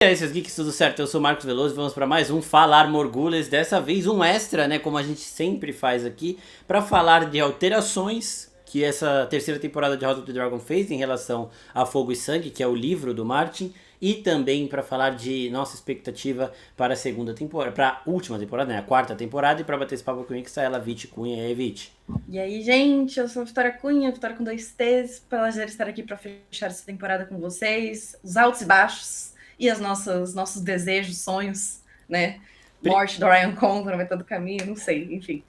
E aí, seus geeks, tudo certo? Eu sou o Marcos Veloso e vamos para mais um Falar Morgulhas, dessa vez um extra, né, como a gente sempre faz aqui, para falar de alterações que essa terceira temporada de House of the Dragon fez em relação a Fogo e Sangue, que é o livro do Martin, e também para falar de nossa expectativa para a segunda temporada, para a última temporada, né, a quarta temporada, e para bater esse papo comigo que está ela, Viti Cunha. E aí, Viti? E aí, gente, eu sou a Vitória Cunha, Vitória com dois T's. Prazer estar aqui para fechar essa temporada com vocês, os altos e baixos e as nossos desejos, sonhos, né? Pri- Morte do Ryan Condor, metade do caminho, não sei, enfim.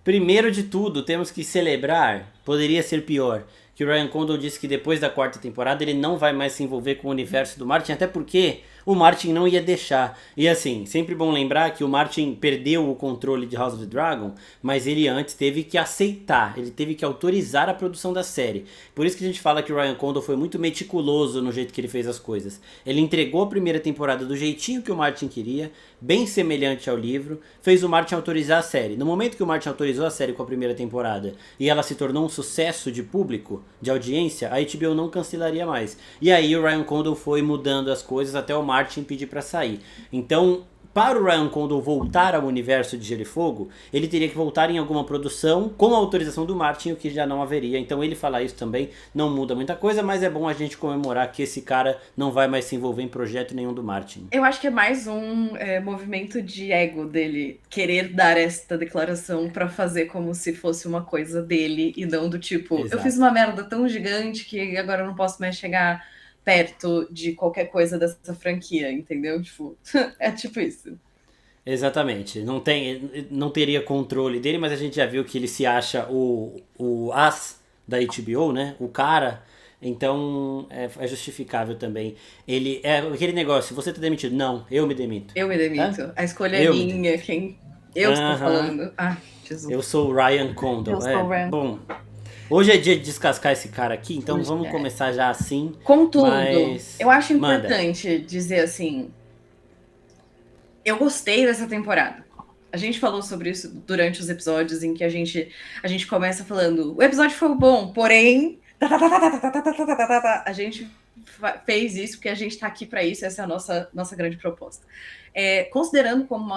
Primeiro de tudo, temos que celebrar, poderia ser pior, que o Ryan Condal disse que depois da quarta temporada ele não vai mais se envolver com o universo do Martin, até porque o Martin não ia deixar. E assim, sempre bom lembrar que o Martin perdeu o controle de House of the Dragon, mas ele antes teve que aceitar, ele teve que autorizar a produção da série. Por isso que a gente fala que o Ryan Condal foi muito meticuloso no jeito que ele fez as coisas. Ele entregou a primeira temporada do jeitinho que o Martin queria, bem semelhante ao livro, fez o Martin autorizar a série. No momento que o Martin autorizou a série com a primeira temporada e ela se tornou um sucesso de público, de audiência, a HBO não cancelaria mais. E aí o Ryan Condal foi mudando as coisas até o Martin pedir para sair. Então, para o Ryan Condal voltar ao universo de Gelo e Fogo, ele teria que voltar em alguma produção com a autorização do Martin, o que já não haveria. Então ele falar isso também não muda muita coisa, mas é bom a gente comemorar que esse cara não vai mais se envolver em projeto nenhum do Martin. Eu acho que é mais um movimento de ego dele querer dar esta declaração para fazer como se fosse uma coisa dele e não do tipo, eu fiz Exato. uma merda tão gigante que agora eu não posso mais chegar perto de qualquer coisa dessa franquia, entendeu? Tipo, é tipo isso. Exatamente. Não teria controle dele, mas a gente já viu que ele se acha o as da HBO, né? O cara. Então é justificável também. Ele é aquele negócio, você tá demitido? Não, eu me demito. Eu me Tá? demito. A escolha é Eu me minha, demito. quem eu estou Aham. falando. Ah, Jesus. Eu sou o Ryan Eu Condal. sou É, o Ryan. bom. Hoje é dia de descascar esse cara aqui, então Hoje vamos é. começar já assim. Contudo, Mas. eu acho Manda. importante dizer assim, eu gostei dessa temporada. A gente falou sobre isso durante os episódios em que a gente começa falando, o episódio foi bom, porém, a gente fez isso porque a gente está aqui para isso, essa é a nossa grande proposta. Considerando como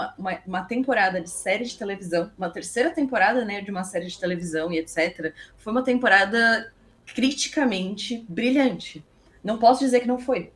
uma temporada de série de televisão, uma terceira temporada, né, de uma série de televisão e etc., foi uma temporada criticamente brilhante. Não posso dizer que não foi.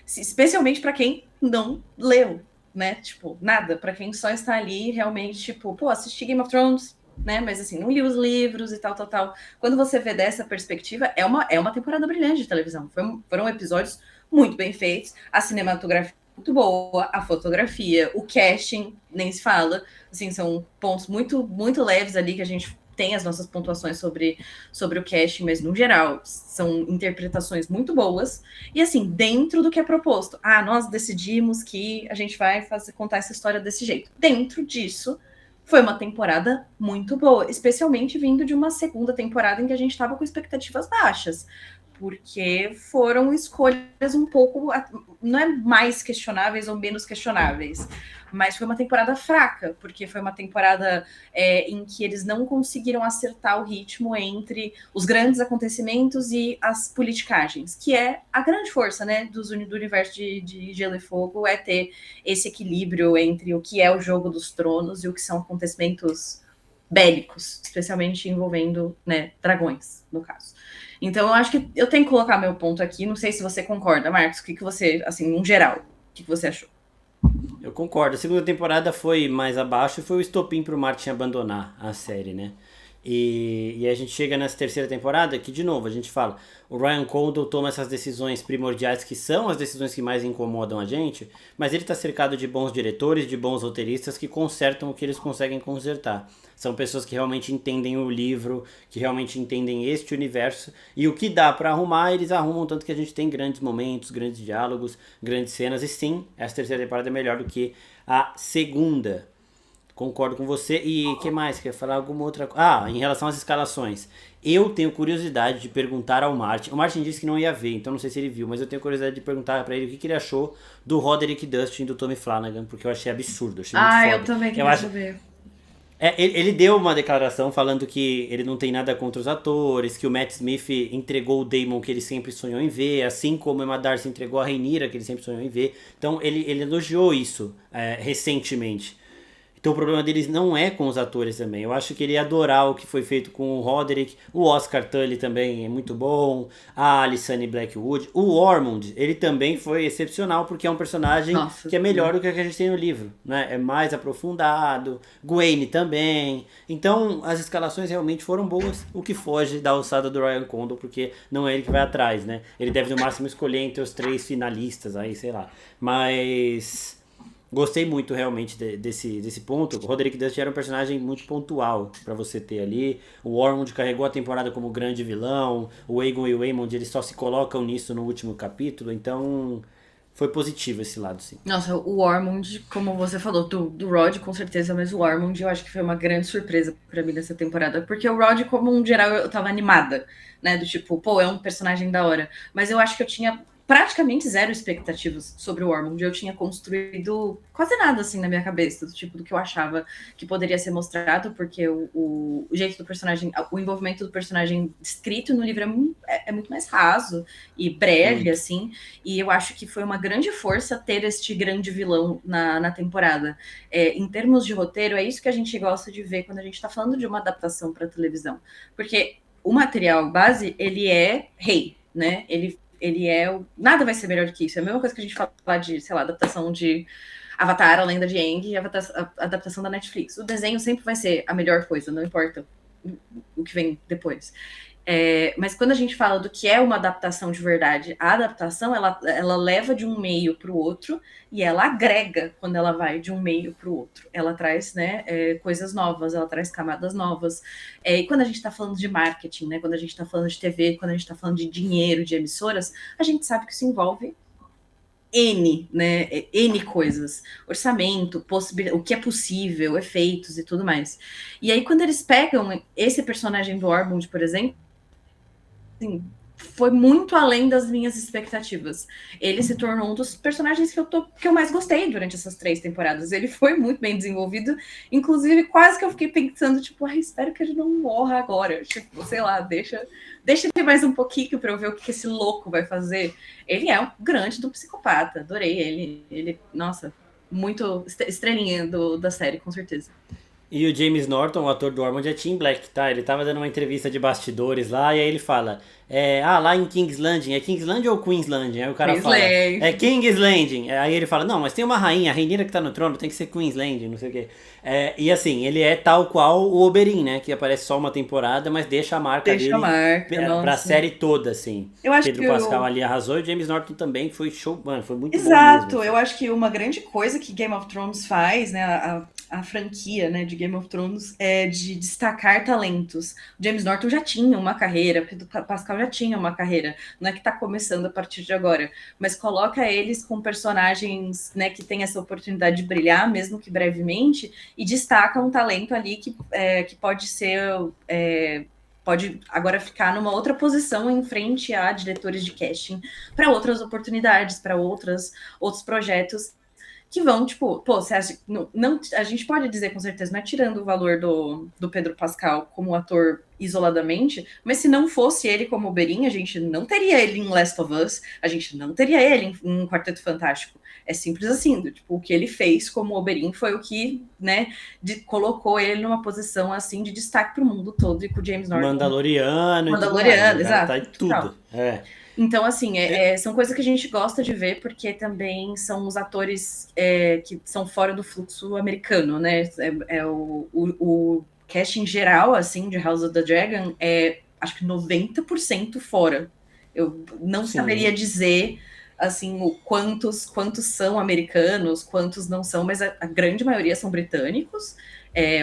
Especialmente para quem não leu, né? Tipo, nada. Para quem só está ali realmente, tipo, pô, assisti Game of Thrones, né? Mas assim, não li os livros e tal, tal, tal. Quando você vê dessa perspectiva, é uma temporada brilhante de televisão. Foram episódios muito bem feitos, a cinematografia muito boa, a fotografia, o casting, nem se fala. Assim, são pontos muito, muito leves ali que a gente tem as nossas pontuações sobre o casting, mas no geral são interpretações muito boas. E assim, dentro do que é proposto. Ah, nós decidimos que a gente vai contar essa história desse jeito. Dentro disso, foi uma temporada muito boa, especialmente vindo de uma segunda temporada em que a gente estava com expectativas baixas, porque foram escolhas um pouco, não é mais questionáveis ou menos questionáveis, mas foi uma temporada fraca, porque foi uma temporada em que eles não conseguiram acertar o ritmo entre os grandes acontecimentos e as politicagens, que é a grande força, né, do universo de Gelo e Fogo, é ter esse equilíbrio entre o que é o Jogo dos Tronos e o que são acontecimentos bélicos, especialmente envolvendo, né, dragões, no caso. Então, eu acho que eu tenho que colocar meu ponto aqui. Não sei se você concorda, Marcos. O que você, assim, no geral, o que você achou? Eu concordo. A segunda temporada foi mais abaixo e foi o estopim pro Martin abandonar a série, né? E a gente chega nessa terceira temporada que, de novo, a gente fala, o Ryan Condal toma essas decisões primordiais que são as decisões que mais incomodam a gente, mas ele está cercado de bons diretores, de bons roteiristas que consertam o que eles conseguem consertar. São pessoas que realmente entendem o livro, que realmente entendem este universo, e o que dá para arrumar, eles arrumam, tanto que a gente tem grandes momentos, grandes diálogos, grandes cenas, e sim, essa terceira temporada é melhor do que a segunda. Concordo com você. E que mais? Quer falar alguma outra coisa? Ah, em relação às escalações. Eu tenho curiosidade de perguntar ao Martin. O Martin disse que não ia ver, então não sei se ele viu, mas eu tenho curiosidade de perguntar pra ele o que ele achou do Roderick Dustin do Tommy Flanagan, porque eu achei absurdo, achei muito Ah, eu foda. também Eu queria acho, saber. Ele deu uma declaração falando que ele não tem nada contra os atores, que o Matt Smith entregou o Damon que ele sempre sonhou em ver, assim como Emma Darcy entregou a Rhaenyra que ele sempre sonhou em ver. Então ele elogiou isso recentemente. Então o problema deles não é com os atores também. Eu acho que ele ia adorar o que foi feito com o Roderick. O Oscar Tully também é muito bom. A Alicent Blackwood. O Ormond, ele também foi excepcional porque é um personagem Nossa, que é melhor do que a gente tem no livro, né? É mais aprofundado. Gwen também. Então as escalações realmente foram boas. O que foge da alçada do Ryan Condal, porque não é ele que vai atrás, né? Ele deve no máximo escolher entre os 3 finalistas aí, sei lá. Mas... gostei muito realmente desse ponto. O Roderick Dust era um personagem muito pontual pra você ter ali. O Ormond carregou a temporada como grande vilão. O Aegon e o Aemond, eles só se colocam nisso no último capítulo. Então foi positivo esse lado, sim. Nossa, o Ormond, como você falou, do Rod com certeza, mas o Ormond eu acho que foi uma grande surpresa pra mim nessa temporada, porque o Rod, como um geral, eu tava animada, né, do tipo, pô, é um personagem da hora, mas eu acho que eu tinha praticamente zero expectativas sobre o Ormond, eu tinha construído quase nada, assim, na minha cabeça, do tipo, do que eu achava que poderia ser mostrado, porque o jeito do personagem, o envolvimento do personagem escrito no livro é muito mais raso e breve, Muito. assim, e eu acho que foi uma grande força ter este grande vilão na temporada. Em termos de roteiro, é isso que a gente gosta de ver quando a gente está falando de uma adaptação para televisão. Porque o material base, ele é rei, né? Ele é... Nada vai ser melhor do que isso. É a mesma coisa que a gente falar de, sei lá, adaptação de Avatar, a Lenda de Aang, e a adaptação da Netflix. O desenho sempre vai ser a melhor coisa, não importa o que vem depois. Mas quando a gente fala do que é uma adaptação de verdade, a adaptação ela leva de um meio para o outro e ela agrega quando ela vai de um meio para o outro. Ela traz, né, coisas novas, ela traz camadas novas. E quando a gente está falando de marketing, né, quando a gente está falando de TV, quando a gente está falando de dinheiro, de emissoras, a gente sabe que isso envolve N, né? N coisas. Orçamento, o que é possível, efeitos e tudo mais. E aí, quando eles pegam esse personagem do Ormond, por exemplo, assim, foi muito além das minhas expectativas. Ele se tornou um dos personagens que eu mais gostei durante essas 3 temporadas. Ele foi muito bem desenvolvido, inclusive quase que eu fiquei pensando, tipo, espero que ele não morra agora. Tipo, sei lá, deixa ele mais um pouquinho para eu ver o que esse louco vai fazer. Ele é um grande do psicopata, adorei ele. Ele, nossa, muito estrelinha da série, com certeza. E o James Norton, o ator do Ormond, é Tim Black, tá? Ele tava dando uma entrevista de bastidores lá, e aí ele fala, lá em King's Landing, é King's Landing ou Queen's Landing? Aí o cara fala, é King's Landing. Aí ele fala, não, mas tem uma rainha, a Rhaenyra que tá no trono, tem que ser Queen's Landing, não sei o quê. E assim, ele é tal qual o Oberyn, né? Que aparece só uma temporada, mas deixa a marca dele pra série toda, assim. Eu acho Pedro que Pascal ali arrasou, e o James Norton também foi show, mano, foi muito bom Exato, mesmo. Assim. Eu acho que uma grande coisa que Game of Thrones faz, né, a franquia, né, de Game of Thrones é de destacar talentos. O James Norton já tinha uma carreira, Pedro Pascal já tinha uma carreira, não é que está começando a partir de agora, mas coloca eles com personagens, né, que têm essa oportunidade de brilhar, mesmo que brevemente, e destaca um talento ali que pode ser... pode agora ficar numa outra posição em frente a diretores de casting para outras oportunidades, para outros projetos que vão, tipo, pô, você acha, não, a gente pode dizer com certeza, não é tirando o valor do Pedro Pascal como ator isoladamente, mas se não fosse ele como Oberyn, a gente não teria ele em Last of Us, a gente não teria ele em Quarteto Fantástico. É simples assim, tipo, o que ele fez como Oberyn foi o que, né, colocou ele numa posição, assim, de destaque pro mundo todo, e com o James Norton. Mandaloriano e tudo mais. Exato. Tá em tudo. Então, assim, são coisas que a gente gosta de ver, porque também são os atores que são fora do fluxo americano, né? O casting geral, assim, de House of the Dragon acho que 90% fora. Eu não saberia dizer, assim, quantos são americanos, quantos não são, mas a grande maioria são britânicos,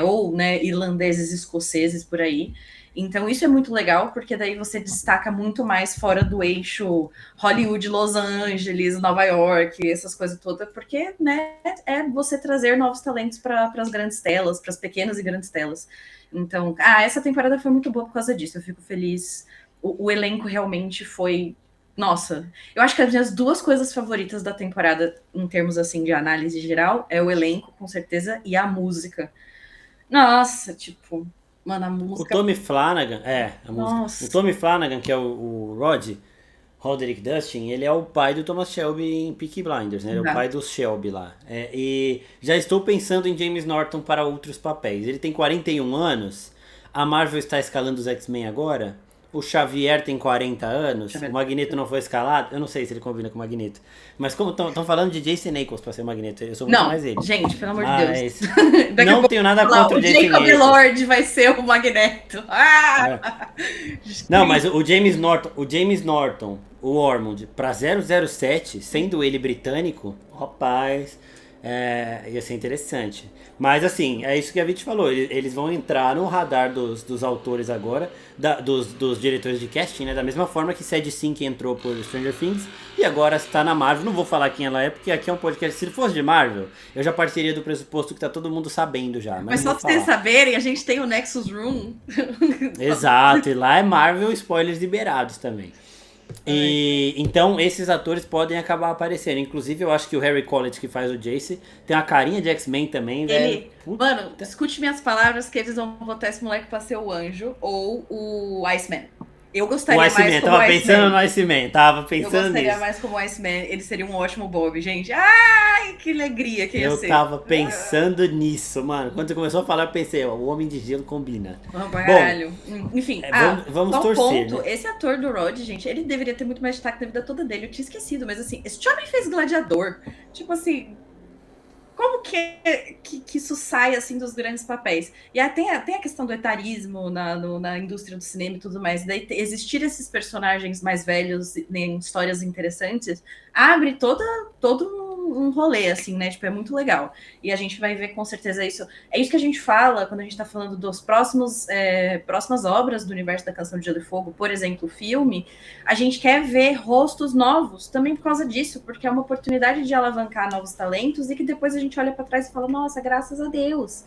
ou, né, irlandeses, escoceses, por aí. Então isso é muito legal, porque daí você destaca muito mais fora do eixo Hollywood, Los Angeles, Nova York, essas coisas todas, porque, né, é você trazer novos talentos para as grandes telas, para as pequenas e grandes telas. Então, essa temporada foi muito boa por causa disso, eu fico feliz. O elenco realmente foi... Nossa, eu acho que as minhas 2 coisas favoritas da temporada, em termos, assim, de análise geral, é o elenco, com certeza, e a música. Nossa, tipo, mano, a O música. Tommy Flanagan, a música. O Nossa. Tommy Flanagan, que é o Roderick Dustin, ele é o pai do Thomas Shelby em Peaky Blinders, né? Ele é o pai Exato. do Shelby lá. E já estou pensando em James Norton para outros papéis. Ele tem 41 anos, a Marvel está escalando os X-Men agora, o Xavier tem 40 Deixa anos, eu o ver. Magneto não foi escalado, eu não sei se ele combina com o Magneto. Mas como estão falando de Jason Ackles para ser o Magneto, eu sou muito Não, mais ele. gente, pelo amor de Deus. Mas Daqui a não pouco tenho eu nada vou falar, contra o o Jason Jacob Ackles. Lord vai ser o Magneto. É. Ah! Não, mas o James Norton, o Ormond, pra 007, sendo ele britânico, rapaz, ia ser interessante. Mas assim, é isso que a Vit falou, eles vão entrar no radar dos autores agora, dos diretores de casting, né? Da mesma forma que Sadie Sink entrou por Stranger Things e agora está na Marvel. Não vou falar quem ela é, porque aqui é um podcast. Se fosse de Marvel, eu já partiria do pressuposto que tá todo mundo sabendo já, mas Mas não só vou pra vocês falar. saberem, a gente tem o Nexus Room. Exato, e lá é Marvel, spoilers liberados também. Ai, E então esses atores podem acabar aparecendo. Inclusive, eu acho que o Harry Collett, que faz o Jace, tem uma carinha de X-Men também, velho. ele. Mano, Puta. escute minhas palavras que eles vão botar esse moleque pra ser o anjo ou o Iceman. Eu O gostaria mais Iceman, como o tava pensando Iceman. no Iceman, tava Eu pensando gostaria nisso. mais como o Iceman. Ele seria um ótimo Bob, gente. Ai, que alegria que ia Eu ser. tava pensando nisso, mano. Quando você começou a falar, eu pensei, ó, o Homem de Gelo combina. Vamos pra Bom, caralho. Enfim, vamos só um torcer, ponto. né? Esse ator do Rod, gente, ele deveria ter muito mais destaque na vida toda dele. Eu tinha esquecido, mas assim, esse homem fez Gladiador. Tipo assim, como que isso sai assim dos grandes papéis? E tem a questão do etarismo na indústria do cinema e tudo mais. Daí existir esses personagens mais velhos em histórias interessantes abre todo um rolê, assim, né? Tipo, é muito legal. E a gente vai ver com certeza isso. É isso que a gente fala quando a gente está falando dos próximas obras do universo da Canção de Gelo e Fogo, por exemplo, o filme. A gente quer ver rostos novos também por causa disso, porque é uma oportunidade de alavancar novos talentos e que depois a gente olha para trás e fala, nossa, graças a Deus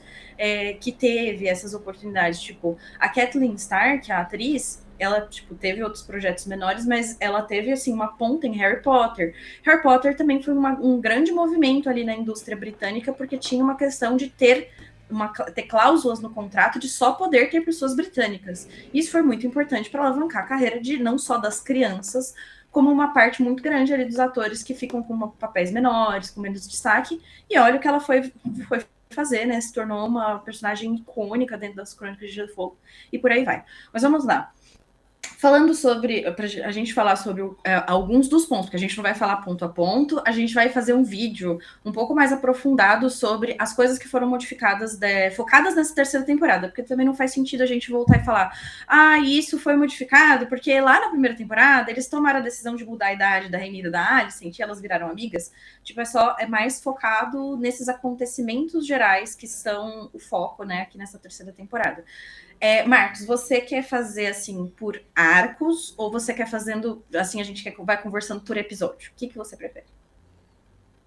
que teve essas oportunidades. Tipo, a Kathleen Stark, a atriz, ela, tipo, teve outros projetos menores, mas ela teve, assim, uma ponta em Harry Potter. Harry Potter também foi um grande movimento ali na indústria britânica, porque tinha uma questão de ter cláusulas no contrato de só poder ter pessoas britânicas. Isso foi muito importante para alavancar a carreira de não só das crianças, como uma parte muito grande ali dos atores que ficam com papéis menores, com menos destaque. E olha o que ela foi fazer, né? Se tornou uma personagem icônica dentro das Crônicas de Gelo e Fogo e por aí vai. Mas vamos lá. Falando sobre, para a gente falar sobre alguns dos pontos, que a gente não vai falar ponto a ponto, a gente vai fazer um vídeo um pouco mais aprofundado sobre as coisas que foram modificadas, focadas nessa terceira temporada, porque também não faz sentido a gente voltar e falar, isso foi modificado, porque lá na primeira temporada eles tomaram a decisão de mudar a idade da Rhaenyra e da Alicent, e elas viraram amigas. Tipo, é mais focado nesses acontecimentos gerais que são o foco, né, aqui nessa terceira temporada. Marcos, você quer fazer assim por arcos ou você quer fazendo assim, a gente vai conversando por episódio? O que você prefere?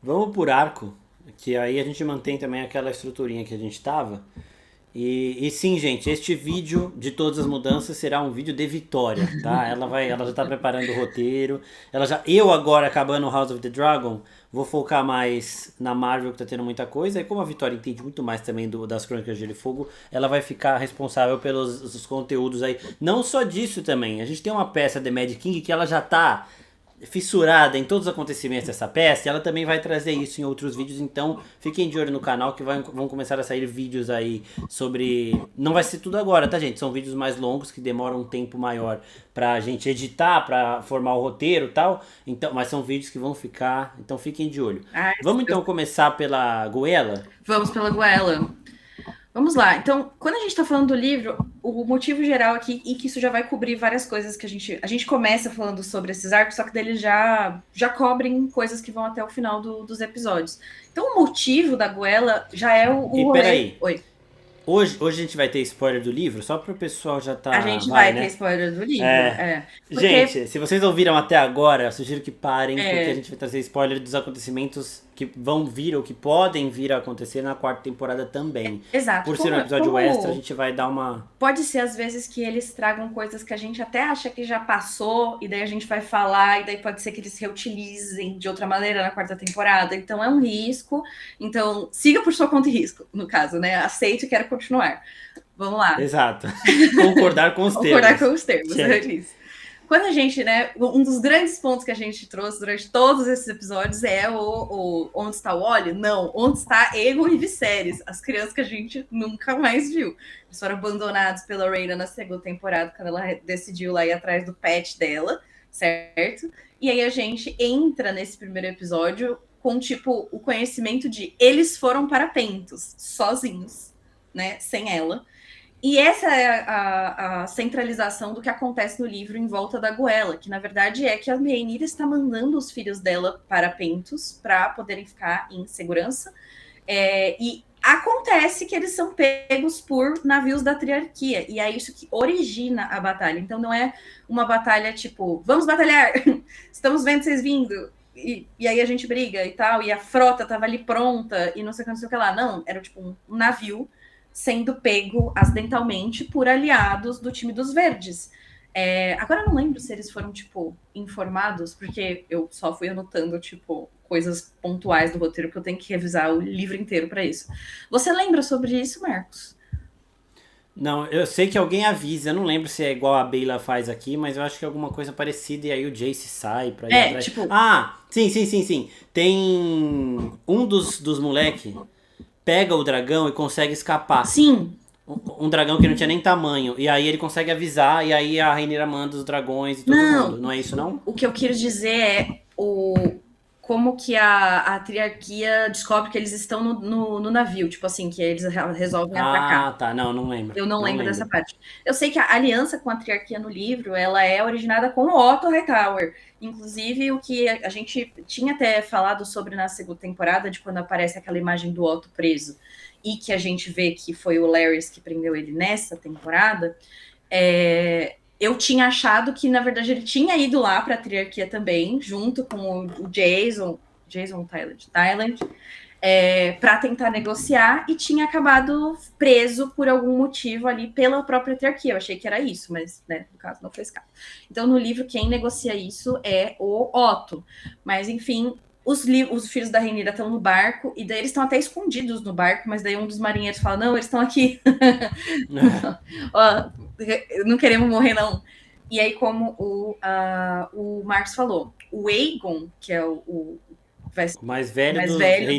Vamos por arco, que aí a gente mantém também aquela estruturinha que a gente tava. E sim, gente, este vídeo de todas as mudanças será um vídeo de vitória, tá? Ela já tá preparando o roteiro. Eu agora acabando House of the Dragon, vou focar mais na Marvel que tá tendo muita coisa. E como a Vitória entende muito mais também das Crônicas de Gelo e Fogo, ela vai ficar responsável pelos os conteúdos aí. Não só disso também. A gente tem uma peça The Mad King que ela já tá fissurada em todos os acontecimentos dessa peça, e ela também vai trazer isso em outros vídeos, então fiquem de olho no canal que vão começar a sair vídeos aí sobre... Não vai ser tudo agora, tá, gente? São vídeos mais longos que demoram um tempo maior pra gente editar, pra formar o roteiro e tal, então, mas são vídeos que vão ficar, então fiquem de olho. Vamos então começar pela Goela? Vamos pela Goela. Vamos lá. Então, quando a gente está falando do livro, o motivo geral aqui, e que isso já vai cobrir várias coisas que a gente começa falando sobre esses arcos, só que deles já cobrem coisas que vão até o final dos episódios. Então, o motivo da Goela já é o E rolê. peraí. Oi. Hoje a gente vai ter spoiler do livro, só para o pessoal já tá... A gente vai ter né? spoiler do livro. Porque, Gente, se vocês ouviram até agora, eu sugiro que parem, porque a gente vai trazer spoiler dos acontecimentos que vão vir ou que podem vir a acontecer na quarta temporada também. Exato. Por ser um episódio extra, a gente vai dar uma... Pode ser, às vezes, que eles tragam coisas que a gente até acha que já passou, e daí a gente vai falar, e daí pode ser que eles reutilizem de outra maneira na quarta temporada. Então, é um risco. Então, siga por sua conta e risco, no caso, né? Aceito e quero continuar. Vamos lá. Exato. Concordar com os termos. Concordar com os termos, é isso. Quando a gente, né, um dos grandes pontos que a gente trouxe durante todos esses episódios é o onde está o Wally? Não, onde está Aegon e Viserys, as crianças que a gente nunca mais viu. Eles foram abandonados pela Rhaena na segunda temporada, quando ela decidiu lá ir atrás do pet dela, certo? E aí a gente entra nesse primeiro episódio com, tipo, o conhecimento de eles foram para Pentos, sozinhos, né, sem ela. E essa é a centralização do que acontece no livro em volta da Goela, que na verdade é que a Rhaenyra está mandando os filhos dela para Pentos para poderem ficar em segurança. E acontece que eles são pegos por navios da Triarquia, e é isso que origina a batalha. Então não é uma batalha tipo, vamos batalhar, estamos vendo vocês vindo, e aí a gente briga e tal, e a frota estava ali pronta, e não sei o que lá. Não, era tipo um navio sendo pego acidentalmente por aliados do time dos Verdes. Agora eu não lembro se eles foram, tipo, informados, porque eu só fui anotando, tipo, coisas pontuais do roteiro, que eu tenho que revisar o livro inteiro para isso. Você lembra sobre isso, Marcos? Não, eu sei que alguém avisa, eu não lembro se é igual a Baela faz aqui, mas eu acho que é alguma coisa parecida e aí o Jace sai pra ir atrás. Tipo... Ah, sim. Tem um dos moleque pega o dragão e consegue escapar. Sim. Um dragão que não tinha nem tamanho. E aí ele consegue avisar, e aí a Rhaenyra manda os dragões e todo mundo. Não é isso, não? O que eu quero dizer é como que a Triarquia descobre que eles estão no navio. Tipo assim, que eles resolvem atacar. Ah, tá. Não lembro. Eu não lembro dessa parte. Eu sei que a aliança com a Triarquia no livro, ela é originada com o Otto Hightower. Inclusive, o que a gente tinha até falado sobre na segunda temporada, de quando aparece aquela imagem do Otto preso, e que a gente vê que foi o Larys que prendeu ele nessa temporada, eu tinha achado que, na verdade, ele tinha ido lá para a Triarquia também, junto com o Jason Tyland, para tentar negociar, e tinha acabado preso por algum motivo ali pela própria Triarquia. Eu achei que era isso, mas, né, no caso não foi esse caso. Então, no livro, quem negocia isso é o Otto. Mas, enfim, os filhos da Rhaenyra estão no barco, e daí eles estão até escondidos no barco, mas daí um dos marinheiros fala, não, eles estão aqui. Ó, não queremos morrer, não. E aí, como o Marcos falou, o Aegon, que é o mais velho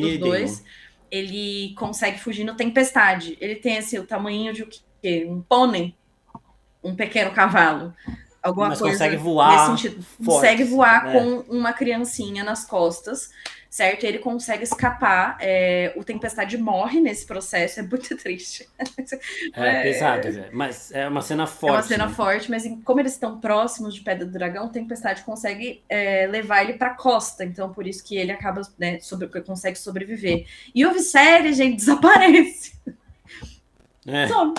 dos dois, ele consegue fugir no Tempestade. Ele tem assim, o tamanho de o quê? Um pônei, um pequeno cavalo. Alguma Mas coisa consegue voar nesse sentido. forte, consegue voar com uma criancinha nas costas, certo? Ele consegue escapar. O Tempestade morre nesse processo, é muito triste. Pesado, mas é uma cena forte. É uma cena forte, mas como eles estão próximos de Pedra do Dragão, o Tempestade consegue levar ele pra costa, então por isso que ele acaba, né, consegue sobreviver. E o Viserys, gente, desaparece. Some.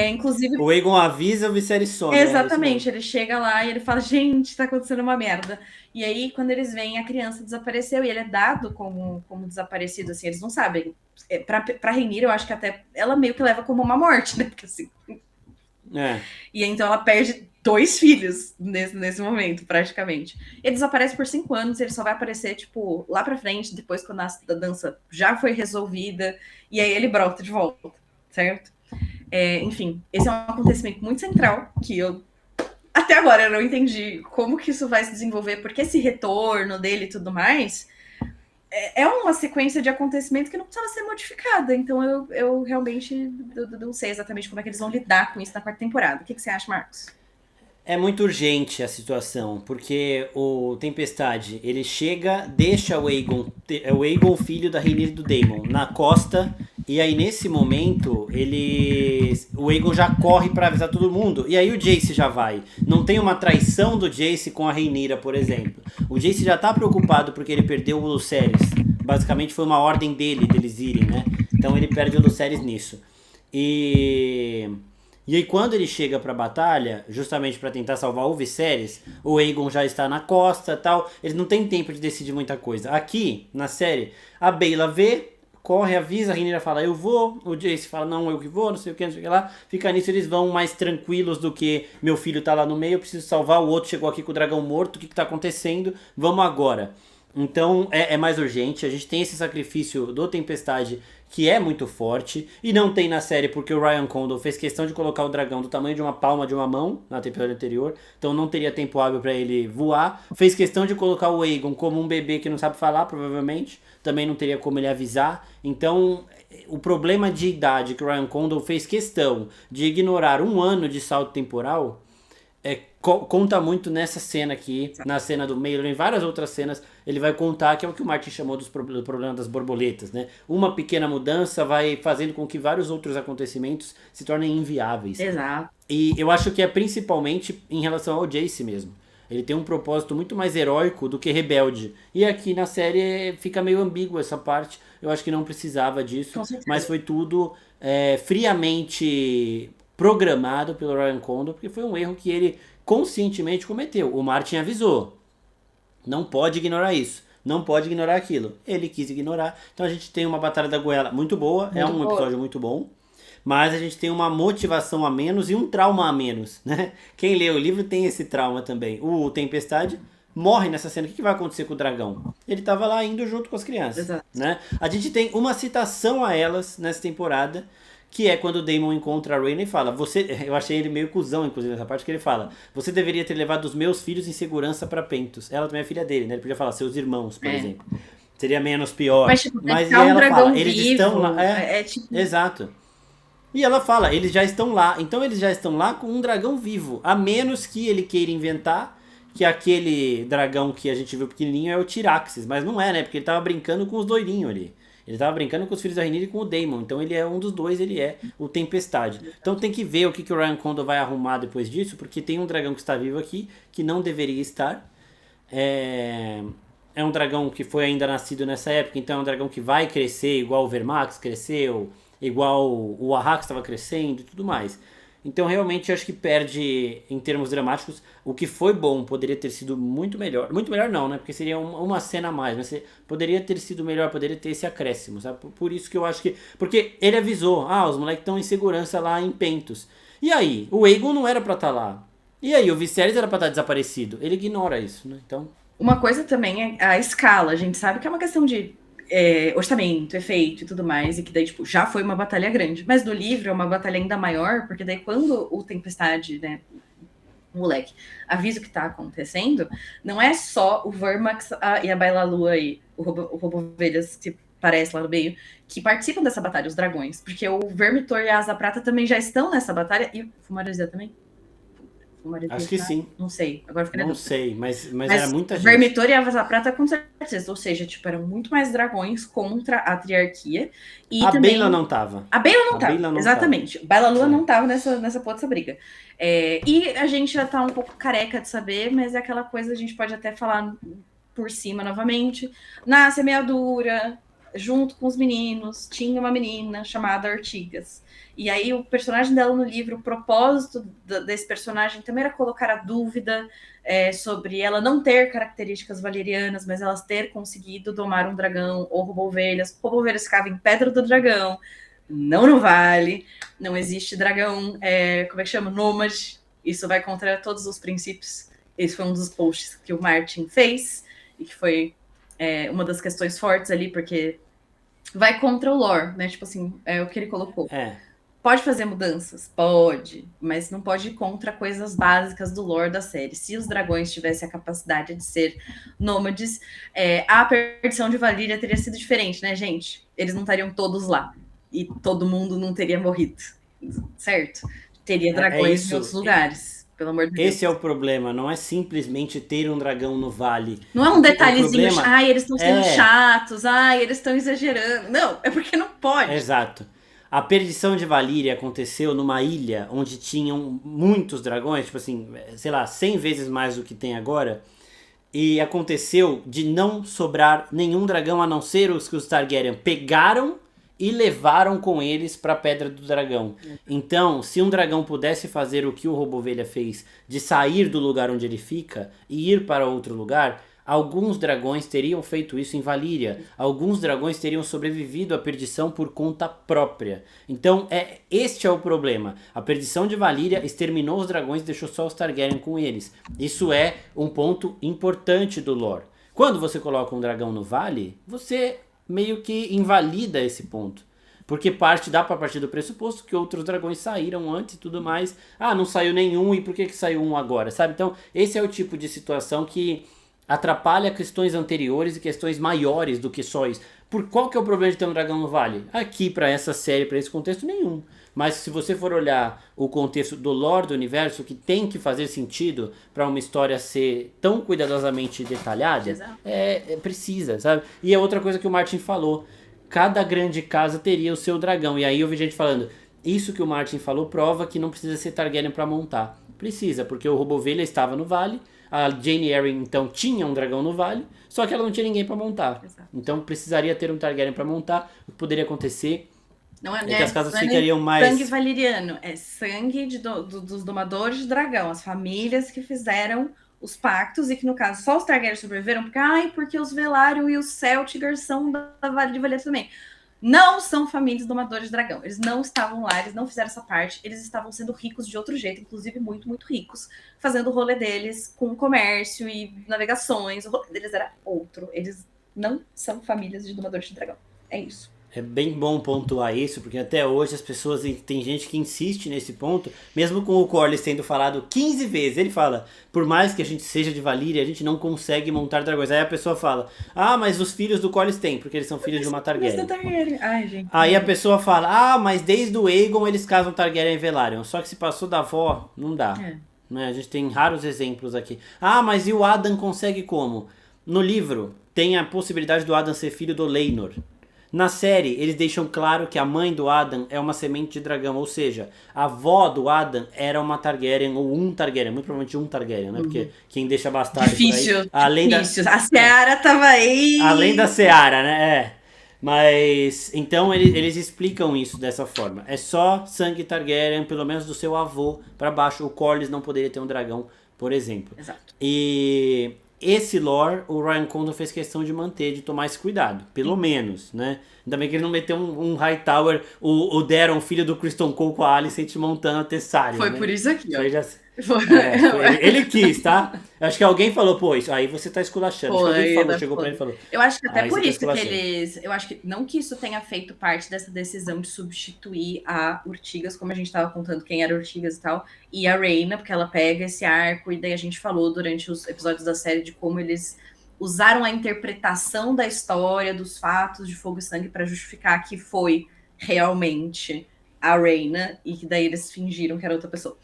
Inclusive, o Aegon avisa, o Viserys some. Exatamente, ele chega lá e ele fala, gente, tá acontecendo uma merda. E aí, quando eles veem, a criança desapareceu, e ele é dado como desaparecido, assim, eles não sabem. Pra Rhaenyra, eu acho que até ela meio que leva como uma morte, né? Porque assim... E então ela perde 2 filhos nesse momento, praticamente. Ele desaparece por 5 anos, ele só vai aparecer, tipo, lá pra frente, depois quando a dança já foi resolvida, e aí ele brota de volta, certo? Enfim, esse é um acontecimento muito central, que eu até agora eu não entendi como que isso vai se desenvolver, porque esse retorno dele e tudo mais é uma sequência de acontecimentos que não precisava ser modificada. Então eu realmente não sei exatamente como é que eles vão lidar com isso na 4ª temporada. O que você acha, Marcos? É muito urgente a situação, porque o Tempestade, ele chega, deixa o Aegon, filho da Rhaenyra e do Daemon, na costa, e aí nesse momento, o Aegon já corre pra avisar todo mundo, e aí o Jace já vai. Não tem uma traição do Jace com a Rhaenyra, por exemplo. O Jace já tá preocupado porque ele perdeu o Lucerys. Basicamente foi uma ordem deles irem, né? Então ele perde o Lucerys nisso. E aí quando ele chega pra batalha, justamente pra tentar salvar o Viserys, o Aegon já está na costa e tal, eles não têm tempo de decidir muita coisa. Aqui, na série, a Baela vê, corre, avisa, a Rhaenyra fala, eu vou, o Jace fala, não, eu que vou, não sei o que lá, fica nisso, eles vão mais tranquilos do que meu filho tá lá no meio, eu preciso salvar, o outro chegou aqui com o dragão morto, o que tá acontecendo, vamos agora. Então é mais urgente. A gente tem esse sacrifício do Tempestade que é muito forte. E não tem na série porque o Ryan Condal fez questão de colocar o dragão do tamanho de uma palma de uma mão na temporada anterior. Então não teria tempo hábil para ele voar. Fez questão de colocar o Aegon como um bebê que não sabe falar, provavelmente. Também não teria como ele avisar. Então o problema de idade que o Ryan Condal fez questão de ignorar um ano de salto temporal conta muito nessa cena aqui, na cena do meio, em várias outras cenas, ele vai contar que é o que o Martin chamou do problema das borboletas, né? Uma pequena mudança vai fazendo com que vários outros acontecimentos se tornem inviáveis. Exato. E eu acho que é principalmente em relação ao Jace mesmo. Ele tem um propósito muito mais heróico do que rebelde. E aqui na série fica meio ambíguo essa parte. Eu acho que não precisava disso, mas foi tudo friamente programado pelo Ryan Condal, porque foi um erro que ele conscientemente cometeu. O Martin avisou. Não pode ignorar isso. Não pode ignorar aquilo. Ele quis ignorar. Então a gente tem uma Batalha da Goela muito boa. É um episódio muito bom. Mas a gente tem uma motivação a menos e um trauma a menos, né? Quem lê o livro tem esse trauma também. O Tempestade morre nessa cena. O que vai acontecer com o dragão? Ele estava lá indo junto com as crianças. Exato. Né? A gente tem uma citação a elas nessa temporada, que é quando o Daemon encontra a Rhaena e fala, eu achei ele meio cuzão, inclusive, nessa parte que ele fala, você deveria ter levado os meus filhos em segurança pra Pentos. Ela também é filha dele, né? Ele podia falar, seus irmãos, por exemplo. Seria menos pior. Mas, tipo, Mas ela fala, eles vivo, estão lá. tipo... Exato. E ela fala, eles já estão lá. Então eles já estão lá com um dragão vivo. A menos que ele queira inventar que aquele dragão que a gente viu pequenininho é o Tyraxes. Mas não é, né? Porque ele tava brincando com os doidinhos ali. Ele tava brincando com os filhos da Rhaenyra e com o Daemon. Então ele é um dos dois, ele é o Tempestade. Então tem que ver o que o Ryan Condal vai arrumar depois disso, porque tem um dragão que está vivo aqui, que não deveria estar. É um dragão que foi ainda nascido nessa época, então é um dragão que vai crescer igual o Vermax cresceu, igual o Arrax estava crescendo e tudo mais. Então realmente eu acho que perde em termos dramáticos. O que foi bom poderia ter sido muito melhor. Muito melhor não, né? Porque seria uma cena a mais. Mas poderia ter sido melhor, poderia ter esse acréscimo, sabe? Por isso que eu acho que... Porque ele avisou, os moleques estão em segurança lá em Pentos. E aí? O Aegon não era pra estar lá. E aí? O Viserys era pra estar desaparecido. Ele ignora isso, né? Então... Uma coisa também é a escala. A gente sabe que é uma questão de orçamento, efeito e tudo mais, e que daí, tipo, já foi uma batalha grande. Mas no livro é uma batalha ainda maior, porque daí quando o Tempestade, né, o moleque, avisa o que tá acontecendo, não é só o Vermax e a Bailalua e o Robovelhas, que parece lá no meio, que participam dessa batalha, os dragões. Porque o Vermitor e a Asa Prata também já estão nessa batalha, e o Fumarizia também. Acho que sim. Não sei. Agora fiquei não sei, mas era muita gente. Vermitor e Asa Prata com certeza. Ou seja, tipo, eram muito mais dragões contra a triarquia. E a também... Bela não tava. A Bela não tava, exatamente. Tava. Bela Lua não tava nessa porra dessa briga. E a gente já tá um pouco careca de saber, mas é aquela coisa, a gente pode até falar por cima novamente. Na semeadura, junto com os meninos, tinha uma menina chamada Artigas. E aí o personagem dela no livro, o propósito desse personagem também era colocar a dúvida sobre ela não ter características valerianas, mas elas ter conseguido domar um dragão ou roubo-ovelhas. Roubo-ovelhas ficava em Pedra do Dragão, não vale, não existe dragão, como é que chama? Nômade. Isso vai contra todos os princípios. Esse foi um dos posts que o Martin fez, e que foi uma das questões fortes ali, porque vai contra o lore, né? Tipo assim, é o que ele colocou. Pode fazer mudanças? Pode, mas não pode ir contra coisas básicas do lore da série. Se os dragões tivessem a capacidade de ser nômades, a perdição de Valíria teria sido diferente, né, gente? Eles não estariam todos lá. E todo mundo não teria morrido, certo? Teria dragões em outros lugares, pelo amor de Deus. Esse é o problema, não é simplesmente ter um dragão no vale. Não é um detalhezinho, eles estão sendo chatos, eles estão exagerando. Não, é porque não pode. Exato. A perdição de Valíria aconteceu numa ilha onde tinham muitos dragões, tipo assim, sei lá, 100 vezes mais do que tem agora. E aconteceu de não sobrar nenhum dragão a não ser os que os Targaryen pegaram e levaram com eles para a Pedra do Dragão. Então, se um dragão pudesse fazer o que o Robovelha fez, de sair do lugar onde ele fica e ir para outro lugar, alguns dragões teriam feito isso em Valíria. Alguns dragões teriam sobrevivido à perdição por conta própria. Então, este é o problema. A perdição de Valíria exterminou os dragões e deixou só os Targaryen com eles. Isso é um ponto importante do lore. Quando você coloca um dragão no vale, você meio que invalida esse ponto. Porque dá pra partir do pressuposto que outros dragões saíram antes e tudo mais. Ah, não saiu nenhum, e por que saiu um agora, sabe? Então, esse é o tipo de situação que atrapalha questões anteriores e questões maiores do que só isso. Qual que é o problema de ter um dragão no vale? Aqui, pra essa série, pra esse contexto, nenhum. Mas se você for olhar o contexto do lore do universo, que tem que fazer sentido pra uma história ser tão cuidadosamente detalhada, precisa, sabe? E é outra coisa que o Martin falou. Cada grande casa teria o seu dragão. E aí eu vi gente falando, isso que o Martin falou prova que não precisa ser Targaryen pra montar. Precisa, porque o Robovelha estava no vale, a Jane Arryn então tinha um dragão no vale, só que ela não tinha ninguém pra montar. Exato. Então precisaria ter um Targaryen pra montar. O que poderia acontecer não é que as casas não ficariam é mais... sangue valeriano, é sangue dos domadores de dragão, as famílias que fizeram os pactos, e que no caso só os Targaryen sobreviveram, porque os Velaryon e os Celtigar são da Vale de Valyria também. Não são famílias domadores de dragão. Eles não estavam lá, eles não fizeram essa parte. Eles estavam sendo ricos de outro jeito, inclusive muito, muito ricos, fazendo o rolê deles com comércio e navegações. O rolê deles era outro. Eles não são famílias de domadores de dragão. É isso. É bem bom pontuar isso, porque até hoje as pessoas, tem gente que insiste nesse ponto, mesmo com o Corlys tendo falado 15 vezes, ele fala, por mais que a gente seja de Valyria, a gente não consegue montar dragões. Aí a pessoa fala, mas os filhos do Corlys têm, porque eles são filhos de uma Targaryen. Ai, gente. Aí a pessoa fala, mas desde o Aegon eles casam Targaryen e Velaryon, só que se passou da avó, não dá. Né? A gente tem raros exemplos aqui. Mas e o Adam consegue como? No livro, tem a possibilidade do Adam ser filho do Laenor. Na série, eles deixam claro que a mãe do Adam é uma semente de dragão, ou seja, a avó do Adam era uma Targaryen, ou um Targaryen, muito provavelmente um Targaryen, né? Porque quem deixa bastardo difícil, por aí... difícil. A Seara tava aí... Além da Seara, né? Mas, então, eles explicam isso dessa forma. É só sangue Targaryen, pelo menos do seu avô, pra baixo. O Corlys não poderia ter um dragão, por exemplo. Exato. E... esse lore, o Ryan Condon fez questão de manter, de tomar esse cuidado. Pelo menos, né? Ainda bem que ele não meteu um Hightower, o Daron, filho do Criston Cole com a Alicent montando a Tessarion. Foi, né? Por isso aqui, ó. Ele quis, tá? Acho que alguém falou, isso aí você tá esculachando. Acho que alguém falou, chegou pra ele e falou. Eu acho que até por isso que eles... Eu acho que não que isso tenha feito parte dessa decisão de substituir a Urtigas, como a gente tava contando quem era Urtigas e tal, e a Rhaena, porque ela pega esse arco, e daí a gente falou durante os episódios da série de como eles usaram a interpretação da história, dos fatos de Fogo e Sangue para justificar que foi realmente a Rhaena, e que daí eles fingiram que era outra pessoa.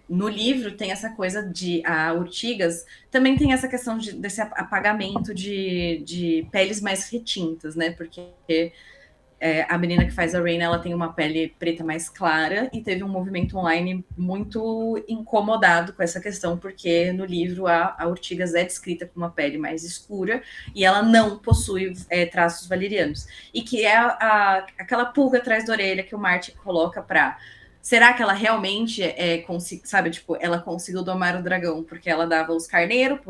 No livro tem essa coisa de a Urtigas também tem essa questão desse apagamento de peles mais retintas, né? Porque a menina que faz a Rhaena, ela tem uma pele preta mais clara, e teve um movimento online muito incomodado com essa questão, porque no livro a Urtigas é descrita com uma pele mais escura e ela não possui traços valerianos. E que é aquela pulga atrás da orelha que o Martin coloca pra... será que ela realmente sabe, tipo, ela conseguiu domar o dragão porque ela dava os carneiros,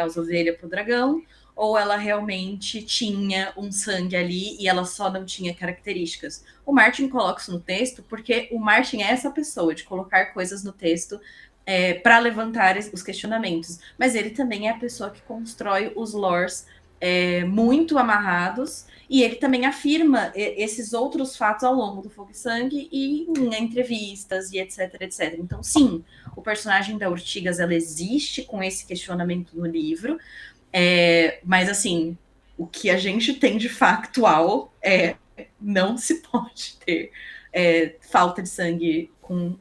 as ovelhas pro dragão, ou ela realmente tinha um sangue ali e ela só não tinha características? O Martin coloca isso no texto porque o Martin é essa pessoa de colocar coisas no texto para levantar os questionamentos, mas ele também é a pessoa que constrói os lores muito amarrados, e ele também afirma esses outros fatos ao longo do Fogo e Sangue e em entrevistas e etc, etc. Então, sim, o personagem da Urtigas, ela existe com esse questionamento no livro, mas, assim, o que a gente tem de factual não se pode ter falta de sangue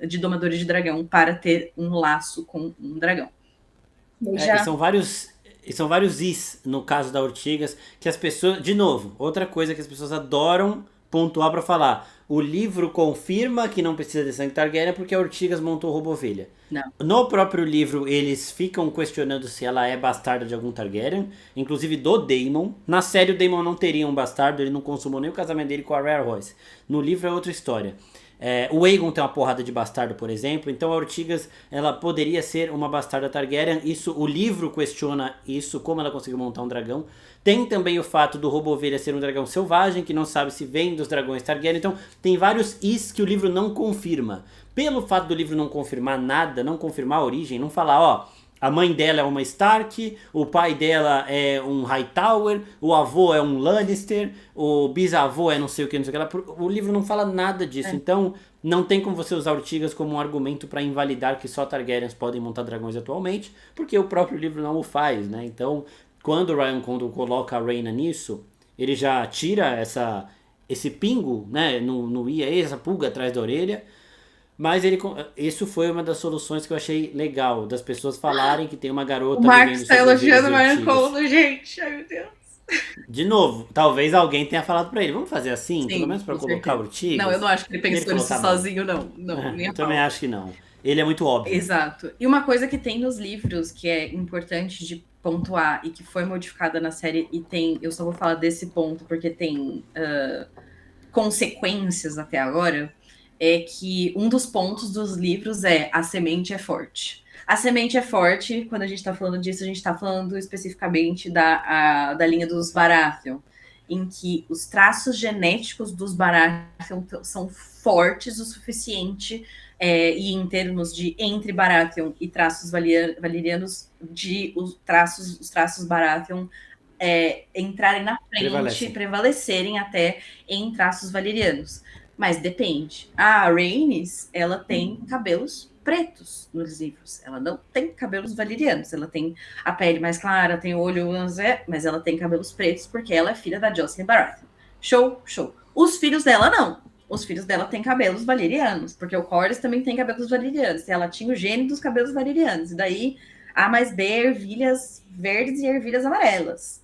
de domadores de dragão para ter um laço com um dragão. E são vários is no caso da Urtigas, que as pessoas... De novo, outra coisa que as pessoas adoram pontuar pra falar. O livro confirma que não precisa de sangue Targaryen porque a Urtigas montou Robovelha. Não. No próprio livro, eles ficam questionando se ela é bastarda de algum Targaryen, inclusive do Daemon. Na série, o Daemon não teria um bastardo, ele não consumou nem o casamento dele com a Rhea Royce. No livro é outra história. O Aegon tem uma porrada de bastardo, por exemplo, então a Urtigas, ela poderia ser uma bastarda Targaryen. O livro questiona isso, como ela conseguiu montar um dragão. Tem também o fato do Robovelha ser um dragão selvagem, que não sabe se vem dos dragões Targaryen. Então tem vários is que o livro não confirma. Pelo fato do livro não confirmar nada, não confirmar a origem, não falar, A mãe dela é uma Stark, o pai dela é um Hightower, o avô é um Lannister, o bisavô é não sei o que, não sei o que lá. O livro não fala nada disso, então não tem como você usar Ortigas como um argumento para invalidar que só Targaryens podem montar dragões atualmente, porque o próprio livro não o faz, né? Então, quando o Ryan Condal coloca a Rhaena nisso, ele já tira esse pingo, né, no IA, essa pulga atrás da orelha. Mas isso foi uma das soluções que eu achei legal, das pessoas falarem que tem uma garota O Marcos vivendo está sobre os elogiando o Ilhas Ryan Ortigas. Condal, gente. Ai, meu Deus. De novo, talvez alguém tenha falado pra ele, vamos fazer assim, Sim, pelo menos pra com colocar certeza. Ortigas. Não, eu não acho que ele pensou falou, nisso "Tá bom." sozinho, não. Não, nem a Eu também pau. acho que não. Ele é muito óbvio. Exato. E uma coisa que tem nos livros que é importante de pontuar e que foi modificada na série e tem, eu só vou falar desse ponto porque tem consequências até agora, é que um dos pontos dos livros é a semente é forte. A semente é forte, quando a gente está falando disso, a gente está falando especificamente da linha dos Baratheon, em que os traços genéticos dos Baratheon são fortes o suficiente, e em termos de entre Baratheon e traços valerianos, os traços Baratheon entrarem na frente, prevalecerem até em traços valerianos. Mas depende. A Rhaenys, ela tem cabelos pretos nos livros. Ela não tem cabelos valerianos. Ela tem a pele mais clara, tem o olho, mas ela tem cabelos pretos porque ela é filha da Jocelyn Baratheon. Show, show. Os filhos dela não. Os filhos dela têm cabelos valerianos, porque o Corlys também tem cabelos valerianos. Ela tinha o gene dos cabelos valerianos. E daí, A mais B, ervilhas verdes e ervilhas amarelas.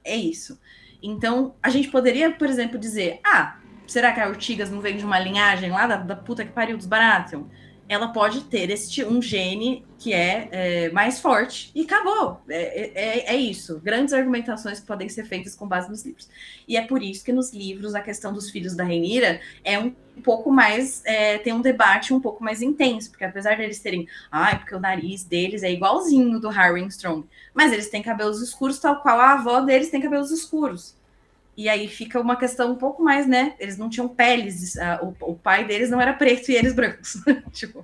É isso. Então, a gente poderia, por exemplo, dizer, será que a Ortigas não vem de uma linhagem lá da puta que pariu dos Baratheon? Ela pode ter um gene que é mais forte e acabou. É isso. Grandes argumentações que podem ser feitas com base nos livros. E é por isso que nos livros a questão dos filhos da Rhaenyra é um pouco mais... tem um debate um pouco mais intenso, porque apesar deles terem... porque o nariz deles é igualzinho do Harwin Strong, mas eles têm cabelos escuros, tal qual a avó deles tem cabelos escuros. E aí fica uma questão um pouco mais, né? Eles não tinham peles, o pai deles não era preto e eles brancos. Tipo,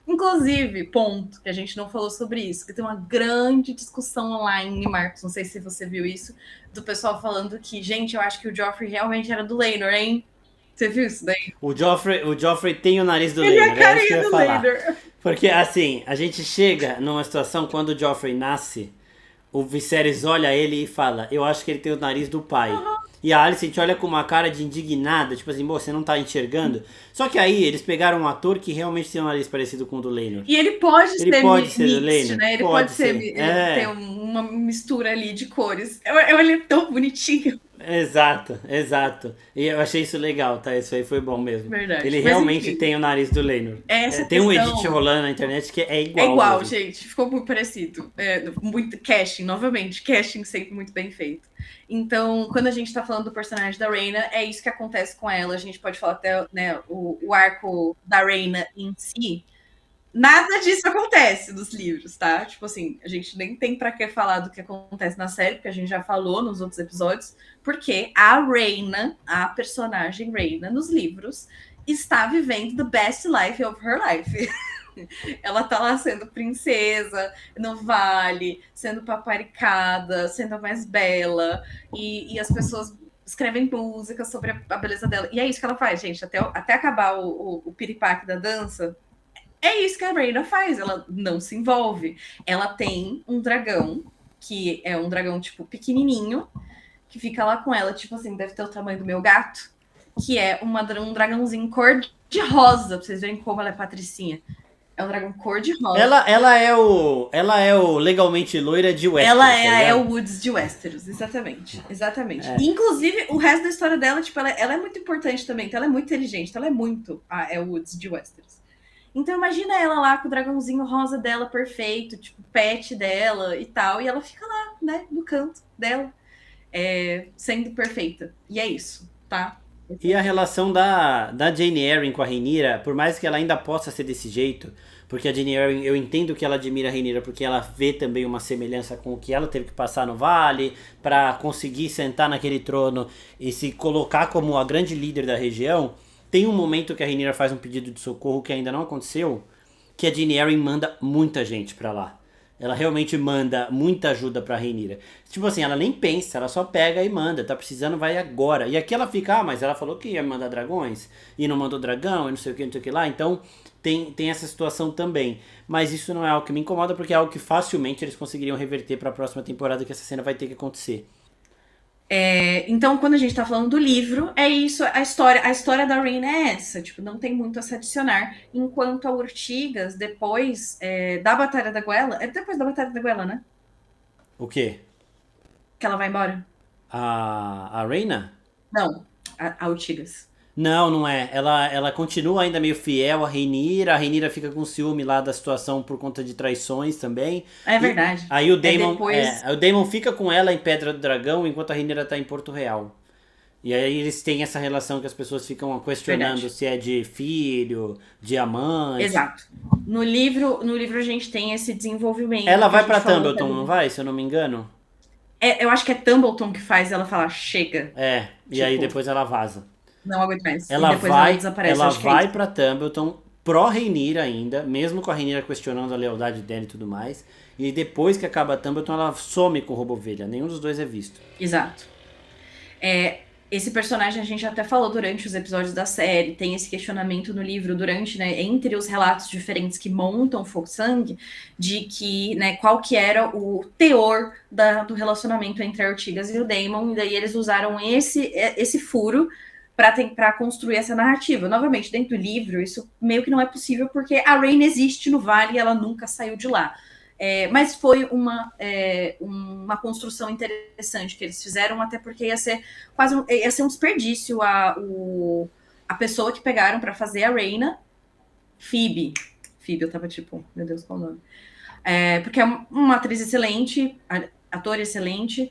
inclusive, ponto, que a gente não falou sobre isso, que tem uma grande discussão online, Marcos, não sei se você viu isso, do pessoal falando que, gente, eu acho que o Joffrey realmente era do Laenor, hein? Você viu isso daí? O Joffrey tem o nariz do Laenor, é a carinha do Laenor. Porque, assim, a gente chega numa situação quando o Joffrey nasce, o Viserys olha ele e fala, eu acho que ele tem o nariz do pai. E a Alicent olha com uma cara de indignada, tipo assim, você não tá enxergando? Só que aí eles pegaram um ator que realmente tem um nariz parecido com o do Laenor. E ele pode ser do Laenor, né? Ele pode ser ter uma mistura ali de cores. Ele é tão bonitinho. Exato. E eu achei isso legal, tá? Isso aí foi bom mesmo. Verdade. Ele realmente tem o nariz do Laenor. Tem um edit rolando na internet que é igual. É igual, gente. Ficou muito parecido. Muito casting, novamente. Casting sempre muito bem feito. Então, quando a gente tá falando do personagem da Rhaena, é isso que acontece com ela. A gente pode falar até, né, o arco da Rhaena em si. Nada disso acontece nos livros, tá? Tipo assim, a gente nem tem pra que falar do que acontece na série, porque a gente já falou nos outros episódios, porque a Rhaena, a personagem Rhaena nos livros, está vivendo the best life of her life. Ela tá lá sendo princesa no vale, sendo paparicada, sendo a mais bela, e as pessoas escrevem músicas sobre a beleza dela. E é isso que ela faz, gente, até acabar o piripaque da dança. É isso que a Rhaena faz, ela não se envolve. Ela tem um dragão, que é um dragão, tipo, pequenininho, que fica lá com ela, tipo assim, deve ter o tamanho do meu gato, que é um dragãozinho cor de rosa, pra vocês verem como ela é patricinha. É um dragão cor de rosa. Ela é o legalmente loira de Westeros. Ela é a Woods de Westeros, exatamente. Inclusive, o resto da história dela, tipo, ela é muito importante também, então ela é muito inteligente, então ela é muito a Woods de Westeros. Então imagina ela lá com o dragãozinho rosa dela perfeito, tipo, pet dela e tal, e ela fica lá, né, no canto dela, sendo perfeita. E é isso, tá? E a relação da Jaime Arryn com a Rhaenyra, por mais que ela ainda possa ser desse jeito, porque a Jaime Arryn, eu entendo que ela admira a Rhaenyra, porque ela vê também uma semelhança com o que ela teve que passar no Vale, pra conseguir sentar naquele trono e se colocar como a grande líder da região. Tem um momento que a Rhaenyra faz um pedido de socorro que ainda não aconteceu, que a Jane Arryn manda muita gente pra lá. Ela realmente manda muita ajuda pra Rhaenyra. Tipo assim, ela nem pensa, ela só pega e manda. Tá precisando, vai agora. E aqui ela fica, mas ela falou que ia mandar dragões. E não mandou dragão, e não sei o que, não sei o que lá. Então, tem essa situação também. Mas isso não é algo que me incomoda, porque é algo que facilmente eles conseguiriam reverter pra próxima temporada, que essa cena vai ter que acontecer. Então, quando a gente tá falando do livro, é isso, a história da Rain é essa, tipo, não tem muito a se adicionar, enquanto a Urtigas, depois da Batalha da Goela, é depois da Batalha da Goela, né? O quê? Que ela vai embora? A Rhaena? Não, a Urtigas. Não, não é. Ela continua ainda meio fiel à Rhaenyra. A Rhaenyra fica com ciúme lá da situação por conta de traições também. É E verdade. aí o Daemon, Depois. aí o Daemon fica com ela em Pedra do Dragão enquanto a Rhaenyra tá em Porto Real. E aí eles têm essa relação que as pessoas ficam questionando Verdade. se é de filho, de amante. Exato. No livro a gente tem esse desenvolvimento Ela que a vai gente pra falou Tumbleton, não também. vai? Se eu não me engano. Eu acho que é Tumbleton que faz ela falar, chega. É, e aí Tipo, depois ela vaza. não aguento mais. E Ela depois ela vai, desaparece. Eu ela acho que é vai isso. pra Tumbleton pró Rhaenyra ainda, mesmo com a Rhaenyra questionando a lealdade dela e tudo mais. E depois que acaba a Tumbleton, ela some com o Roubo Ovelha. Nenhum dos dois é visto. Exato. Esse personagem a gente até falou durante os episódios da série, tem esse questionamento no livro durante, né, entre os relatos diferentes que montam Fogo Sangue, de que, né, qual que era o teor do relacionamento entre a Ortigas e o Daemon, e daí eles usaram esse furo para construir essa narrativa. Novamente, dentro do livro, isso meio que não é possível, porque a Rain existe no Vale e ela nunca saiu de lá. Mas foi uma construção interessante que eles fizeram, até porque ia ser um desperdício a pessoa que pegaram para fazer a Reina, Phoebe, eu tava tipo, meu Deus, qual o nome? Porque é uma atriz excelente, ator excelente,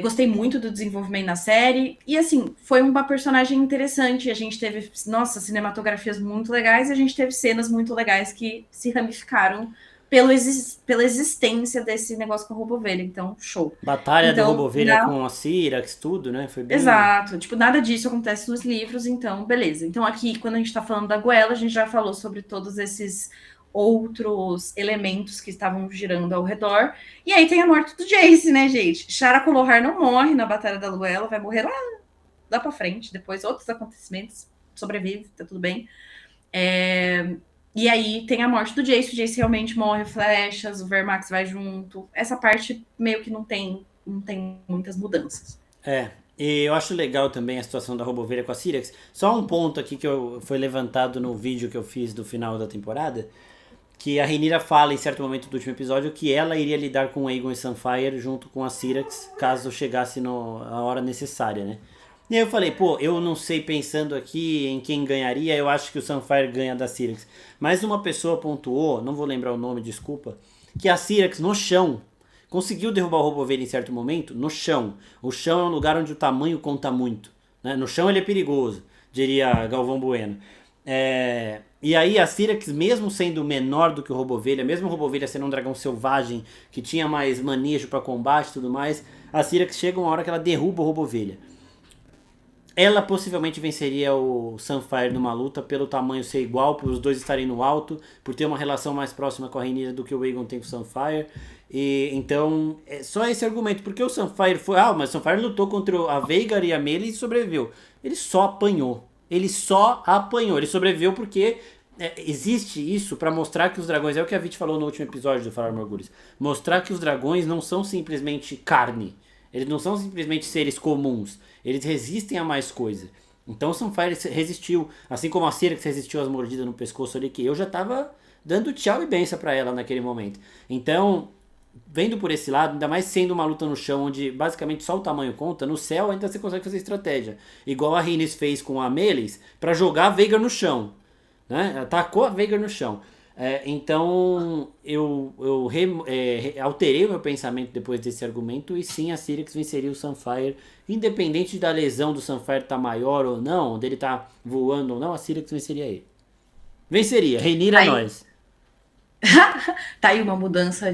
gostei muito do desenvolvimento na série, e assim, foi uma personagem interessante, a gente teve, nossa, cinematografias muito legais, e a gente teve cenas muito legais que se ramificaram pela existência desse negócio com a Roubo Ovelha, então, show. Batalha do Roubo Então, Ovelha com a Syrax, tudo, né? Foi bem. exato, tipo, nada disso acontece nos livros, então, beleza. Então, aqui, quando a gente tá falando da Goela, a gente já falou sobre todos esses outros elementos que estavam girando ao redor. E aí tem a morte do Jace, né, gente? Shara Kolohar não morre na Batalha da Goela, vai morrer lá pra frente, depois outros acontecimentos, sobrevive, tá tudo bem. E aí tem a morte do Jace, o Jace realmente morre, flechas, o Vermax vai junto. Essa parte meio que não tem muitas mudanças. É. E eu acho legal também a situação da Roubo Ovelha com a Syrax. Só um ponto aqui que foi levantado no vídeo que eu fiz do final da temporada. Que a Rhaenyra fala em certo momento do último episódio que ela iria lidar com Aegon e Sunfyre junto com a Syrax caso chegasse a hora necessária, né? E aí eu falei, pô, eu não sei, pensando aqui em quem ganharia, eu acho que o Sunfyre ganha da Syrax. Mas uma pessoa pontuou, não vou lembrar o nome, desculpa, que a Syrax no chão conseguiu derrubar o Roubo Ovelha em certo momento, no chão. O chão é um lugar onde o tamanho conta muito, né? No chão ele é perigoso, diria Galvão Bueno. E aí a Syrax, mesmo sendo menor do que o Roubo Ovelha, mesmo o Roubo Ovelha sendo um dragão selvagem que tinha mais manejo para combate e tudo mais, a Syrax chega uma hora que ela derruba o Roubo Ovelha. Ela possivelmente venceria o Sunfyre numa luta pelo tamanho ser igual, por os dois estarem no alto, por ter uma relação mais próxima com a Rhaenyra do que o Aegon tem com o Sunfyre. E então, é só esse argumento, porque o Sunfyre foi, mas o Sunfyre lutou contra a Vhagar e a Melee e sobreviveu. Ele só apanhou. Ele sobreviveu porque existe isso pra mostrar que os dragões, é o que a Vit falou no último episódio do Falar Morgulhos, mostrar que os dragões não são simplesmente carne. Eles não são simplesmente seres comuns. Eles resistem a mais coisa. Então o Sunfyre resistiu. Assim como a Syrax resistiu às mordidas no pescoço ali, que eu já tava dando tchau e benção pra ela naquele momento. Então, vendo por esse lado, ainda mais sendo uma luta no chão, onde basicamente só o tamanho conta, no céu ainda você consegue fazer estratégia. Igual a Rhaenys fez com a Melis, pra jogar a Vhagar no chão. Né? Ela tacou a Vhagar no chão. Então eu alterei o meu pensamento depois desse argumento, e sim, a Syrax venceria o Sunfyre, independente da lesão do Sunfyre estar maior ou não, dele estar voando ou não, a Syrax venceria ele. Venceria, Rhaenyra nós. Tá aí uma mudança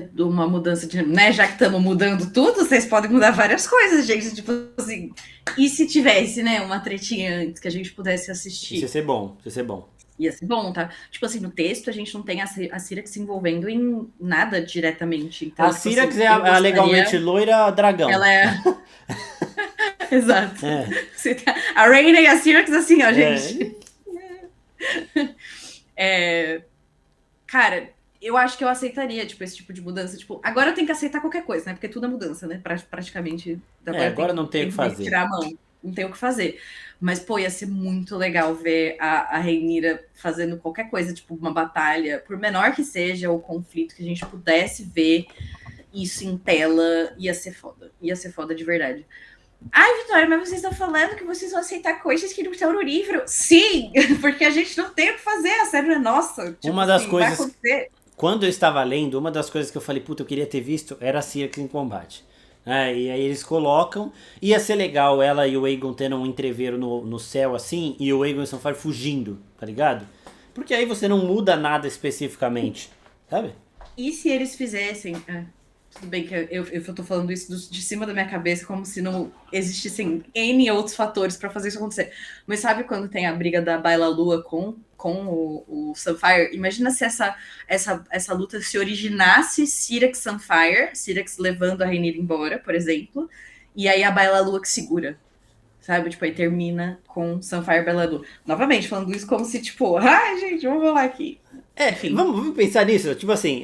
de, né, já que estamos mudando tudo, vocês podem mudar várias coisas, gente, tipo assim, e se tivesse, né, uma tretinha antes que a gente pudesse assistir? Isso ia ser bom, isso ia ser bom. Ia ser bom, tá? Tipo assim, no texto a gente não tem a Syrax se envolvendo em nada diretamente. Então, A tipo assim, Syrax é eu a legalmente gostaria. loira dragão. Ela é. Exato. É, A Rhaena e a Syrax, assim, ó, é. gente. É, cara, eu acho que eu aceitaria, tipo, esse tipo de mudança. Tipo, agora eu tenho que aceitar qualquer coisa, né? Porque tudo é mudança, né? Praticamente. É, Agora agora não tem o tem que que meio que fazer. tirar a mão. Não tem o que fazer. Mas, pô, ia ser muito legal ver a Rhaenyra fazendo qualquer coisa, tipo, uma batalha, por menor que seja o conflito, que a gente pudesse ver isso em tela, ia ser foda. Ia ser foda de verdade. Ai, Vitória, mas vocês estão falando que vocês vão aceitar coisas que não estão no livro? Sim, porque a gente não tem o que fazer, a série não é nossa. Tipo Uma das assim, vai coisas, acontecer. quando eu estava lendo, uma das coisas que eu falei, puta, eu queria ter visto era a Syrax em combate. É, e aí eles colocam, ia ser legal ela e o Aegon tendo um entreveiro no céu assim, e o Aegon e o Sunfire fugindo, tá ligado? Porque aí você não muda nada especificamente, sabe? E se eles fizessem. Tudo bem que eu tô falando isso de cima da minha cabeça, como se não existissem N outros fatores pra fazer isso acontecer. Mas sabe quando tem a briga da Baila Lua com o Sunfire? Imagina se essa luta se originasse Syrax Sunfire, Syrax levando a Rhaenyra embora, por exemplo, e aí a Baila Lua que segura. Sabe? Tipo, aí termina com Sunfire Baila Lua. Novamente, falando isso como se, tipo, ai, gente, vamos lá aqui. É, Enfim. vamos pensar nisso. Tipo assim,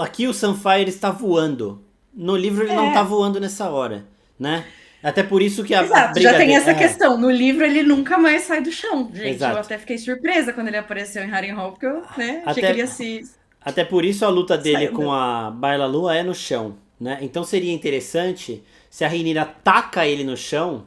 aqui o Sunfire está voando. No livro ele não está É, voando nessa hora, né? Até por isso que a exato, já briga tem dele. essa É, questão. No livro ele nunca mais sai do chão. Gente, eu exato. até fiquei surpresa quando ele apareceu em Harrenhal, porque eu, né, achei que ele Até, ia se até por isso a luta dele sair com andando. a Baila Lua é no chão, né? Então seria interessante se a Rhaenyra taca ele no chão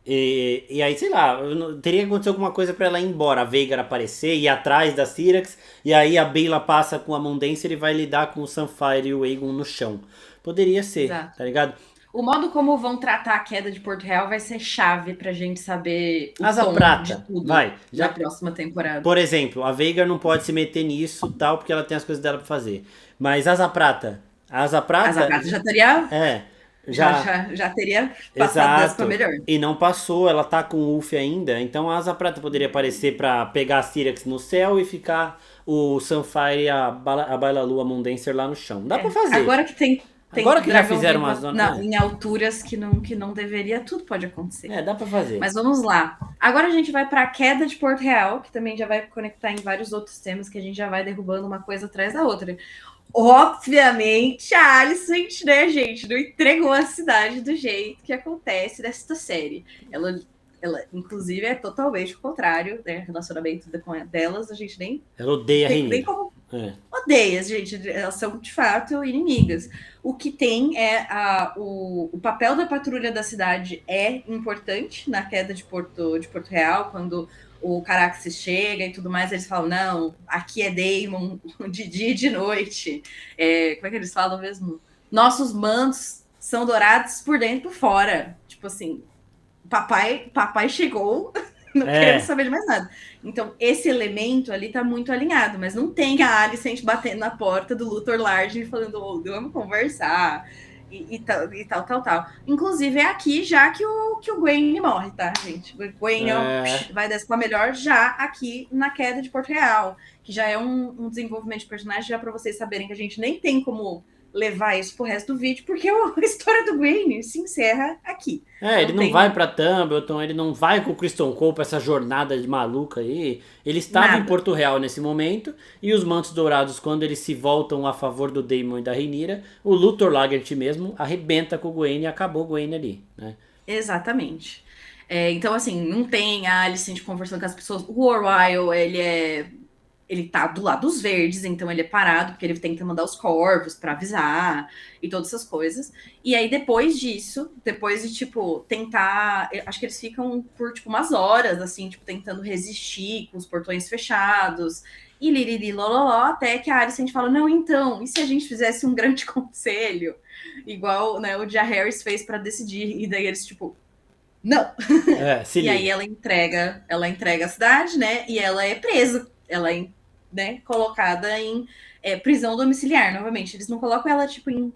e aí, sei lá, teria que acontecer alguma coisa pra ela ir embora. A Veigar aparecer, ir atrás da Syrax, e aí a Baela passa com a Mão Dancer e vai lidar com o Sunfire e o Aegon no chão. Poderia ser, Exato. tá ligado? O modo como vão tratar a queda de Porto Real vai ser chave pra gente saber o Asa tom de Prata, tudo vai. na Já, próxima temporada. por exemplo, a Veigar não pode se meter nisso, tal, porque ela tem as coisas dela pra fazer. Mas a Asa A Prata, Zapata já teria, é, já, já teria passado dessa pra exato. melhor. E não passou, ela tá com o Ulf ainda, então a Asa Prata poderia aparecer pra pegar a Syrax no céu e ficar o Sunfire e a Baila Lua Mondancer lá no chão. Dá pra É. fazer. Agora que tem Agora que já dragão fizeram vivo uma zona. em alturas que não deveria, tudo pode acontecer. Dá pra fazer. Mas vamos lá. Agora a gente vai para a queda de Porto Real, que também já vai conectar em vários outros temas que a gente já vai derrubando uma coisa atrás da outra. Obviamente, a Alicent, né, gente, não entregou a cidade do jeito que acontece nesta série. Ela inclusive, é totalmente o contrário, né? Relacionamento delas, a gente nem Ela odeia a tem nem Rhaenyra. como É. odeia, gente. Elas são de fato inimigas. O que tem é o papel da patrulha da cidade é importante na queda de Porto Real, quando o Caraxes chega e tudo mais, eles falam, não, aqui é Daemon de dia e de noite. Como é que eles falam mesmo? Nossos mantos são dourados por dentro e por fora. Tipo assim, papai chegou, não queremos É. saber de mais nada. Então, esse elemento ali tá muito alinhado, mas não tem a Alicent batendo na porta do Luthor Large e falando, oh, vamos conversar, e tal. Inclusive, é aqui já que o Gwen morre, tá, gente? O Gwen É. vai descer pra melhor já aqui na queda de Porto Real, que já é um desenvolvimento de personagem, já pra vocês saberem que a gente nem tem como levar isso pro resto do vídeo, porque a história do Gwen se encerra aqui. Ele Não não vai tem pra Tumbleton, ele não vai com o Kristen Cole pra essa jornada de maluca aí. Ele estava em nada. Porto Real nesse momento, e os Mantos Dourados, quando eles se voltam a favor do Daemon e da Rhaenyra, o Luthor Laggert mesmo arrebenta com o Gwen e acabou o Gwen ali, né? Exatamente. Então, assim, não tem a Alicent conversando com as pessoas. O Orwell, ele tá do lado dos verdes, então ele é parado, porque ele tenta mandar os corvos para avisar e todas essas coisas. E aí, depois disso, depois de, tipo, tentar. Acho que eles ficam por, tipo, umas horas, assim, tipo, tentando resistir com os portões fechados. E liriri lololó, até que a Alicent fala: não, então, e se a gente fizesse um grande conselho? Igual, né, o Dia Harris fez para decidir. E daí eles, tipo, não. Se E aí liga. ela entrega a cidade, né? E ela é presa. Ela é, né, colocada em prisão domiciliar, novamente. Eles não colocam ela, tipo, em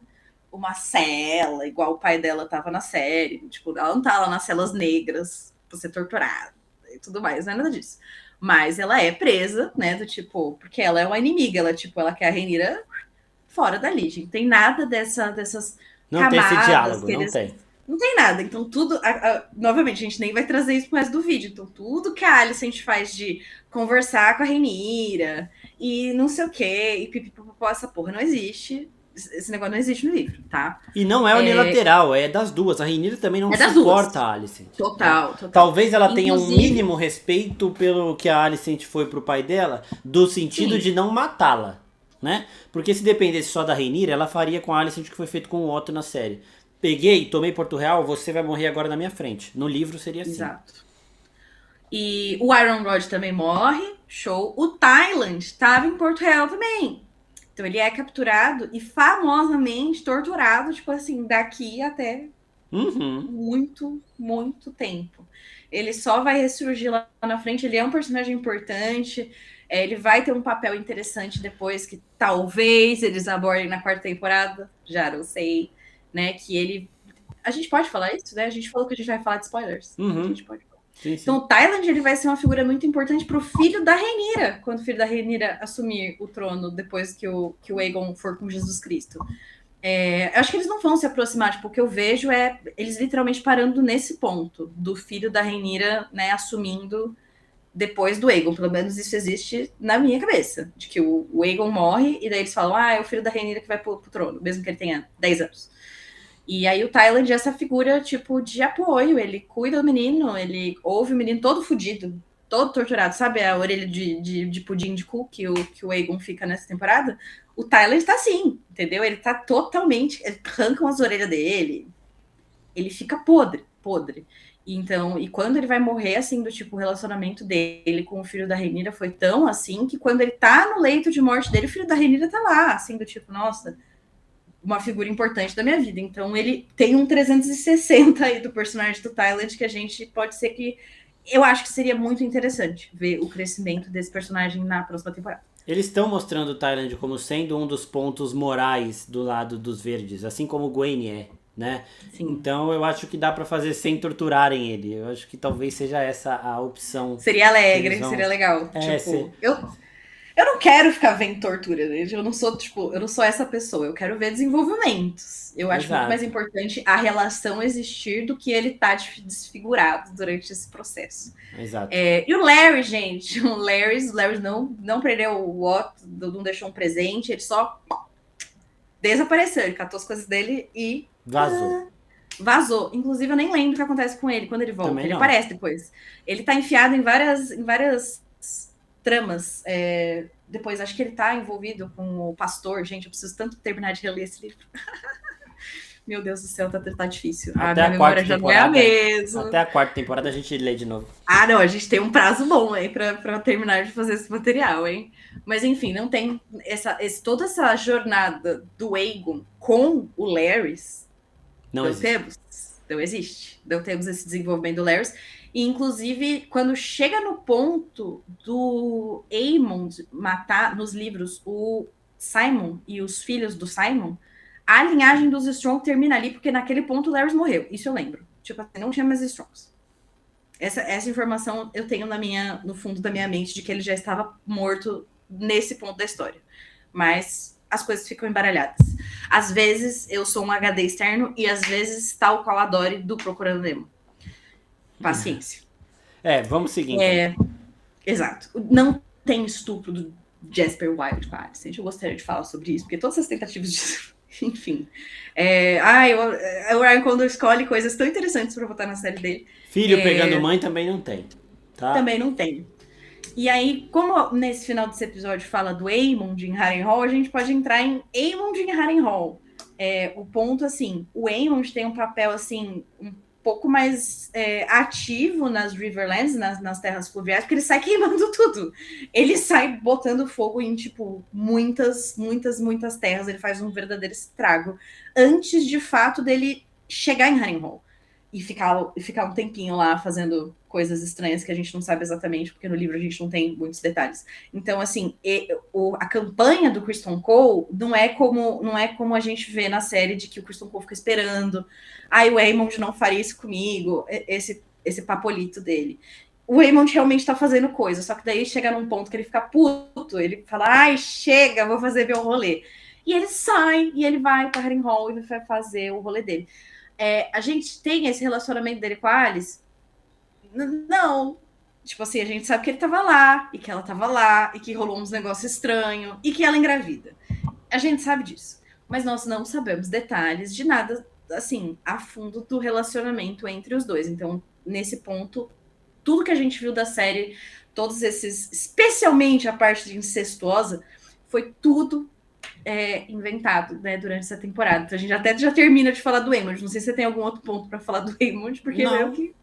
uma cela, igual o pai dela tava na série. Tipo, ela não tá lá nas celas negras pra ser torturada e tudo mais, não é nada disso. Mas ela é presa, né, do tipo, porque ela é uma inimiga, ela, tipo, ela quer a Rhaenyra fora dali, gente. Não tem nada dessas Não tem esse camadas diálogo, que não eles... tem. Não tem nada. Então, tudo... novamente, a gente nem vai trazer isso pro resto do vídeo. Então, tudo que a Alicent faz de conversar com a Rhaenyra e não sei o quê, e pipipopopó, essa porra não existe. Esse negócio não existe no livro, tá? E não é unilateral, é das duas. A Rhaenyra também não É das duas. suporta a Alicent. Total, total. Talvez ela tenha um Inclusive- mínimo respeito pelo que a Alicent foi pro pai dela, do sentido Sim. de não matá-la, né? Porque se dependesse só da Rhaenyra, ela faria com a Alicent o que foi feito com o Otto na série. Peguei, tomei Porto Real, você vai morrer agora na minha frente. No livro seria assim. Exato. E o Iron Rod também morre, show. O Tyland estava em Porto Real também. Então ele é capturado e famosamente torturado, tipo assim, daqui até Uhum. muito, muito tempo. Ele só vai ressurgir lá na frente, ele é um personagem importante, ele vai ter um papel interessante depois, que talvez eles abordem na quarta temporada, já não sei, né, que ele... A gente pode falar isso, né? A gente falou que a gente vai falar de spoilers. Uhum. A gente pode falar. Sim, sim. Então o Tyland, ele vai ser uma figura muito importante pro filho da Rhaenyra, quando o filho da Rhaenyra assumir o trono depois que o Aegon for com Jesus Cristo. Eu acho que eles não vão se aproximar, tipo, o que eu vejo é eles literalmente parando nesse ponto, do filho da Rhaenyra, né, assumindo depois do Aegon. Pelo menos isso existe na minha cabeça, de que o Aegon morre e daí eles falam, é o filho da Rhaenyra que vai pro trono, mesmo que ele tenha 10 anos. E aí o Tyland é essa figura, tipo, de apoio, ele cuida do menino, ele ouve o menino todo fudido, todo torturado, sabe a orelha de pudim de cu que o Aegon fica nessa temporada? O Tyland tá assim, entendeu? Ele tá totalmente... Arrancam as orelhas dele, ele fica podre. Então, e quando ele vai morrer, assim, do tipo, o relacionamento dele com o filho da Rhaenyra foi tão assim, que quando ele tá no leito de morte dele, o filho da Rhaenyra tá lá, assim, do tipo, nossa... uma figura importante da minha vida. Então ele tem um 360 aí do personagem do Tyland que a gente pode ser que... Eu acho que seria muito interessante ver o crescimento desse personagem na próxima temporada. Eles estão mostrando o Tyland como sendo um dos pontos morais do lado dos verdes, assim como o Gwenny é, né? Sim. Então eu acho que dá pra fazer sem torturarem ele. Eu acho que talvez seja essa a opção. Seria alegre, Eles vão- seria legal. É, tipo, eu não quero ficar vendo tortura, né? Eu não sou, tipo, eu não sou essa pessoa. Eu quero ver desenvolvimentos. Eu acho Exato. muito mais importante a relação existir do que ele tá desfigurado durante esse processo. Exato. E o Larry, gente, o Larry não prendeu o Otto, não deixou um presente, ele só desapareceu, ele catou as coisas dele e vazou. Inclusive, eu nem lembro o que acontece com ele quando ele volta. Também ele não. aparece depois. Ele tá enfiado em várias tramas. Depois, acho que ele tá envolvido com o pastor. Gente, eu preciso tanto terminar de reler esse livro. Meu Deus do céu, tá difícil. Até A minha a memória quarta já não é a temporada. mesma. Até a quarta temporada a gente lê de novo. Não, a gente tem um prazo bom aí pra terminar de fazer esse material, hein? Mas enfim, não tem toda essa jornada do Aegon com o Larrys. Não existe. Não existe. Não temos esse desenvolvimento do Larrys. E, inclusive, quando chega no ponto do Aemond matar nos livros o Simon e os filhos do Simon, a linhagem dos Strong termina ali, porque naquele ponto o Larrys morreu. Isso eu lembro. Tipo assim, não tinha mais Strongs. Essa informação eu tenho no fundo da minha mente de que ele já estava morto nesse ponto da história. Mas as coisas ficam embaralhadas. Às vezes eu sou um HD externo e às vezes tal qual a Dory do Procurando Nemo. Paciência. Vamos seguir. Exato. Não tem estupro do Jasper Wilde com a Alicent. Eu gostaria de falar sobre isso, porque todas as tentativas de... Enfim. O Ryan Condor escolhe coisas tão interessantes pra botar na série dele. Filho pegando mãe também não tem. Tá? Também não tem. E aí, como nesse final desse episódio fala do Aemond em Harrenhal, a gente pode entrar em Aemond em Harrenhal. O ponto, assim, o Aemond tem um papel, assim, um pouco mais ativo nas Riverlands, nas terras fluviais, porque ele sai queimando tudo. Ele sai botando fogo em, tipo, muitas terras. Ele faz um verdadeiro estrago antes, de fato, dele chegar em Harrenhal e ficar um tempinho lá fazendo coisas estranhas que a gente não sabe exatamente, porque no livro a gente não tem muitos detalhes. Então, assim, a campanha do Criston Cole não é como a gente vê na série, de que o Criston Cole fica esperando. O Aemond não faria isso comigo, esse papolito dele. o Aemond realmente tá fazendo coisa, só que daí chega num ponto que ele fica puto, ele fala, ai, chega, vou fazer meu rolê. E ele sai, e ele vai para Harrenhal e vai fazer o rolê dele. A gente tem esse relacionamento dele com a Alice? Não. Tipo assim, a gente sabe que ele tava lá, e que ela tava lá, e que rolou uns negócios estranhos, e que ela engravida. A gente sabe disso. Mas nós não sabemos detalhes de nada, assim, a fundo do relacionamento entre os dois. Então, nesse ponto, tudo que a gente viu da série, todos esses, especialmente a parte de incestuosa, foi tudo inventado, né, durante essa temporada. Então a gente até já termina de falar do Aemond. Não sei se você tem algum outro ponto para falar do Aemond, porque eu Não. que,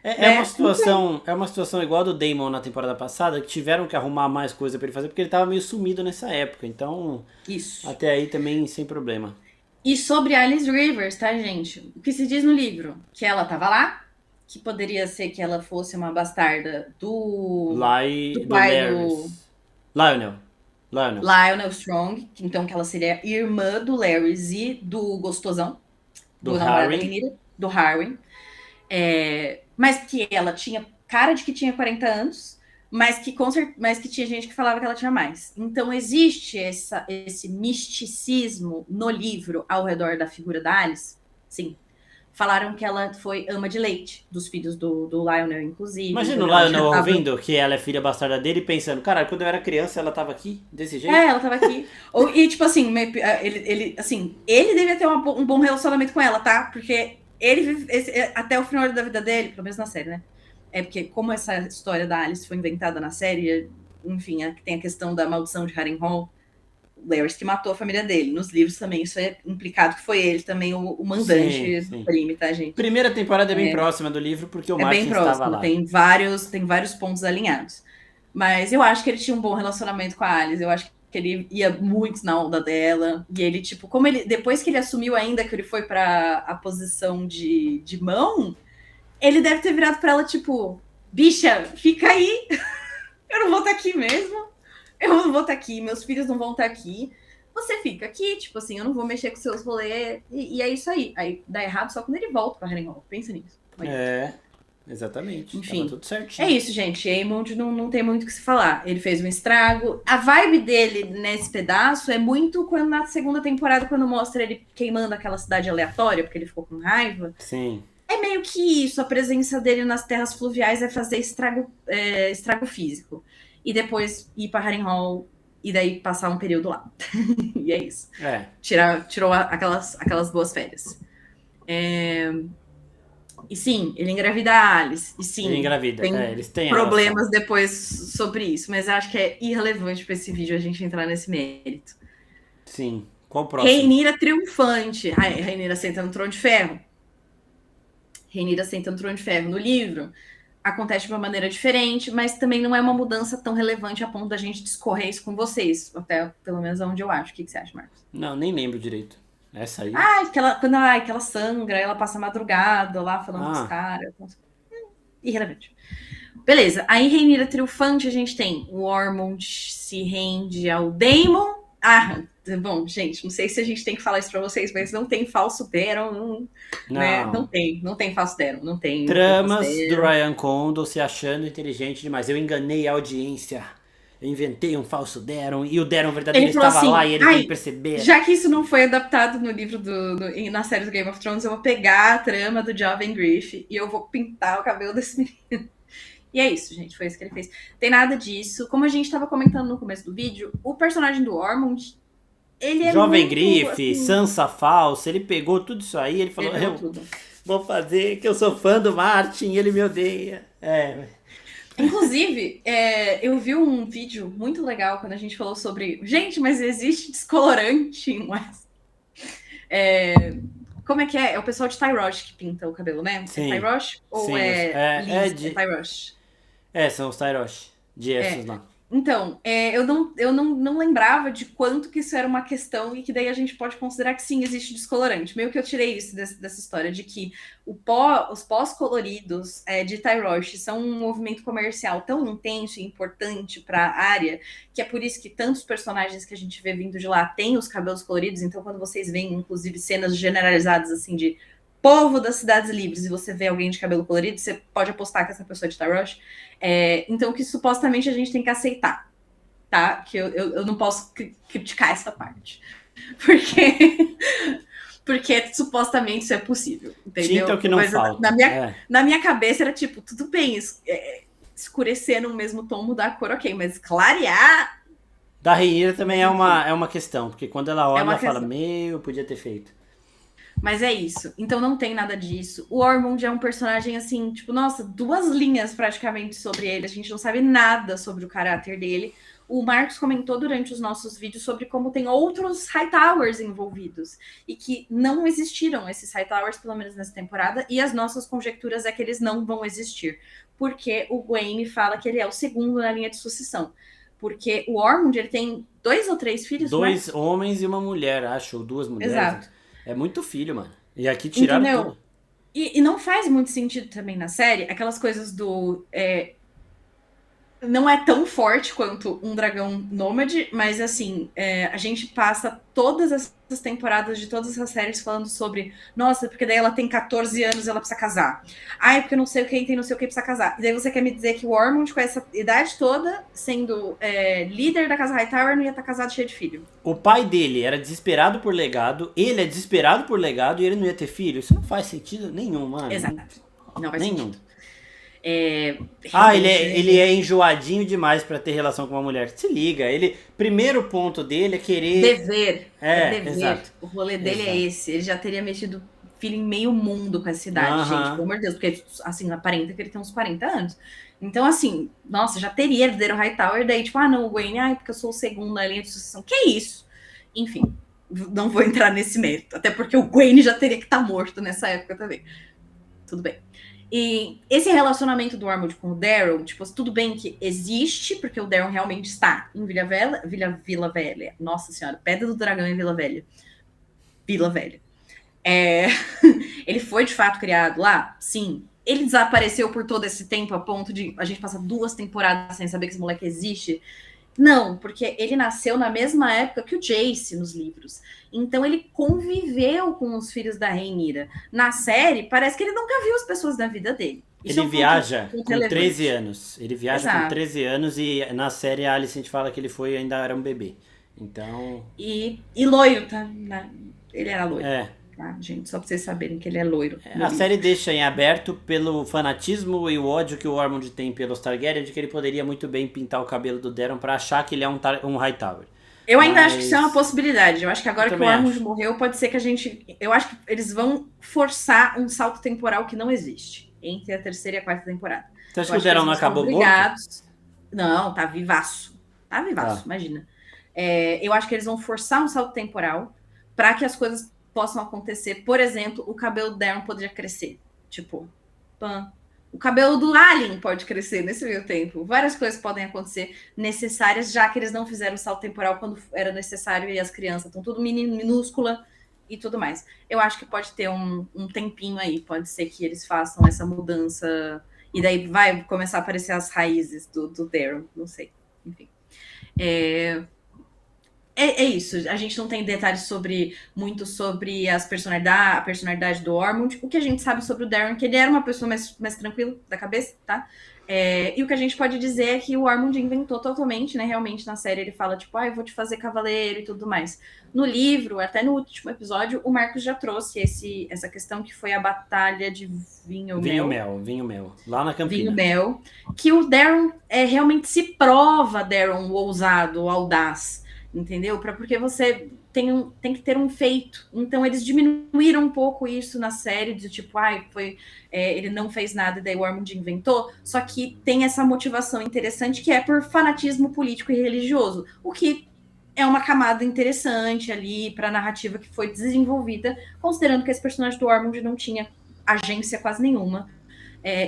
É uma né, situação, é uma situação igual a do Daemon na temporada passada, que tiveram que arrumar mais coisa pra ele fazer, porque ele tava meio sumido nessa época. Então, isso. até aí também sem problema. E sobre Alice Rivers, tá, gente? O que se diz no livro? Que ela tava lá, que poderia ser que ela fosse uma bastarda do Do pai do Larys. Lionel. Lionel. Lionel Strong, então que ela seria irmã do Larys e do gostosão, Do do namorado da Harry. Rhaenyra, do Harwin. Mas que ela tinha cara de que tinha 40 anos, mas que tinha gente que falava que ela tinha mais. Então existe esse misticismo no livro ao redor da figura da Alice. Sim. Falaram que ela foi ama de leite dos filhos do Lionel, inclusive. Imagina Então o ela Lionel já tava... ouvindo que ela é filha bastarda dele e pensando, cara, quando eu era criança ela tava aqui, desse jeito. ela tava aqui. E, tipo assim, ele devia ter um bom relacionamento com ela, tá? Porque ele até o final da vida dele, pelo menos na série, né? Porque como essa história da Alice foi inventada na série, enfim, tem a questão da maldição de Harrenhal, o Larys que matou a família dele. Nos livros também isso é implicado que foi ele também o mandante do crime, tá, gente? Primeira temporada é bem próxima do livro, porque o Martin bem próximo, estava lá. Tem vários pontos alinhados. Mas eu acho que ele tinha um bom relacionamento com a Alice. Eu acho que ele ia muito na onda dela. E ele, tipo, como ele. Depois que ele assumiu ainda que ele foi pra a posição de mão, ele deve ter virado pra ela, tipo, bicha, fica aí. Eu não vou estar aqui mesmo. Eu não vou estar aqui, meus filhos não vão estar aqui. Você fica aqui, tipo assim, eu não vou mexer com seus rolês. E é isso aí. Aí dá errado só quando ele volta pra Harrenhal. Pensa nisso. Exatamente. Enfim, tava tudo certinho. É isso, gente. Aemond não tem muito o que se falar. Ele fez um estrago. A vibe dele nesse pedaço é muito quando na segunda temporada, quando mostra ele queimando aquela cidade aleatória, porque ele ficou com raiva. Sim. É meio que isso. A presença dele nas terras fluviais é fazer estrago físico. E depois ir para Harrenhal e daí passar um período lá. E é isso. Tirou aquelas boas férias. E sim, ele engravida a Alice. E sim, ele engravida. tem eles têm problemas depois sobre isso. Mas acho que é irrelevante para esse vídeo a gente entrar nesse mérito. Sim. Qual o próximo? Rhaenyra triunfante. Rhaenyra senta no trono de ferro. Rhaenyra senta no trono de ferro. No livro, acontece de uma maneira diferente, mas também não é uma mudança tão relevante a ponto da gente discorrer isso com vocês. Até pelo menos onde eu acho. O que você acha, Marcos? Não, nem lembro direito. Essa aí. Que ela sangra, ela passa a madrugada lá falando com os caras. Irrelevante. Beleza, aí Rhaenyra triunfante, a gente tem o Ormond se rende ao Daemon. Bom, gente, não sei se a gente tem que falar isso pra vocês, mas não tem falso Daemon, né? Não tem falso Daemon, não tem. Tramas do Ryan Condal se achando inteligente demais. Eu enganei a audiência. Eu inventei um falso Daemon e o Daemon verdadeiro estava assim, lá e ele nem perceber. Já que isso não foi adaptado no livro na série do Game of Thrones, eu vou pegar a trama do Jovem Griff e eu vou pintar o cabelo desse menino. E é isso, gente, foi isso que ele fez. Tem nada disso. Como a gente estava comentando no começo do vídeo, o personagem do Ormond, ele é Jovem muito, Griff, assim, Sansa falsa, ele pegou tudo isso aí, ele falou, vou fazer que eu sou fã do Martin e ele me odeia. Inclusive, eu vi um vídeo muito legal quando a gente falou sobre... Gente, mas existe descolorante em West. Como é que é? É o pessoal de Tyrosh que pinta o cabelo, né? Sim. É Tyrosh? Ou Sim, Tyrosh? São os Tyrosh. De Essos lá. Então, eu não lembrava de quanto que isso era uma questão e que daí a gente pode considerar que sim, existe descolorante. Meio que eu tirei isso dessa história de que os pós-coloridos de Tyrosh são um movimento comercial tão intenso e importante para a área, que é por isso que tantos personagens que a gente vê vindo de lá têm os cabelos coloridos. Então, quando vocês veem, inclusive, cenas generalizadas assim de povo das cidades livres, e você vê alguém de cabelo colorido, você pode apostar que essa pessoa é de Tarosh. Então, que supostamente a gente tem que aceitar, tá? Que eu não posso criticar essa parte. Porque supostamente isso é possível, entendeu? Tinta é o que não Mas falta. Na minha cabeça era tipo, tudo bem, escurecer no mesmo tom, mudar a cor, ok, mas clarear... Da Rhaenyra também é uma questão, porque quando ela olha, ela fala, podia ter feito. Mas é isso. Então não tem nada disso. O Ormond é um personagem assim, tipo, nossa, 2 linhas praticamente sobre ele. A gente não sabe nada sobre o caráter dele. O Marcos comentou durante os nossos vídeos sobre como tem outros Hightowers envolvidos. E que não existiram esses Hightowers, pelo menos nessa temporada. E as nossas conjecturas é que eles não vão existir. Porque o Gwaine fala que ele é o segundo na linha de sucessão. Porque o Ormond, ele tem 2 ou 3 filhos, 2 homens e uma mulher, acho, ou 2 mulheres. Exato. É muito filho, mano. E aqui tiraram tudo. E não faz muito sentido também na série, aquelas coisas do... não é tão forte quanto um dragão nômade, mas assim, a gente passa todas essas temporadas de todas essas séries falando sobre, nossa, porque daí ela tem 14 anos e ela precisa casar. Ai, porque não sei o que tem, não sei o que precisa casar. E daí você quer me dizer que o Ormond, com essa idade toda, sendo líder da casa Hightower, não ia estar casado cheio de filho. O pai dele era desesperado por legado, ele é desesperado por legado e ele não ia ter filho. Isso não faz sentido nenhum, mano. Exato. Não faz sentido. Ele é enjoadinho demais pra ter relação com uma mulher. Se liga, primeiro ponto dele é querer... Dever. Dever. Exato. O rolê dele é esse. Ele já teria metido filho em meio mundo com essa idade, gente. Pelo amor de Deus. Porque, assim, aparenta que ele tem uns 40 anos. Então, assim, nossa, já teria herdeiro Hightower. Daí, tipo, não, o Gwaine, porque eu sou o segundo na linha de sucessão. Que isso? Enfim, não vou entrar nesse mérito. Até porque o Gwaine já teria que estar morto nessa época também. Tudo bem. E esse relacionamento do Ormond com o Daryl, tipo, tudo bem que existe, porque o Daryl realmente está em Vila Velha. Nossa senhora, Pedra do Dragão em Vila Velha. Vila Velha. Ele foi, de fato, criado lá? Sim. Ele desapareceu por todo esse tempo a ponto de a gente passar 2 temporadas sem saber que esse moleque existe? Não, porque ele nasceu na mesma época que o Jace nos livros. Então ele conviveu com os filhos da Rhaenyra. Na série, parece que ele nunca viu as pessoas da vida dele. Isso ele viaja com 13 anos. Ele viaja com 13 anos e na série a Alicent fala que ele ainda era um bebê. Então... E loiro, tá? Ele era loiro. Tá, gente, só pra vocês saberem que ele é loiro. A série deixa em aberto pelo fanatismo e o ódio que o Ormond tem pelos Targaryen, de que ele poderia muito bem pintar o cabelo do Daemon pra achar que ele é um Hightower. Eu ainda acho que isso é uma possibilidade. Eu acho que agora que o Ormond morreu, pode ser que a gente... Eu acho que eles vão forçar um salto temporal que não existe entre a 3ª e a 4ª temporada. Você acha que o Daemon não acabou morto? Não, tá vivaço. Tá vivaço, imagina. Eu acho que eles vão forçar um salto temporal pra que as coisas possam acontecer. Por exemplo, o cabelo do Daemon poderia crescer. Tipo, o cabelo do Alien pode crescer nesse meio tempo. Várias coisas podem acontecer necessárias, já que eles não fizeram o salto temporal quando era necessário e as crianças estão tudo minúscula e tudo mais. Eu acho que pode ter um tempinho aí. Pode ser que eles façam essa mudança e daí vai começar a aparecer as raízes do Daemon. Não sei. Enfim. É isso, a gente não tem detalhes muito sobre a personalidade do Ormond. O que a gente sabe sobre o Daemon é que ele era uma pessoa mais tranquila da cabeça, tá? E o que a gente pode dizer é que o Ormond inventou totalmente, né? Realmente na série ele fala, tipo, eu vou te fazer cavaleiro e tudo mais. No livro, até no último episódio, o Marcos já trouxe essa questão que foi a batalha de Vinho Mel. Lá na Campina. Vinho Mel. Que o Daemon realmente se prova Daemon o ousado, o audaz. Entendeu? Porque você tem que ter um feito. Então, eles diminuíram um pouco isso na série, de tipo, ele não fez nada, e daí o Ormond inventou. Só que tem essa motivação interessante que é por fanatismo político e religioso. O que é uma camada interessante ali para a narrativa que foi desenvolvida, considerando que esse personagem do Ormond não tinha agência quase nenhuma,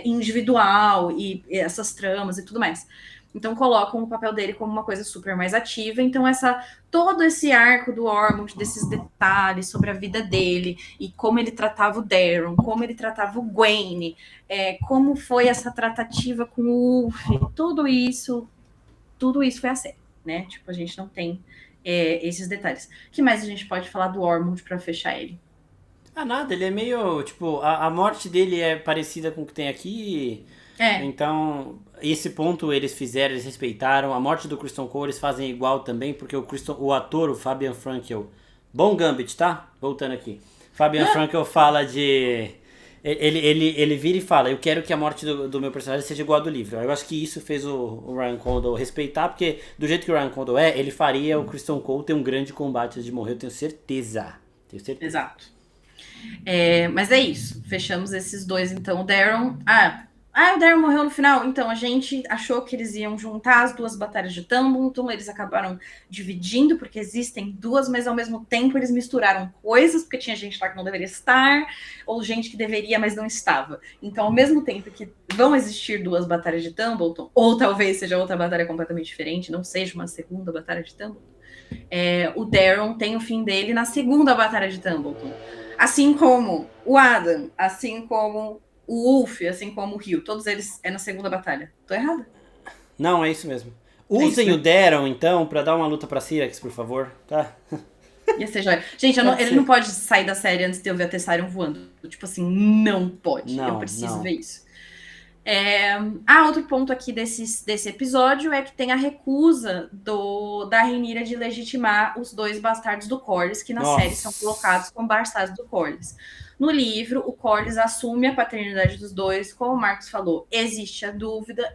individual, e essas tramas e tudo mais. Então colocam o papel dele como uma coisa super mais ativa. Então todo esse arco do Ormond, desses detalhes sobre a vida dele e como ele tratava o Daemon, como ele tratava o Gwaine, como foi essa tratativa com o Ulf, tudo isso foi a série, né? Tipo, a gente não tem esses detalhes. O que mais a gente pode falar do Ormond para fechar ele? Ah, nada, ele é meio, tipo, a morte dele é parecida com o que tem aqui, É, então, esse ponto eles fizeram, eles respeitaram. A morte do Christian Cole eles fazem igual também, porque o ator, o Fabian Frankel, bom Gambit, tá? Voltando aqui. Fabian Frankel fala de... Ele vira e fala, eu quero que a morte do meu personagem seja igual a do livro. Eu acho que isso fez o Ryan Condal respeitar, porque do jeito que o Ryan Condal é, ele faria o Christian Cole ter um grande combate antes de morrer, eu tenho certeza. Tenho certeza. exato. Mas é isso. Fechamos esses dois, então. O Daryl. O Daryl morreu no final. Então, a gente achou que eles iam juntar as duas batalhas de Tumbleton. Eles acabaram dividindo, porque existem duas, mas ao mesmo tempo eles misturaram coisas, porque tinha gente lá que não deveria estar, ou gente que deveria, mas não estava. Então, ao mesmo tempo que vão existir duas batalhas de Tumbleton, ou talvez seja outra batalha completamente diferente, não seja uma segunda batalha de Tumbleton, o Daryl tem o fim dele na segunda batalha de Tumbleton. Assim como o Adam, assim como o Wolf, assim como o Rio. Todos eles é na segunda batalha. Tô errada? Não, é isso mesmo. É isso, Usem né? o Daryl, então, pra dar uma luta pra Syrax, por favor, tá? Ia ser joia. Gente, ele não pode sair da série antes de eu ver a Tessarion voando. Tipo assim, não pode. Eu Não, preciso não. ver isso. Outro ponto aqui desse episódio é que tem a recusa da Rhaenyra de legitimar os dois bastardos do Corlys, que na série são colocados como bastardos do Corlys. No livro, o Corlys assume a paternidade dos dois, como o Marcos falou, existe a dúvida,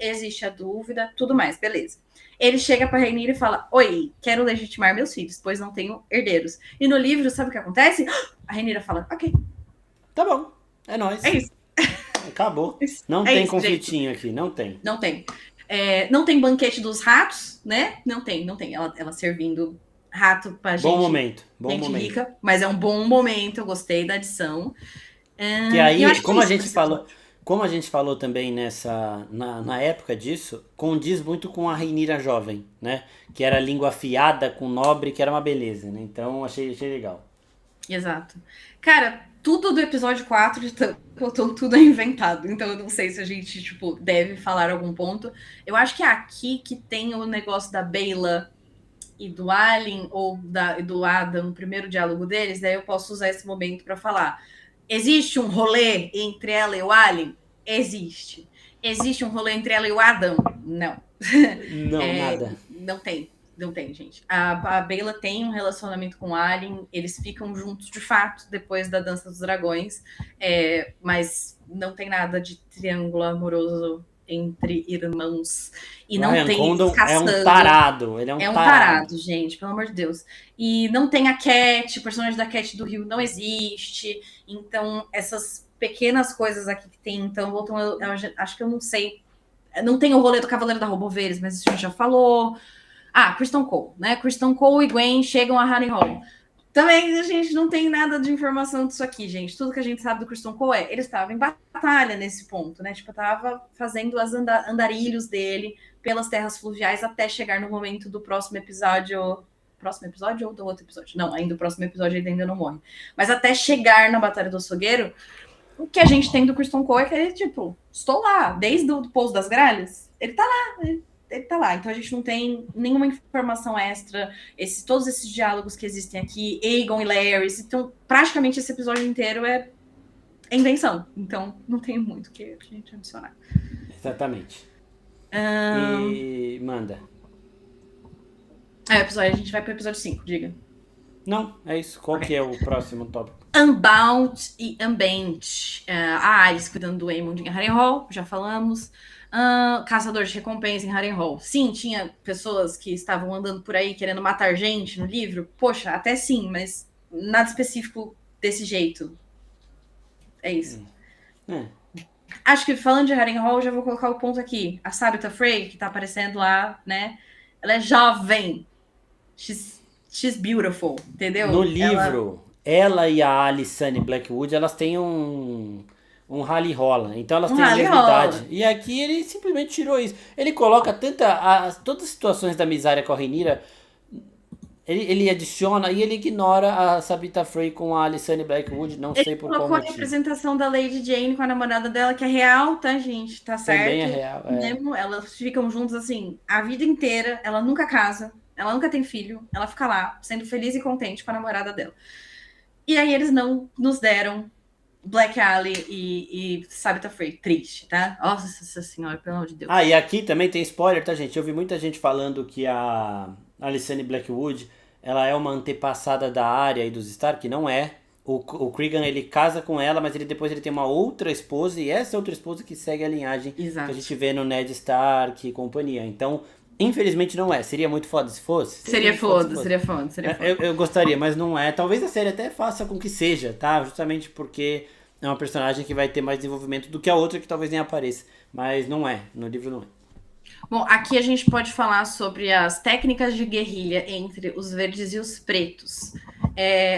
tudo mais, beleza. Ele chega pra Rhaenyra e fala, oi, quero legitimar meus filhos, pois não tenho herdeiros. E no livro, sabe o que acontece? A Rhaenyra fala, ok. Tá bom, é nóis. É isso. Acabou. Não tem conflitinho gente. Aqui, não tem. Não tem. Não tem banquete dos ratos, né? Não tem. Ela servindo rato pra gente. Bom momento. Rica, mas é um bom momento. Eu gostei da adição. Que aí, como a gente falou também na época disso, condiz muito com a Rhaenyra jovem, né? Que era língua afiada com nobre, que era uma beleza, né? Então achei legal. Exato. Cara, tudo do episódio 4 de tudo é inventado. Então eu não sei se a gente, tipo, deve falar algum ponto. Eu acho que é aqui que tem o negócio da Baela e do Alien, ou do Adam, o primeiro diálogo deles, daí eu posso usar esse momento para falar. Existe um rolê entre ela e o Alien? Existe. Existe um rolê entre ela e o Adam? Não. Não, nada. Não tem. Não tem, gente. A Baela tem um relacionamento com o Alien, eles ficam juntos de fato depois da Dança dos Dragões, mas não tem nada de triângulo amoroso entre irmãos. E não Ryan tem Condal caçando. É um tarado. Ele é um tarado, gente, pelo amor de Deus. E não tem a Cat, o personagem da Cat do Rio não existe. Então, essas pequenas coisas aqui que tem, então, eu acho que eu não sei. Não tem o rolê do Cavaleiro da Roboveres, mas isso a gente já falou. Criston Cole, né? Criston Cole e Gwen chegam a Harrenhal. Também a gente não tem nada de informação disso aqui, gente. Tudo que a gente sabe do Criston Cole ele estava em batalha nesse ponto, né? Tipo, estava fazendo os andarilhos dele pelas terras fluviais até chegar no momento do próximo episódio. Próximo episódio ou do outro episódio? Não, ainda o próximo episódio ele ainda não morre. Mas até chegar na Batalha do Açougueiro, o que a gente tem do Criston Cole é que ele, tipo, estou lá, desde o Pouso das Gralhas, ele tá lá, ele tá lá. Então a gente não tem nenhuma informação extra. Todos esses diálogos que existem aqui, Aegon e Larys, então praticamente esse episódio inteiro é invenção. Então não tem muito o que a gente adicionar. Exatamente. E manda. A gente vai pro episódio 5, diga. Não, é isso. Qual que é o próximo tópico? Unbound e Unbent. A Alice cuidando do Aemond em Harrenhal, já falamos. Caçador de recompensa em Harrenhal. Sim, tinha pessoas que estavam andando por aí querendo matar gente no livro. Poxa, até sim, mas nada específico desse jeito. É isso. Acho que falando de Harrenhal, já vou colocar o ponto aqui. A Sabitha Frey, que tá aparecendo lá, né? Ela é jovem. She's beautiful, entendeu? No livro, ela e a Alysanne Blackwood, elas têm um rally rola. Então elas têm a mesma idade. E aqui ele simplesmente tirou isso. Ele coloca todas as situações da miséria com a Rhaenyra, ele adiciona e ele ignora a Sabitha Frey com a Alysanne Blackwood, não sei por qual motivo. Ele colocou a representação da Lady Jane com a namorada dela, que é real, tá, gente? Tá certo? Também é real, mesmo, elas ficam juntas, assim, a vida inteira. Ela nunca casa, ela nunca tem filho. Ela fica lá, sendo feliz e contente com a namorada dela. E aí eles não nos deram Black Allie e Sabitha Free. Triste, tá? Nossa senhora, pelo amor de Deus. Ah, e aqui também tem spoiler, tá, gente? Eu vi muita gente falando que a Alicent Blackwood, ela é uma antepassada da Arya e dos Stark, não é. O Cregan, ele casa com ela, mas depois ele tem uma outra esposa, e essa outra esposa que segue a linhagem Exato. que a gente vê no Ned Stark e companhia. Então, infelizmente não é. Seria muito foda se fosse? Seria foda. Eu gostaria, mas não é. Talvez a série até faça com que seja, tá? Justamente porque é uma personagem que vai ter mais desenvolvimento do que a outra que talvez nem apareça. Mas não é. No livro não é. Bom, aqui a gente pode falar sobre as técnicas de guerrilha entre os verdes e os pretos.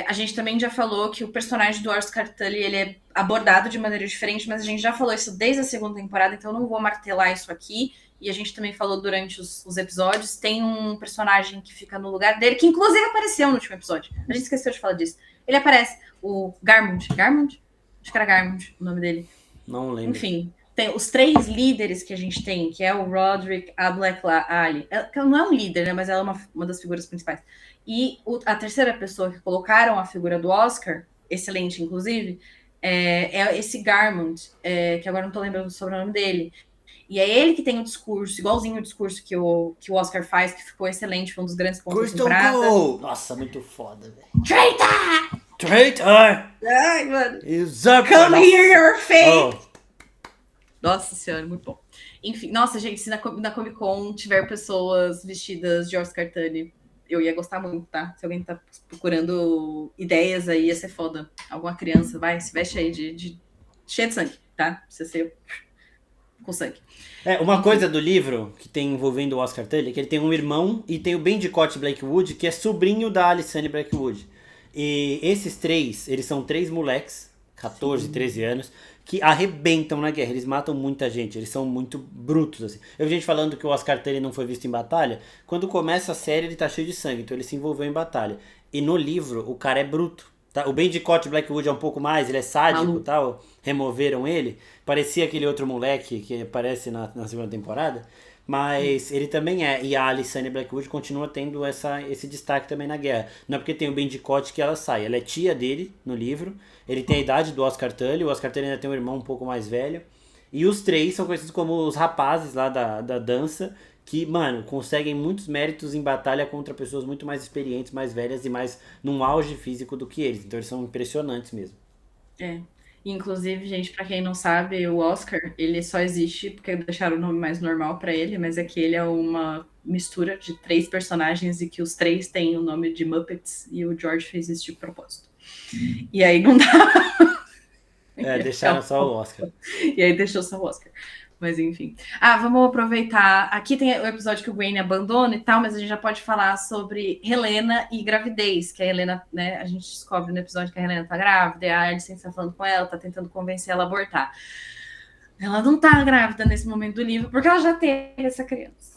A gente também já falou que o personagem do Oscar Tully, ele é abordado de maneira diferente, mas a gente já falou isso desde a segunda temporada, então eu não vou martelar isso aqui. E a gente também falou durante os episódios. Tem um personagem que fica no lugar dele, que inclusive apareceu no último episódio. A gente esqueceu de falar disso. Ele aparece, o Garmund. Garmund? Acho que era Garmund o nome dele. Não lembro. Enfim, tem os 3 líderes que a gente tem, que é o Roderick, a Black Allie. Ela não é um líder, né? Mas ela é uma das figuras principais. E a terceira pessoa que colocaram a figura do Oscar, excelente, inclusive, é esse Garmund, que agora não tô lembrando o sobrenome dele. E é ele que tem o discurso, igualzinho o discurso que o Oscar faz, que ficou excelente, foi um dos grandes pontos da temporada. Nossa, muito foda, velho. Traitor! Traitor! Ai, mano. Come here, your fate! Oh. Nossa senhora, muito bom. Enfim, nossa, gente, se na Comic Con tiver pessoas vestidas de Oscar Tully, eu ia gostar muito, tá? Se alguém tá procurando ideias aí, ia ser foda. Alguma criança, vai, se veste aí de cheia de sangue, tá? Precisa ser com sangue. Uma coisa do livro que tem envolvendo o Oscar Tully é que ele tem um irmão e tem o Bendicott Blackwood, que é sobrinho da Alicent Blackwood. E esses 3, eles são 3 moleques, 14, 13 anos, que arrebentam na guerra. Eles matam muita gente, eles são muito brutos, assim. Eu vi gente falando que o Oscar Tully não foi visto em batalha. Quando começa a série, ele tá cheio de sangue, então ele se envolveu em batalha. E no livro, o cara é bruto. Tá? O Bendicott Blackwood é um pouco mais, ele é sádico e tal. Removeram ele. Parecia aquele outro moleque que aparece na segunda temporada. Mas ele também é. E a Alicent Blackwood continua tendo esse destaque também na guerra. Não é porque tem o Bendicott que ela sai. Ela é tia dele no livro. Ele tem a idade do Oscar Tully. O Oscar Tully ainda tem um irmão um pouco mais velho. E os 3 são conhecidos como os rapazes lá da dança. Que, mano, conseguem muitos méritos em batalha contra pessoas muito mais experientes, mais velhas e mais num auge físico do que eles. Então eles são impressionantes mesmo. Inclusive, gente, pra quem não sabe, o Oscar, ele só existe porque deixaram o nome mais normal pra ele, mas é que ele é uma mistura de 3 personagens e que os 3 têm o nome de Muppets e o George fez isso de propósito. E aí não dá. Deixaram só o Oscar. E aí deixou só o Oscar. Mas enfim. Vamos aproveitar. Aqui tem o episódio que o Gwen abandona e tal, mas a gente já pode falar sobre Helena e gravidez, que a Helena, né, a gente descobre no episódio que a Helena tá grávida, e a Alicent tá falando com ela, tá tentando convencer ela a abortar. Ela não tá grávida nesse momento do livro, porque ela já teve essa criança.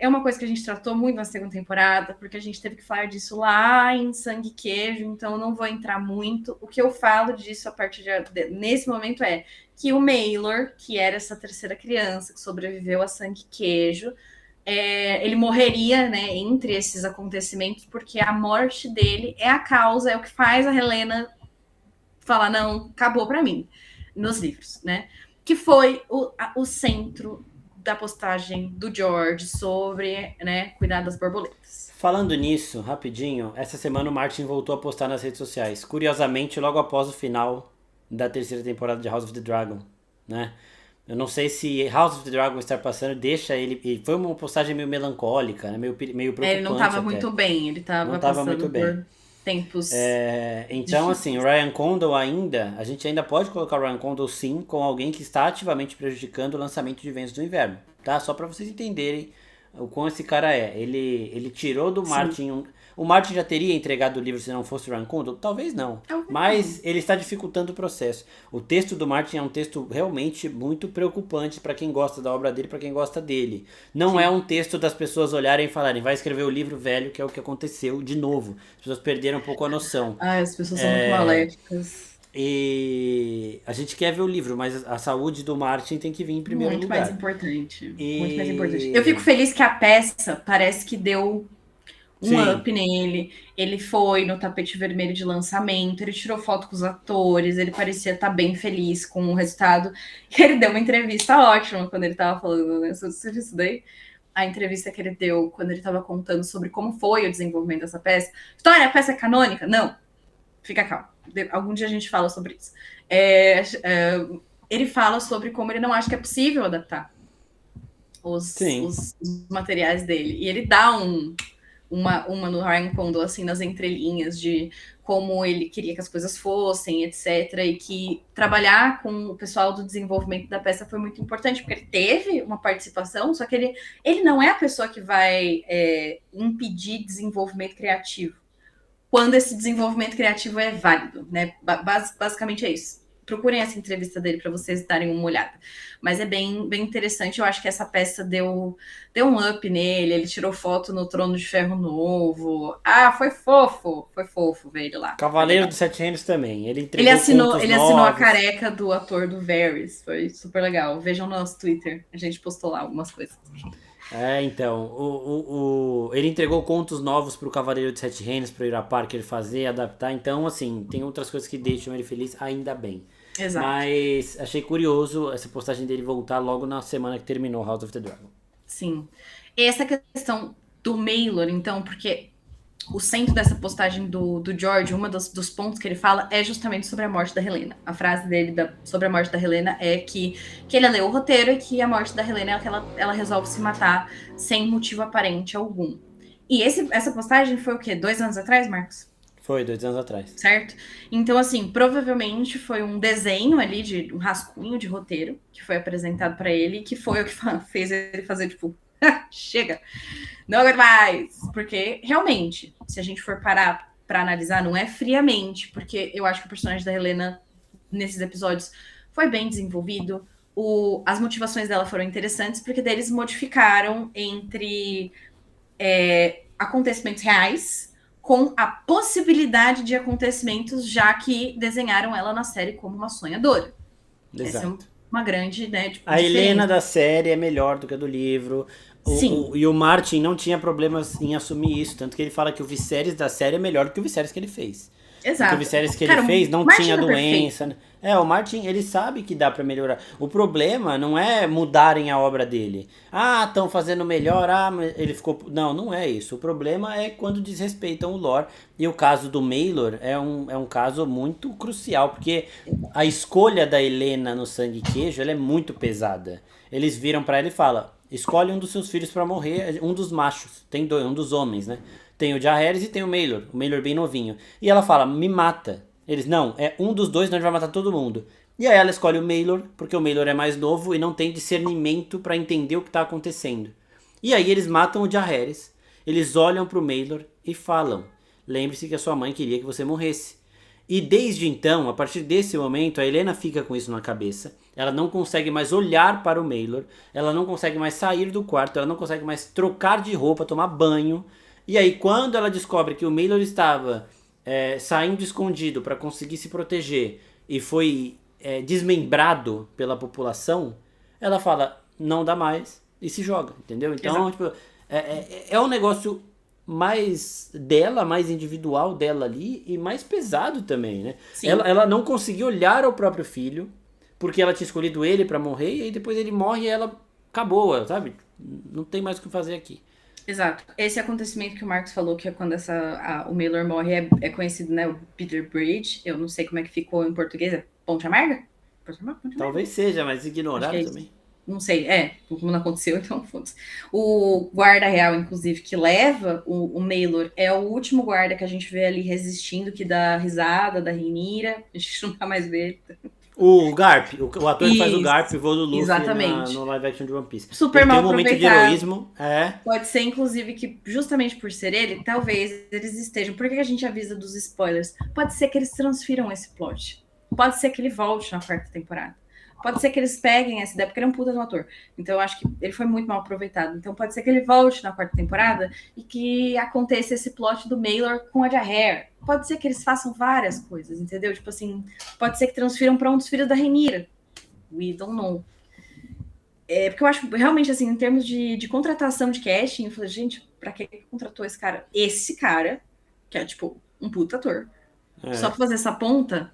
É uma coisa que a gente tratou muito na segunda temporada, porque a gente teve que falar disso lá em Sangue e Queijo, então eu não vou entrar muito. O que eu falo disso a partir nesse momento é que o Maelor, que era essa terceira criança que sobreviveu a Sangue e Queijo, ele morreria, né, entre esses acontecimentos, porque a morte dele é a causa, é o que faz a Helena falar, não, acabou pra mim, nos livros, né? Que foi o centro da postagem do George sobre, né, cuidar das borboletas. Falando nisso, rapidinho, essa semana o Martin voltou a postar nas redes sociais. Curiosamente, logo após o final da terceira temporada de House of the Dragon, né? Eu não sei se House of the Dragon estar passando deixa ele... E foi uma postagem meio melancólica, né? Meio preocupante. Ele não estava muito bem, ele estava passando muito bem. Por tempos... Então, difíceis. Assim, o Ryan Condal ainda... A gente ainda pode colocar o Ryan Condal, sim, com alguém que está ativamente prejudicando o lançamento de Ventos do Inverno, tá? Só para vocês entenderem o quão esse cara é. Ele tirou do Martin... O Martin já teria entregado o livro se não fosse o Ryan Condal? Talvez não. Mas ele está dificultando o processo. O texto do Martin é um texto realmente muito preocupante para quem gosta da obra dele, para quem gosta dele. Não é um texto das pessoas olharem e falarem, vai escrever o livro velho, que é o que aconteceu de novo. As pessoas perderam um pouco a noção. As pessoas são muito maléficas. E a gente quer ver o livro, mas a saúde do Martin tem que vir em primeiro lugar. Muito mais importante. Eu fico feliz que a peça parece que deu um Sim. up nele. Ele foi no tapete vermelho de lançamento, ele tirou foto com os atores, ele parecia estar bem feliz com o resultado. E ele deu uma entrevista ótima quando ele estava falando, né? Você viu isso daí? A entrevista que ele deu quando ele estava contando sobre como foi o desenvolvimento dessa peça. História, a peça é canônica? Não. Fica calmo. Algum dia a gente fala sobre isso. Ele fala sobre como ele não acha que é possível adaptar os materiais dele. E ele dá uma no Ryan Condal, assim, nas entrelinhas de como ele queria que as coisas fossem, etc. E que trabalhar com o pessoal do desenvolvimento da peça foi muito importante, porque ele teve uma participação, só que ele não é a pessoa que vai impedir desenvolvimento criativo, quando esse desenvolvimento criativo é válido, né? Basicamente é isso. Procurem essa entrevista dele para vocês darem uma olhada. Mas é bem, bem interessante. Eu acho que essa peça deu um up nele. Ele tirou foto no Trono de Ferro novo. Ah, foi fofo ver ele lá. Cavaleiro dos Sete Reinos também. Ele Ele entregou assinou, contos ele assinou a novos. careca do ator do Varys. Foi super legal. Vejam no nosso Twitter. A gente postou lá algumas coisas. Então, ele entregou contos novos pro Cavaleiro dos Sete Reinos, pro Ira Parker fazer, adaptar. Então, assim, tem outras coisas que deixam ele feliz, ainda bem. Exato. Mas achei curioso essa postagem dele voltar logo na semana que terminou House of the Dragon. Sim. Essa questão do Maelor, então, porque o centro dessa postagem do George, uma dos pontos que ele fala é justamente sobre a morte da Helena. A frase dele sobre a morte da Helena é que ele leu o roteiro e que a morte da Helena é que ela resolve se matar sem motivo aparente algum. E essa postagem foi o quê? 2 anos atrás, Marcos? Foi, 2 anos atrás. Certo? Então, assim, provavelmente foi um desenho ali, um rascunho de roteiro que foi apresentado para ele, que foi o que fez ele fazer, tipo, chega, não aguento mais. Porque, realmente, se a gente for parar para analisar, não é friamente, porque eu acho que o personagem da Helena, nesses episódios, foi bem desenvolvido. As motivações dela foram interessantes, porque deles modificaram entre acontecimentos reais com a possibilidade de acontecimentos, já que desenharam ela na série como uma sonhadora. Exato. Essa é uma grande, né, tipo, a Helena da série é melhor do que a do livro. E o Martin não tinha problemas em assumir isso. Tanto que ele fala que o Viserys da série é melhor do que o Viserys que ele fez. Exato. Porque o Viserys que ele fez não tinha doença. Perfeito. O Martin, ele sabe que dá pra melhorar. O problema não é mudarem a obra dele. Ah, estão fazendo melhor, ele ficou... Não é isso. O problema é quando desrespeitam o lore. E o caso do Maelor é um caso muito crucial, porque a escolha da Helena no Sangue e Queijo, ela é muito pesada. Eles viram pra ela e falam, escolhe um dos seus filhos pra morrer, um dos machos. Tem dois, um dos homens, né? Tem o Jaehaerys e tem o Maelor bem novinho. E ela fala, me mata. Eles, não, é um dos dois, não, a gente vai matar todo mundo. E aí ela escolhe o Maelor, porque o Maelor é mais novo e não tem discernimento pra entender o que tá acontecendo. E aí eles matam o Jaehaerys, eles olham pro Maelor e falam, lembre-se que a sua mãe queria que você morresse. E desde então, a partir desse momento, a Helena fica com isso na cabeça. Ela não consegue mais olhar para o Maelor, ela não consegue mais sair do quarto, ela não consegue mais trocar de roupa, tomar banho. E aí, quando ela descobre que o Maelor estava saindo escondido para conseguir se proteger e foi desmembrado pela população, ela fala, não dá mais, e se joga, entendeu? Então, tipo, é um negócio mais dela, mais individual dela ali, e mais pesado também, né? Ela não conseguiu olhar ao próprio filho, porque ela tinha escolhido ele para morrer, e aí depois ele morre e ela acabou, sabe? Não tem mais o que fazer aqui. Exato. Esse acontecimento que o Marcos falou, que é quando o Maelor morre, é conhecido, né? O Peter Bridge. Eu não sei como é que ficou em português. É Ponte Amarga? Talvez seja, mas ignoraram também. Não sei, como não aconteceu, então foda-se. O guarda real, inclusive, que leva o Maelor é o último guarda que a gente vê ali resistindo, que dá risada da Rhaenyra. A gente nunca mais vê. O Garp, o ator que faz o Garp, voo do Luffy no live action de One Piece. Super mal aproveitado. Tem um momento de heroísmo. Pode ser, inclusive, que justamente por ser ele, talvez eles estejam... Por que a gente avisa dos spoilers? Pode ser que eles transfiram esse plot. Pode ser que ele volte na 4ª temporada. Pode ser que eles peguem essa ideia, porque ele é um puta do ator. Então eu acho que ele foi muito mal aproveitado. Então pode ser que ele volte na 4ª temporada e que aconteça esse plot do Maelor com a Jaehaerys. Pode ser que eles façam várias coisas, entendeu? Tipo assim, pode ser que transfiram para um dos filhos da Rhaenyra. We don't know. Porque eu acho, realmente, assim, em termos de contratação de casting, eu falei, gente, pra que contratou esse cara? Esse cara, que é, tipo, um puta ator. Só É. pra fazer essa ponta?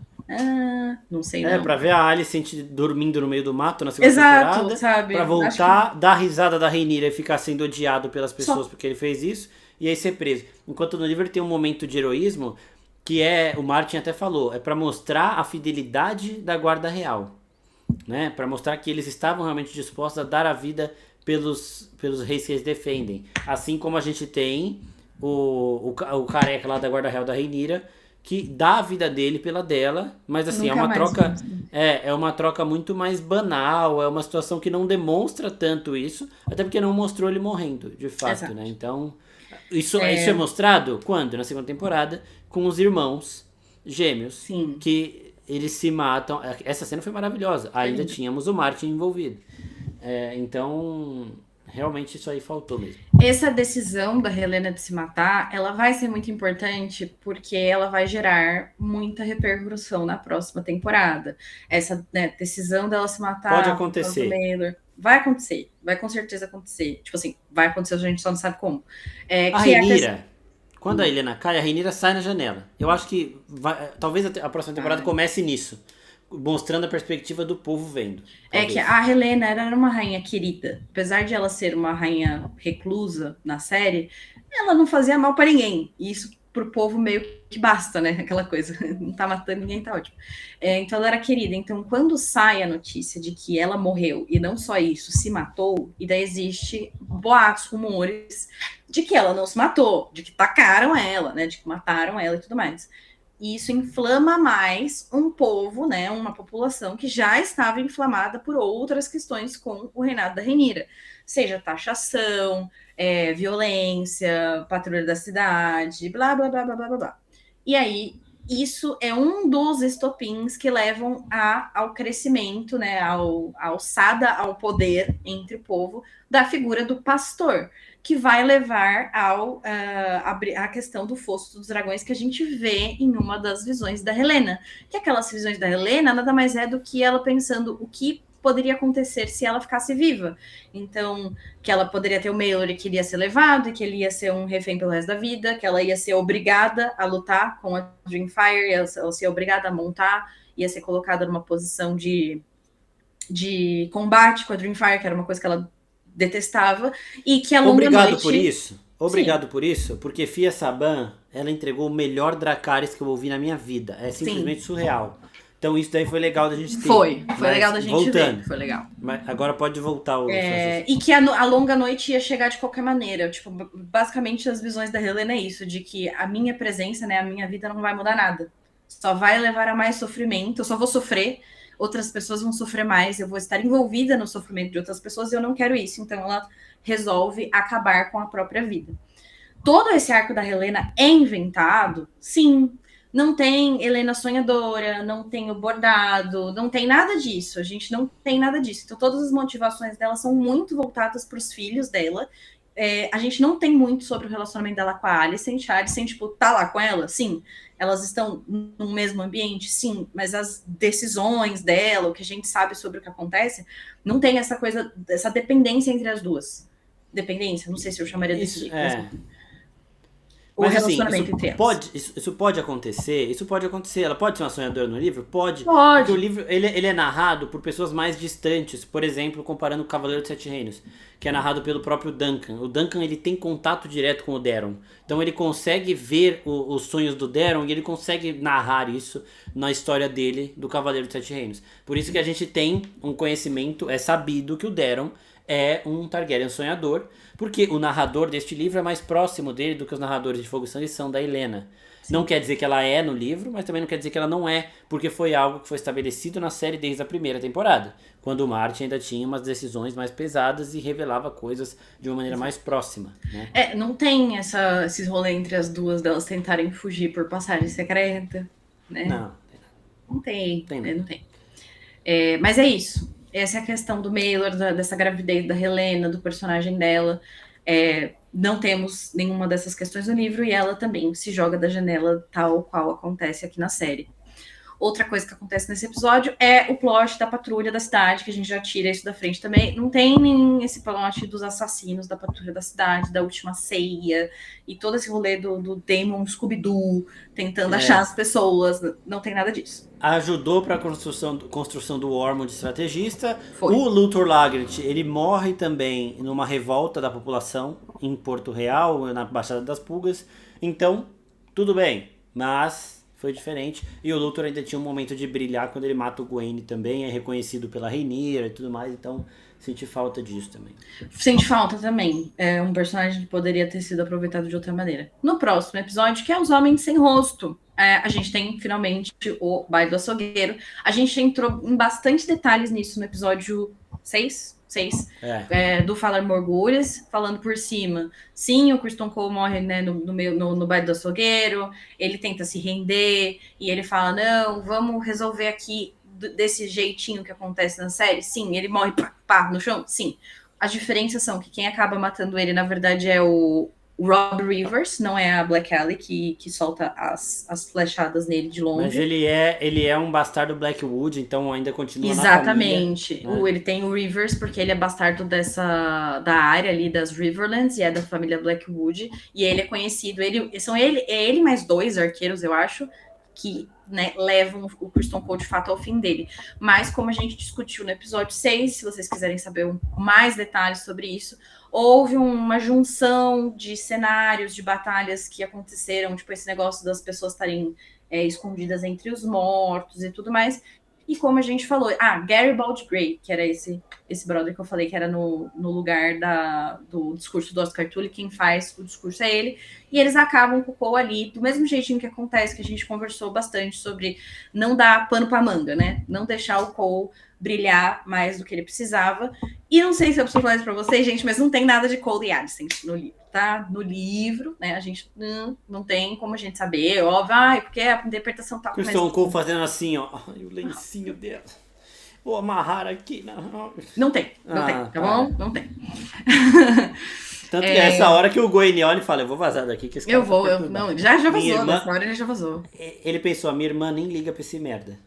Não sei não. Pra ver a Alicent dormindo no meio do mato na segunda Exato, temporada, pra sabe? Acho que voltar, dar a risada da Rhaenyra e ficar sendo odiado pelas pessoas só. porque ele fez isso, e aí ser preso. Enquanto no livro ele tem um momento de heroísmo que é, o Martin até falou, é pra mostrar a fidelidade da guarda real, né? Para mostrar que eles estavam realmente dispostos a dar a vida pelos reis que eles defendem. Assim como a gente tem o careca lá da guarda real da Rhaenyra, que dá a vida dele pela dela, mas assim, é Nunca uma mais troca vimos. é uma troca muito mais banal, é uma situação que não demonstra tanto isso, até porque não mostrou ele morrendo, de fato, né? Exato. Então, isso é mostrado quando? Na segunda temporada, com os irmãos gêmeos, Sim, que eles se matam. Essa cena foi maravilhosa. foi Ainda lindo. tínhamos o Martin envolvido. Então, realmente isso aí faltou mesmo. Essa decisão da Helena de se matar, ela vai ser muito importante porque ela vai gerar muita repercussão na próxima temporada. Essa, né, decisão dela se Pode matar por causa do acontecer. Mailer vai acontecer, vai com certeza acontecer. Tipo assim, vai acontecer, a gente só não sabe como. A Que é a questão. Rhaenyra, quando a Helena cai, a Rhaenyra sai na janela. Eu acho que talvez a próxima temporada Ai. comece nisso. Mostrando a perspectiva do povo vendo. É que Talvez. a Helena era uma rainha querida. Apesar de ela ser uma rainha reclusa na série, ela não fazia mal para ninguém. E isso pro povo meio que basta, né? Aquela coisa. Não tá matando ninguém, tá ótimo. Então ela era querida. Então, quando sai a notícia de que ela morreu, e não só isso, se matou, e daí existe boatos, rumores de que ela não se matou, de que tacaram ela, né? De que mataram ela e tudo mais. E isso inflama mais um povo, né, uma população que já estava inflamada por outras questões com o reinado da Renira, seja taxação, violência, patrulha da cidade, blá, blá, blá, blá, blá, blá. E aí, isso é um dos estopins que levam ao crescimento, né, à alçada ao poder entre o povo da figura do pastor, que vai levar à questão do fosso dos dragões que a gente vê em uma das visões da Helena. Que aquelas visões da Helena nada mais é do que ela pensando o que poderia acontecer se ela ficasse viva. Então, que ela poderia ter o Maelor que iria ser levado, e que ele ia ser um refém pelo resto da vida, que ela ia ser obrigada a lutar com a Dreamfire, ela ser obrigada a montar, ia ser colocada numa posição de combate com a Dreamfire, que era uma coisa que ela detestava, e que a longa Obrigado por noite. isso. Sim, Obrigado por isso, porque Fia Saban, ela entregou o melhor Dracarys que eu ouvi na minha vida. É simplesmente sim. surreal. Então isso daí foi legal da gente ter. Foi legal Mas da gente ver, voltando. foi legal. Mas agora pode voltar o seu raciocínio. E que a longa noite ia chegar de qualquer maneira. Tipo, basicamente as visões da Helena é isso, de que a minha presença, né, a minha vida não vai mudar nada. Só vai levar a mais sofrimento, eu só vou sofrer, outras pessoas vão sofrer mais, eu vou estar envolvida no sofrimento de outras pessoas e eu não quero isso. Então ela resolve acabar com a própria vida. Todo esse arco da Helena é inventado, sim. Não tem Helena sonhadora, não tem o bordado, não tem nada disso. A gente não tem nada disso. Então, todas as motivações dela são muito voltadas para os filhos dela. A gente não tem muito sobre o relacionamento dela com a Alicent. A Alicent, tipo, tá lá com ela? Sim. Elas estão no mesmo ambiente? Sim. Mas as decisões dela, o que a gente sabe sobre o que acontece, não tem essa coisa, essa dependência entre as duas. Dependência? Não sei se eu chamaria desse Isso jeito, mas é. o Mas assim, relacionamento entre elas. isso pode acontecer, isso pode acontecer. Ela pode ser uma sonhadora no livro? Pode. Porque o Pode. livro ele é narrado por pessoas mais distantes. Por exemplo, comparando o Cavaleiro dos Sete Reinos, que é narrado pelo próprio Duncan. O Duncan ele tem contato direto com o Daron. Então ele consegue ver os sonhos do Daron e ele consegue narrar isso na história dele do Cavaleiro dos Sete Reinos. Por isso que a gente tem um conhecimento, é sabido que o Daron é um Targaryen sonhador, porque o narrador deste livro é mais próximo dele do que os narradores de Fogo e Sangue são da Helena. Não Sim. quer dizer que ela é no livro, mas também não quer dizer que ela não é, porque foi algo que foi estabelecido na série desde a primeira temporada, quando o Martin ainda tinha umas decisões mais pesadas e revelava coisas de uma maneira mais próxima, né? Não tem esses rolês entre as duas delas tentarem fugir por passagem secreta, né? Não, Não tem, tem né? não. Não tem. Mas é isso. Essa é a questão do Maelor, dessa gravidez da Helena, do personagem dela. Não temos nenhuma dessas questões no livro e ela também se joga da janela tal qual acontece aqui na série. Outra coisa que acontece nesse episódio é o plot da patrulha da cidade, que a gente já tira isso da frente também. Não tem nem esse plot dos assassinos da patrulha da cidade, da última ceia, e todo esse rolê do Damon Scooby-Doo tentando achar as pessoas. Não tem nada disso. Ajudou para a construção do Ormond estrategista. Foi. O Luthor Lagret, ele morre também numa revolta da população em Porto Real, na Baixada das Pulgas. Então, tudo bem, mas foi diferente. E o Luthor ainda tinha um momento de brilhar quando ele mata o Gwen também, é reconhecido pela Rhaenyra e tudo mais, então senti falta disso também. Sente falta também. É um personagem que poderia ter sido aproveitado de outra maneira. No próximo episódio, que é Os Homens Sem Rosto, a gente tem finalmente o Baile do Açougueiro. A gente entrou em bastante detalhes nisso no episódio 6, do Falar Morgulhas, falando por cima. Sim, o Criston Cole morre, né, no Baile do Açougueiro, ele tenta se render, e ele fala, não, vamos resolver aqui desse jeitinho que acontece na série. Sim, ele morre pá, no chão, sim. As diferenças são que quem acaba matando ele, na verdade, é o Rob Rivers, não é a Black Allie que solta as flechadas nele de longe. Mas ele é um bastardo Blackwood, então ainda continua Exatamente. na família. Né? Ele tem o Rivers, porque ele é bastardo da área ali das Riverlands, e é da família Blackwood, e ele é conhecido, ele mais 2 arqueiros, eu acho, que, né, levam o Criston Cole de fato ao fim dele. Mas, como a gente discutiu no episódio 6, se vocês quiserem saber mais detalhes sobre isso, houve uma junção de cenários, de batalhas que aconteceram, tipo esse negócio das pessoas estarem escondidas entre os mortos e tudo mais. E como a gente falou, Gary Bald Grey, que era esse brother que eu falei que era no lugar do discurso do Oscar Tully, quem faz o discurso é ele, e eles acabam com o Cole ali, do mesmo jeitinho que acontece, que a gente conversou bastante sobre não dar pano pra manga, né? Não deixar o Cole brilhar mais do que ele precisava. E não sei se eu preciso falar isso pra vocês, gente, mas não tem nada de Cole e Alicent no livro, tá? No livro, né, a gente não tem como a gente saber, óbvio, porque a interpretação tá... Criston Cole fazendo assim, ó, o lencinho dela. Vou amarrar aqui. Não tem, tá bom? Não tem. Tanto que é essa hora que o Gwen olha e fala, eu vou vazar daqui que esse cara não, já vazou, nessa hora ele já vazou. Ele pensou, a minha irmã nem liga pra esse merda.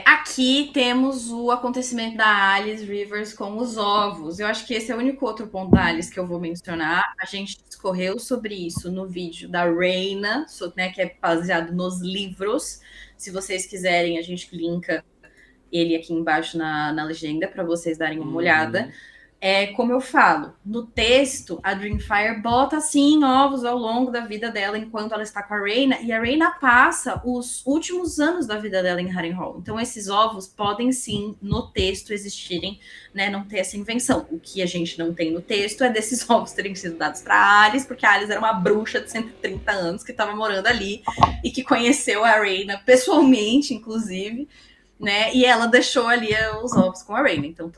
Aqui temos o acontecimento da Alice Rivers com os ovos. Eu acho que esse é o único outro ponto da Alice que eu vou mencionar. A gente discorreu sobre isso no vídeo da Rhaena, né, que é baseado nos livros. Se vocês quiserem, a gente linka ele aqui embaixo na legenda para vocês darem uma olhada. Como eu falo, no texto, a Dreamfire bota, sim, ovos ao longo da vida dela enquanto ela está com a Rhaena, e a Rhaena passa os últimos anos da vida dela em Harrenhal. Então, esses ovos podem, sim, no texto existirem, né, não ter essa invenção. O que a gente não tem no texto é desses ovos terem sido dados para a Alice, porque a Alice era uma bruxa de 130 anos que estava morando ali e que conheceu a Rhaena pessoalmente, inclusive, né, e ela deixou ali os ovos com a Rhaena. Então,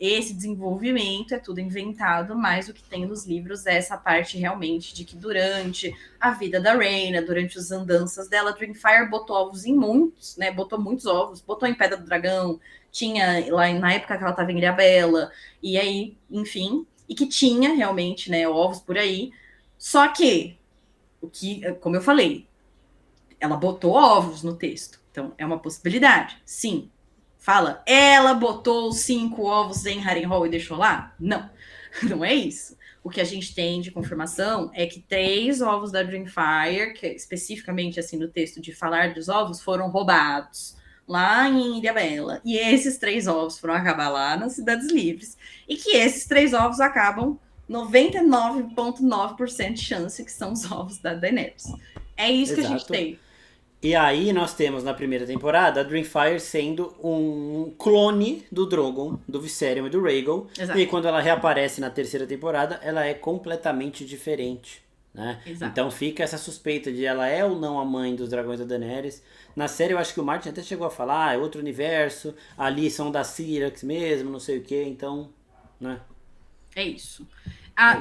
esse desenvolvimento é tudo inventado, mas o que tem nos livros é essa parte realmente de que durante a vida da Rhaena, durante as andanças dela, Dreamfire botou ovos em muitos, né? Botou muitos ovos, botou em Pedra do Dragão, tinha lá na época que ela estava em Ilhabela, e aí, enfim, e que tinha realmente, né, ovos por aí. Só que, como eu falei, ela botou ovos no texto, então é uma possibilidade, sim. Fala, ela botou 5 ovos em Harrenhal e deixou lá? Não, não é isso. O que a gente tem de confirmação é que 3 ovos da Dreamfire, que especificamente assim no texto de falar dos ovos, foram roubados lá em Ilhabela. E esses 3 ovos foram acabar lá nas Cidades Livres. E que esses 3 ovos acabam 99,9% de chance que são os ovos da Daenerys. É isso que a gente tem. E aí nós temos na primeira temporada a Dreamfire sendo um clone do Drogon, do Viserion e do Rhaegal. Exato. E quando ela reaparece na terceira temporada, ela é completamente diferente, né? Então fica essa suspeita de ela é ou não a mãe dos dragões da Daenerys. Na série eu acho que o Martin até chegou a falar, é outro universo, ali são da Syrax mesmo, não sei o que, então, né? É isso.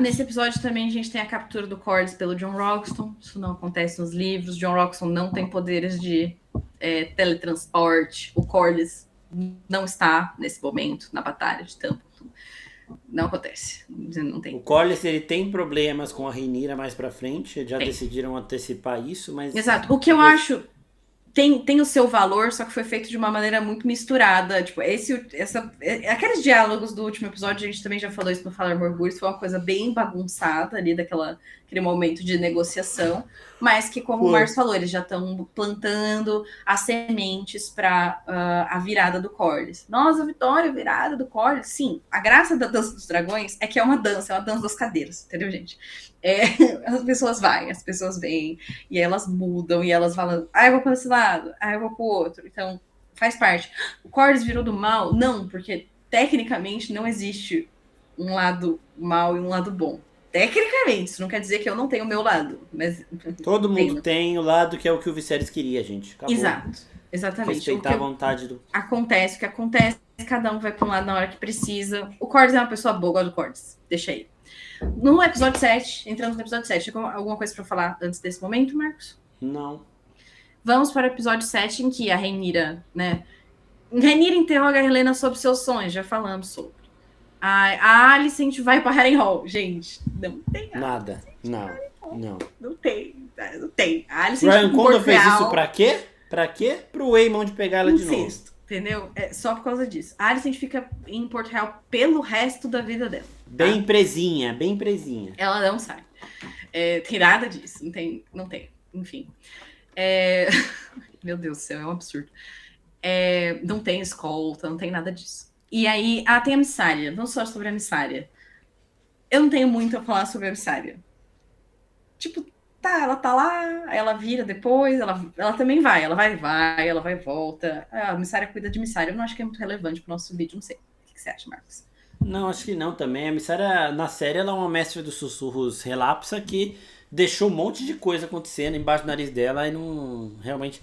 Nesse episódio também a gente tem a captura do Corlys pelo Jon Roxton. Isso não acontece nos livros. Jon Roxton não tem poderes de teletransporte. O Corlys não está nesse momento na batalha de Templeton. Não acontece. Não tem. O Corlys ele tem problemas com a Rhaenyra mais pra frente. Já decidiram antecipar isso, mas... Exato. O que eu acho... tem o seu valor, só que foi feito de uma maneira muito misturada. Tipo, aqueles diálogos do último episódio, a gente também já falou isso no Falar Morgulhos, foi uma coisa bem bagunçada ali, aquele momento de negociação, mas que, como o Foi. Marcos falou, eles já estão plantando as sementes para a virada do Corlys. Nossa, Vitória, virada do Corlys. Sim, a graça da Dança dos Dragões é que é uma dança das cadeiras, entendeu, gente? As pessoas vêm, e elas mudam, e elas falam, eu vou para esse lado, eu vou para o outro. Então, faz parte. O Corlys virou do mal? Não, porque tecnicamente não existe um lado mal e um lado bom. Tecnicamente, isso não quer dizer que eu não tenho o meu lado, mas Todo mundo tenho. tem o lado que é o que o Viserys queria, gente. Acabou. Exato, exatamente. Respeitar a vontade do... O que acontece, cada um vai para um lado na hora que precisa. O Corlys é uma pessoa boa, gosto do Corlys, deixa aí. No episódio 7, entramos no episódio 7, tem alguma coisa para falar antes desse momento, Marcos? Não. Vamos para o episódio 7, em que a Rhaenyra, né? Rhaenyra interroga a Helena sobre seus sonhos, já falamos sobre. A Alicent vai para Harrenhal. Gente, não tem nada. Não. Não tem. A Alicent Ryan Condor fez isso pra quê? Pra quê? Pro Waymond pegar ela de novo. Entendeu? É só por causa disso. A Alicent fica em Porto Real pelo resto da vida dela. Bem presinha, bem presinha. Ela não sai. Tem nada disso. Não tem. Enfim. Meu Deus do céu, é um absurdo. Não tem escolta, não tem nada disso. E aí, tem a Missária. Vamos falar sobre a Missária. Eu não tenho muito a falar sobre a Missária. Tipo, ela tá lá, ela vira depois, ela também vai, ela vai e volta. A Missária cuida de Missária. Eu não acho que é muito relevante pro nosso vídeo, não sei. O que você acha, Marcos? Não, acho que não também. A Missária, na série, ela é uma mestre dos sussurros relapsa que deixou um monte de coisa acontecendo embaixo do nariz dela e não realmente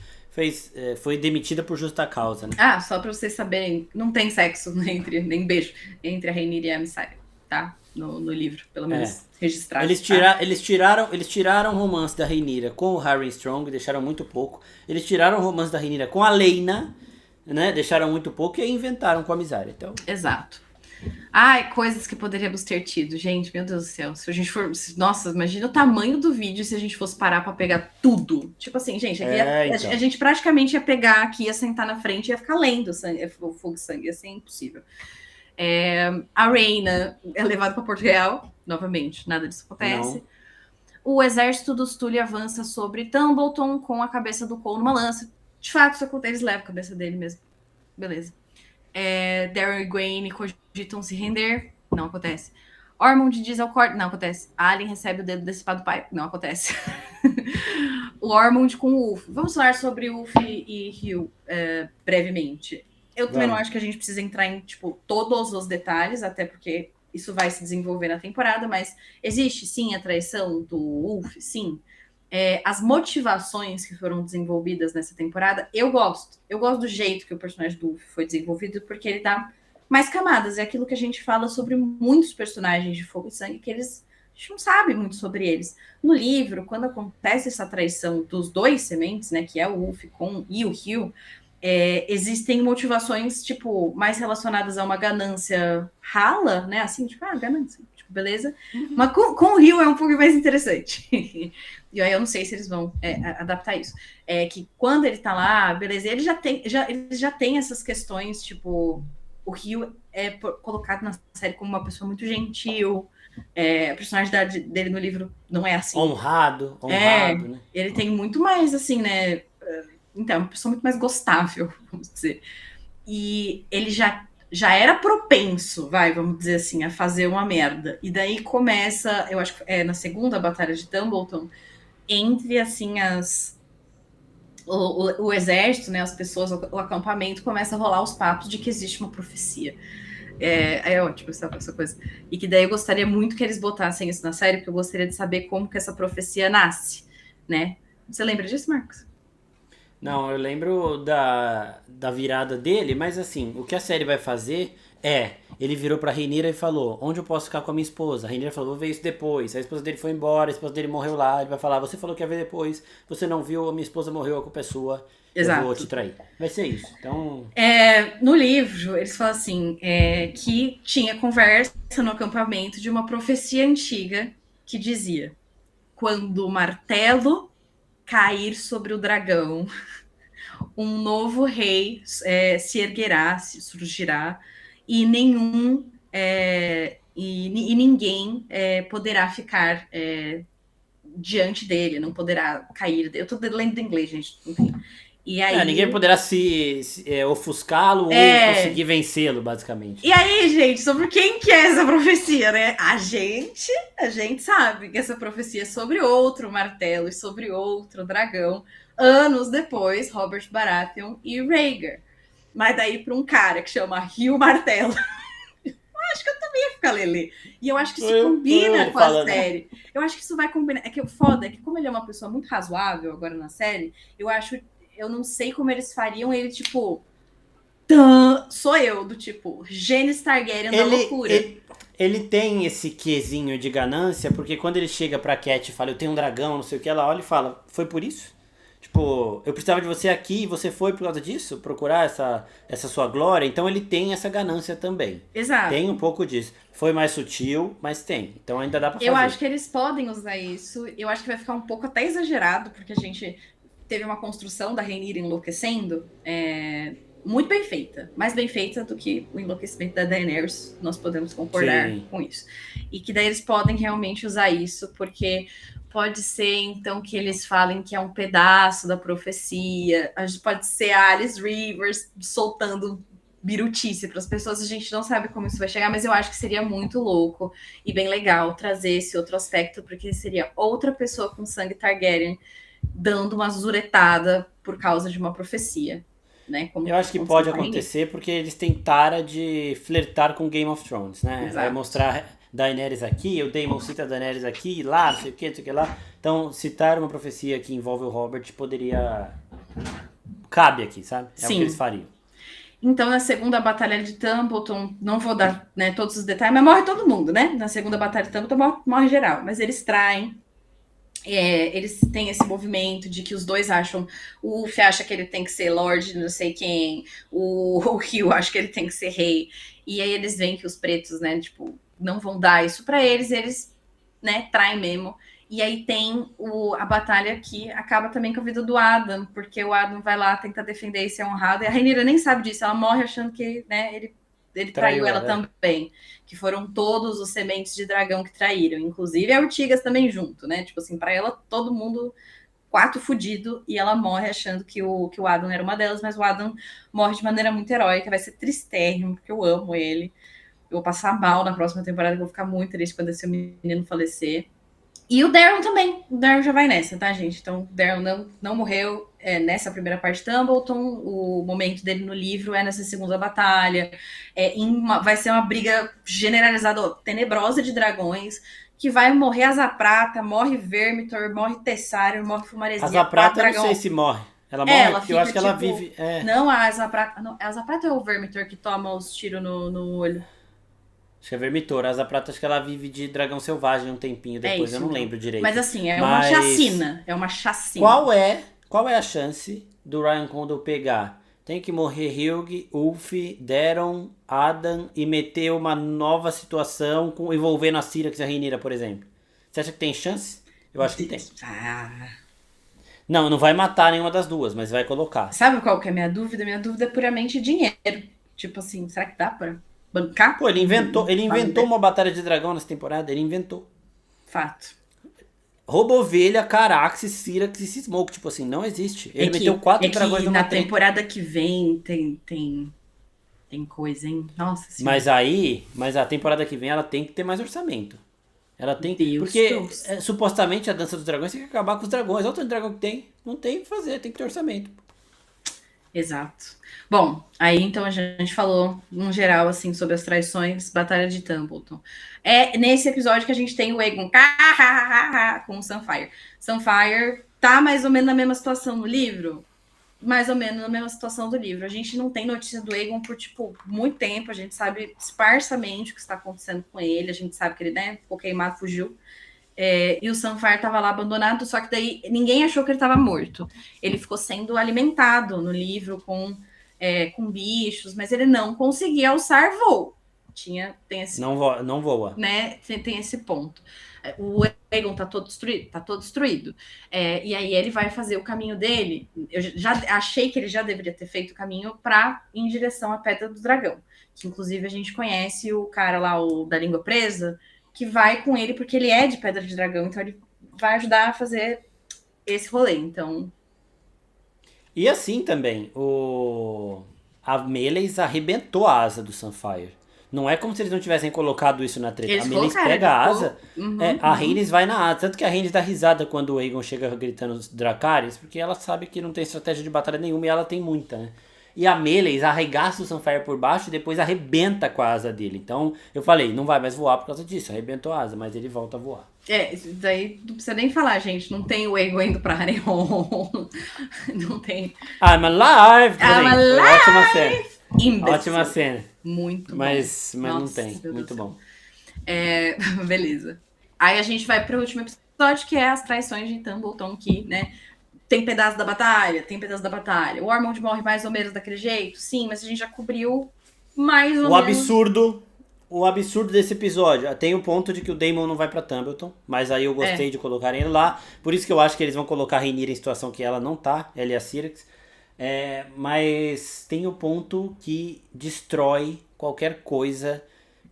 foi demitida por justa causa, né? Só pra vocês saberem, não tem sexo nem beijo entre a Rhaenyra e a Missária, tá? No livro, pelo menos registrado. Eles tiraram o romance da Rhaenyra com o Harry Strong, deixaram muito pouco. Eles tiraram o romance da Rhaenyra com a Lena, né? Deixaram muito pouco e inventaram com a Missária. Então... Exato. Coisas que poderíamos ter tido. Gente, meu Deus do céu. Se a gente for... Nossa, imagina o tamanho do vídeo se a gente fosse parar pra pegar tudo. Tipo assim, gente, então. A gente praticamente ia pegar aqui, ia sentar na frente e ia ficar lendo o Fogo e Sangue. Ia ser impossível. A Rhaena é levada para Porto Real, novamente, nada disso acontece. Não. O exército dos Tully avança sobre Tumbleton com a cabeça do Cole numa lança. De fato, isso acontece, eles levam a cabeça dele mesmo. Beleza. Daryl e Gwaine cogitam se render, não acontece. Ormond diz ao Cord, não acontece. Alien recebe o dedo decepado do pai, não acontece. O Ormond com o Ulf. Vamos falar sobre Ulf e Hugh brevemente. Eu também não acho que a gente precisa entrar em, todos os detalhes, até porque isso vai se desenvolver na temporada, mas existe, sim, a traição do Ulf, sim. As motivações que foram desenvolvidas nessa temporada, eu gosto. Eu gosto do jeito que o personagem do Ulf foi desenvolvido, porque ele dá mais camadas. É aquilo que a gente fala sobre muitos personagens de Fogo e Sangue, que a gente não sabe muito sobre eles. No livro, quando acontece essa traição dos dois sementes, né, que é o Ulf e o Hugh, existem motivações, mais relacionadas a uma ganância rala, né? Assim, ganância, beleza. Uhum. Mas com o Hugh é um pouco mais interessante. E aí eu não sei se eles vão adaptar isso. Que quando ele tá lá, beleza, ele já tem essas questões, o Hugh é colocado na série como uma pessoa muito gentil. A personalidade dele no livro não é assim. Honrado, né? Ele tem muito mais, assim, né? Então, uma pessoa muito mais gostável, vamos dizer. E ele já era propenso, vamos dizer assim, a fazer uma merda. E daí começa, eu acho que na segunda batalha de Tumbleton, entre, assim, o exército, né, as pessoas, o acampamento, começa a rolar os papos de que existe uma profecia. É ótimo essa coisa. E que daí eu gostaria muito que eles botassem isso na série, porque eu gostaria de saber como que essa profecia nasce, né? Você lembra disso, Marcos? Não, eu lembro da virada dele, mas assim, o que a série vai fazer ele virou pra Rhaenyra e falou, onde eu posso ficar com a minha esposa? A Rhaenyra falou, vou ver isso depois. A esposa dele foi embora, a esposa dele morreu lá, ele vai falar, você falou que ia ver depois, você não viu, a minha esposa morreu, a culpa é sua, Exato. Eu vou te trair. Vai ser isso, então... No livro, eles falam assim, que tinha conversa no acampamento de uma profecia antiga que dizia, quando o martelo cair sobre o dragão, um novo rei se erguerá, se surgirá, e nenhum e ninguém poderá ficar diante dele, não poderá cair. Eu tô lendo em inglês, gente. Enfim. E aí, ninguém poderá se ofuscá-lo ou conseguir vencê-lo, basicamente. E aí, gente, sobre quem que é essa profecia, né? A gente sabe que essa profecia é sobre outro martelo e sobre outro dragão. Anos depois, Robert Baratheon e Rhaegar. Mas daí para um cara que chama Rio Martelo. Eu acho que eu também ia ficar lelê. E eu acho que isso combina com a série. Eu acho que isso vai combinar. É que o foda é que como ele é uma pessoa muito razoável agora na série, eu não sei como eles fariam ele, tipo... Sou eu, do tipo, Jaehaerys Targaryen da loucura. Ele tem esse quesinho de ganância, porque quando ele chega pra Cat e fala, eu tenho um dragão, não sei o que, ela olha e fala, foi por isso? Tipo, eu precisava de você aqui e você foi por causa disso? Procurar essa sua glória? Então ele tem essa ganância também. Exato. Tem um pouco disso. Foi mais sutil, mas tem. Então ainda dá pra fazer. Eu acho que eles podem usar isso. Eu acho que vai ficar um pouco até exagerado, porque a gente teve uma construção da Rhaenyra enlouquecendo muito bem feita. Mais bem feita do que o enlouquecimento da Daenerys. Nós podemos concordar com isso. E que daí eles podem realmente usar isso, porque... Pode ser, então, que eles falem que é um pedaço da profecia. Pode ser a Alice Rivers soltando birutice para as pessoas. A gente não sabe como isso vai chegar, mas eu acho que seria muito louco e bem legal trazer esse outro aspecto, porque seria outra pessoa com sangue Targaryen dando uma zuretada por causa de uma profecia. Né? Como eu acho que pode acontecer porque eles têm tara de flertar com Game of Thrones, né? Vai mostrar... Daenerys aqui, o Daemon cita a Daenerys aqui, lá, não sei o que lá. Então, citar uma profecia que envolve o Robert poderia... Cabe aqui, sabe? É o que eles fariam. Então, na segunda batalha de Templeton, não vou dar todos os detalhes, mas morre todo mundo, né? Na segunda batalha de Templeton morre geral, mas eles traem. Eles têm esse movimento de que os dois acham... O Luffy acha que ele tem que ser Lorde não sei quem, o Rio acha que ele tem que ser rei. E aí eles veem que os pretos, né, tipo... não vão dar isso para eles, né, traem mesmo. E aí tem a batalha que acaba também com a vida do Adam, porque o Adam vai lá tentar defender e ser honrado, e a Rhaenyra nem sabe disso, ela morre achando que, né, ele traiu ela também, que foram todos os sementes de dragão que traíram, inclusive a Ortigas também junto, né, tipo assim, para ela todo mundo quatro fudido, e ela morre achando que o Adam era uma delas, mas o Adam morre de maneira muito heróica, vai ser tristérrimo, porque eu amo ele. Eu vou passar mal na próxima temporada, vou ficar muito triste quando esse menino falecer. E o Daryl também. O Daryl já vai nessa, tá, gente? Então, o Daryl não morreu nessa primeira parte de Templeton. O momento dele no livro é nessa segunda batalha. Vai ser uma briga generalizada, tenebrosa de dragões, que vai morrer Azaprata, morre Vermitor, morre Tessarion, morre Fumaresia. Azaprata eu não sei se morre. Ela morre? Ela porque eu acho que ela vive... Não, a Azaprata... Não, a Azaprata é o Vermitor que toma os tiros no olho. Acho que é Vermitor. A Asa Prata, acho que ela vive de dragão selvagem um tempinho depois, eu não lembro direito. Mas assim, uma chacina. É uma chacina. Qual é a chance do Ryan Condal pegar? Tem que morrer Hugh, Ulf, Daron, Adam e meter uma nova situação envolvendo a Syrax e a Rhaenyra, por exemplo. Você acha que tem chance? Eu acho que tem. Não vai matar nenhuma das duas, mas vai colocar. Sabe qual que é a minha dúvida? Minha dúvida é puramente dinheiro. Tipo assim, será que dá pra... bancar? Pô, ele inventou uma batalha de dragão nessa temporada, ele inventou. Fato. Robovelha, Caraxes, Syrax e Smoke, tipo assim, não existe. Ele meteu 4 dragões numa treta. Na temporada que vem tem coisa, hein? Nossa senhora. Mas a temporada que vem ela tem que ter mais orçamento. Ela tem, porque supostamente a Dança dos Dragões tem que acabar com os dragões. Olha o tanto de dragão que tem, não tem o que fazer, tem que ter orçamento. Exato. Bom, aí então a gente falou, no geral, assim, sobre as traições, Batalha de Templeton. É nesse episódio que a gente tem o Aegon com o Sunfire. Sunfire tá mais ou menos na mesma situação no livro? Mais ou menos na mesma situação do livro. A gente não tem notícia do Aegon por, tipo, muito tempo. A gente sabe esparsamente o que está acontecendo com ele. A gente sabe que ele, né, ficou queimado, fugiu. E o Sunfire estava lá abandonado, só que daí ninguém achou que ele estava morto. Ele ficou sendo alimentado no livro com bichos, mas ele não conseguia alçar voo. Tem esse, Não voa. né? Tem esse ponto. O Aegon tá todo destruído, e aí ele vai fazer o caminho dele. Eu já achei que ele já deveria ter feito o caminho em direção à Pedra do Dragão. Que inclusive a gente conhece o cara lá, o da língua presa, que vai com ele porque ele é de Pedra de Dragão, então ele vai ajudar a fazer esse rolê. Então. E assim também, a Meleys arrebentou a asa do Sunfire. Não é como se eles não tivessem colocado isso na treta. A Meleys pega a asa, a Rhaenys vai na asa. Tanto que a Rhaenys dá risada quando o Aegon chega gritando Dracarys, porque ela sabe que não tem estratégia de batalha nenhuma e ela tem muita, né? E a Meleys arregaça o Sunfire por baixo e depois arrebenta com a asa dele. Então, eu falei, não vai mais voar por causa disso. Arrebentou a asa, mas ele volta a voar. Daí não precisa nem falar, gente. Não tem o Aegon indo pra Harrenhal. Não tem. I'm alive! I'm alive! Ótima cena. Imbecil. Ótima cena. Muito bom. Mas Nossa, não tem. Muito bom. Beleza. Aí a gente vai pro último episódio, que é as traições de Tumbleton, que, né? Tem pedaço da batalha. O Ormond morre mais ou menos daquele jeito? Sim, mas a gente já cobriu mais ou menos. O absurdo desse episódio. Tem o ponto de que o Daemon não vai pra Tumbleton, mas aí eu gostei de colocarem ele lá. Por isso que eu acho que eles vão colocar a Rhaenyra em situação que ela não tá, ela e a Syrax. Mas tem o ponto que destrói qualquer coisa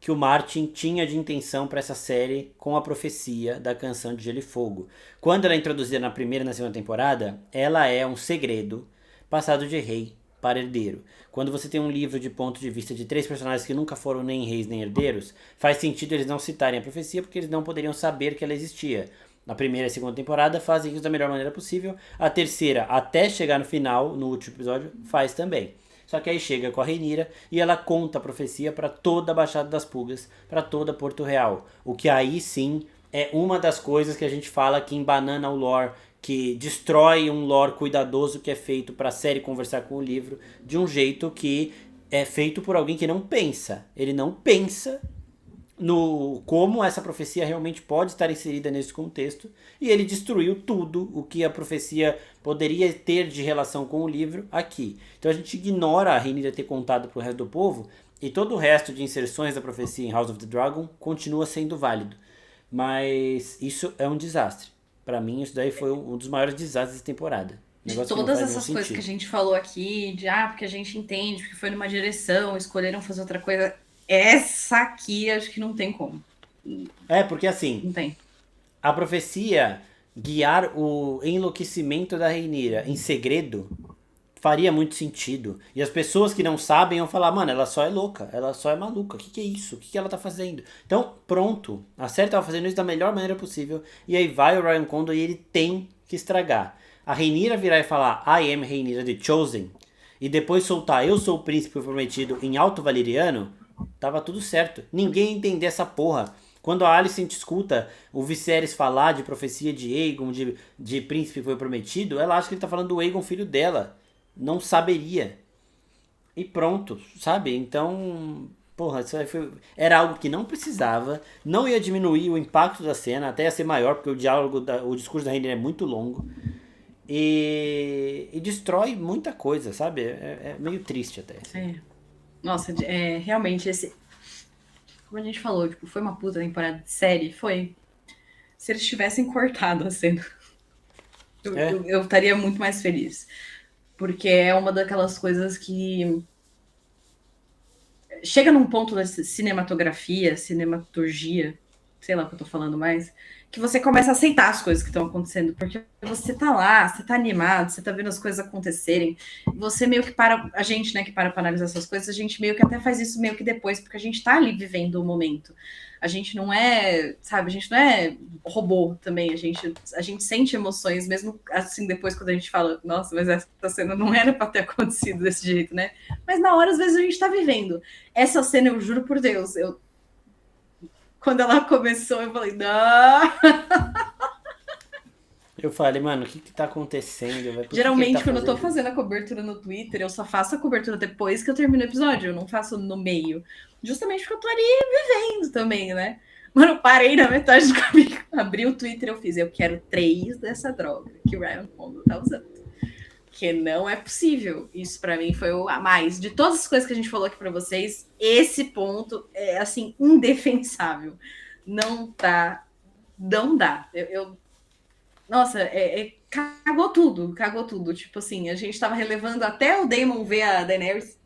que o Martin tinha de intenção para essa série com a profecia da Canção de Gelo e Fogo. Quando ela é introduzida na primeira e na segunda temporada, ela é um segredo passado de rei para herdeiro. Quando você tem um livro de ponto de vista de 3 personagens que nunca foram nem reis nem herdeiros, faz sentido eles não citarem a profecia porque eles não poderiam saber que ela existia. Na primeira e segunda temporada fazem isso da melhor maneira possível. A terceira, até chegar no final, no último episódio, faz também. Só que aí chega com a Rhaenyra e ela conta a profecia para toda a Baixada das Pulgas, para toda Porto Real. O que aí sim é uma das coisas que a gente fala que embanana o lore, que destrói um lore cuidadoso que é feito para a série conversar com o livro, de um jeito que é feito por alguém que não pensa. Ele não pensa no como essa profecia realmente pode estar inserida nesse contexto, e ele destruiu tudo o que a profecia poderia ter de relação com o livro aqui. Então a gente ignora a Rhaenyra ter contado para o resto do povo, e todo o resto de inserções da profecia em House of the Dragon continua sendo válido. Mas isso é um desastre. Para mim isso daí foi um dos maiores desastres da temporada. De todas essas coisas que a gente falou aqui, porque a gente entende, porque foi numa direção, escolheram fazer outra coisa, essa aqui acho que não tem como. Porque assim, não tem. A profecia guiar o enlouquecimento da Rhaenyra em segredo faria muito sentido. E as pessoas que não sabem vão falar, mano, ela só é louca, ela só é maluca, o que é isso? O que ela tá fazendo? Então, pronto, a série tava fazendo isso da melhor maneira possível, e aí vai o Ryan Condor e ele tem que estragar. A Rhaenyra virar e falar, I am Rhaenyra the Chosen, e depois soltar, eu sou o príncipe prometido em Alto Valeriano, tava tudo certo. Ninguém ia entender essa porra. Quando a Alicent escuta o Viserys falar de profecia de Aegon, de príncipe que foi prometido, ela acha que ele tá falando do Aegon, filho dela. Não saberia. E pronto, sabe? Então, porra, isso aí era algo que não precisava, não ia diminuir o impacto da cena, até ia ser maior, porque o discurso da Rhaenyra é muito longo. E destrói muita coisa, sabe? É meio triste até. Assim. Nossa, realmente como a gente falou, tipo, foi uma puta temporada de série, foi. Se eles tivessem cortado a cena, eu estaria muito mais feliz. Porque é uma daquelas coisas que chega num ponto da cinematografia, cinematurgia, sei lá o que eu tô falando mais, que você começa a aceitar as coisas que estão acontecendo, porque você tá lá, você tá animado, você tá vendo as coisas acontecerem, você meio que a gente, né, que para analisar essas coisas, a gente meio que até faz isso meio que depois, porque a gente tá ali vivendo o momento. A gente não é, sabe, a gente não é robô também, a gente sente emoções, mesmo assim, depois quando a gente fala, nossa, mas essa cena não era pra ter acontecido desse jeito, né? Mas na hora, às vezes, a gente tá vivendo. Essa cena, eu juro por Deus, quando ela começou, eu falei, não! Eu falei, mano, o que tá acontecendo? Geralmente, quando eu tô fazendo a cobertura no Twitter, eu só faço a cobertura depois que eu termino o episódio, eu não faço no meio. Justamente porque eu tô ali vivendo também, né? Mano, eu parei na metade do caminho, abri o Twitter e eu quero 3 dessa droga que o Ryan Condor tá usando. porque não é possível. Isso pra mim foi o a mais. De todas as coisas que a gente falou aqui pra vocês, esse ponto é, assim, indefensável. Não tá, não dá. Nossa, cagou tudo, cagou tudo. Tipo assim, a gente tava relevando até o Daemon ver a Daenerys.